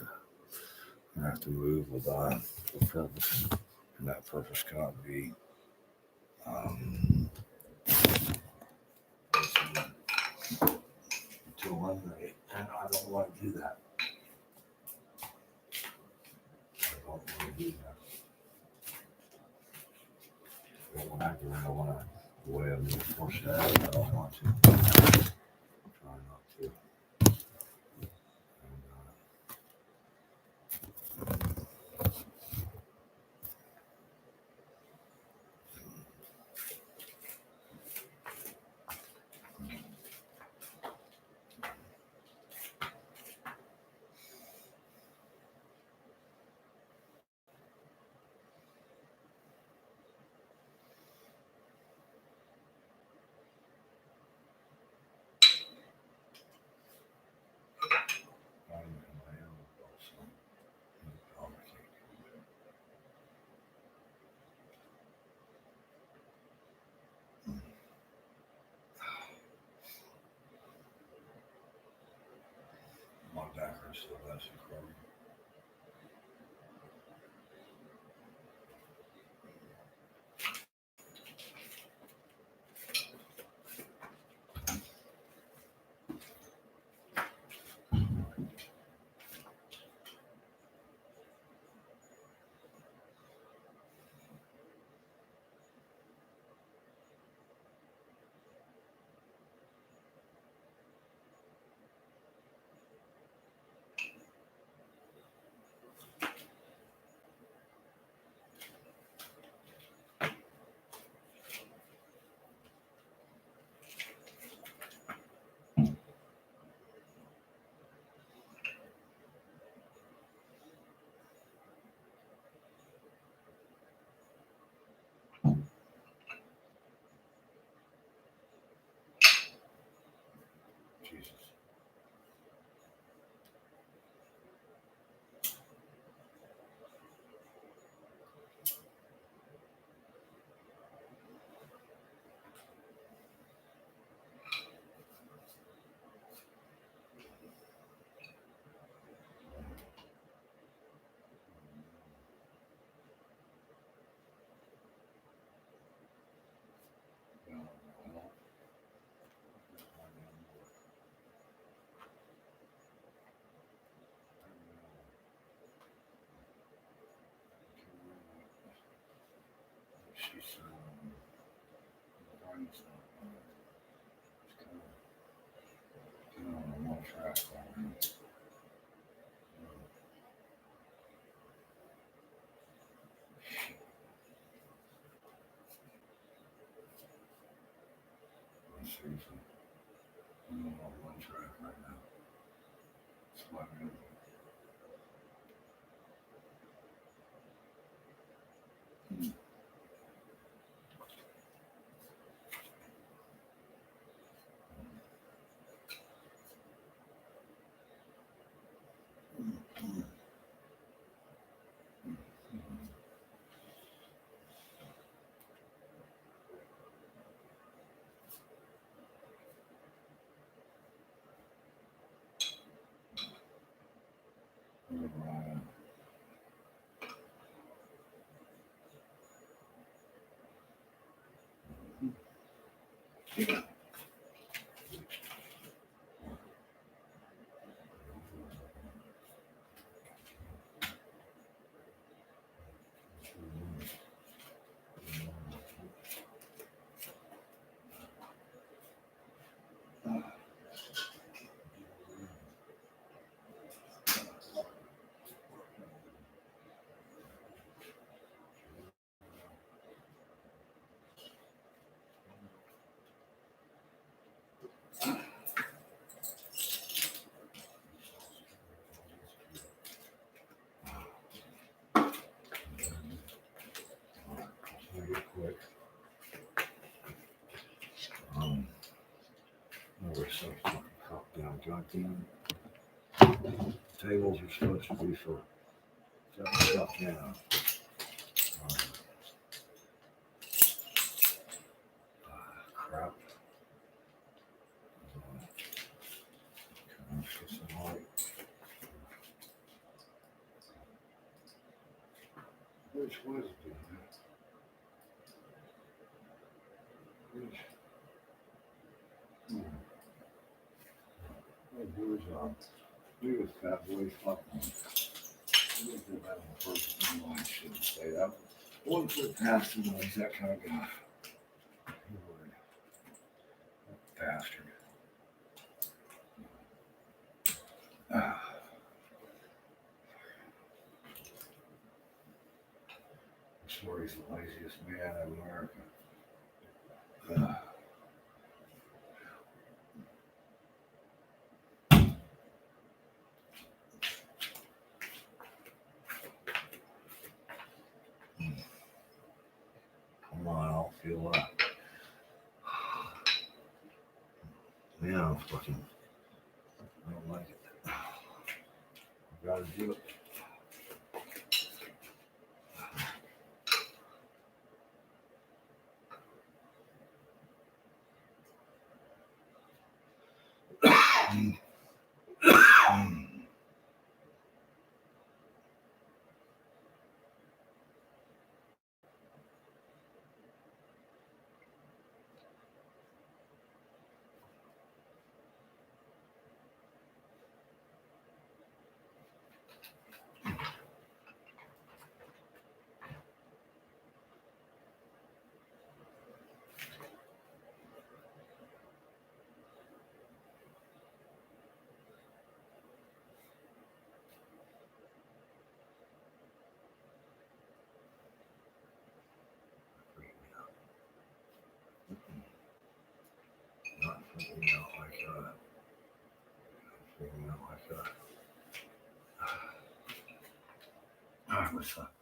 to move with a purpose, and that purpose cannot be to eliminate, and I don't want to do that. I don't want to do that. I don't want to, the way I'm going to force it out, I don't want to. I'm trying not to. My back hurts so bad, it's incredible. Jesus. She's Barney's it's kind of getting on the wrong track already. Seriously, I'm on one track right now. It's my man. Ryan. Real quick. We're so fucking cocked down. Goddamn. Tables are supposed to be for setting stuff down. Crap. Let's get some light. Which was it? Here's look at Fat Boy fucking. Look at that on the first one. I shouldn't say that. One foot past him, he's that kind of guy. Lord. That bastard. he's the laziest man in America. Ugh. Come on, I'll feel that. Yeah, I'm fucking. I don't like it. I've got to do it. Not freaking out like that. Freaking out like that. All right, what's up?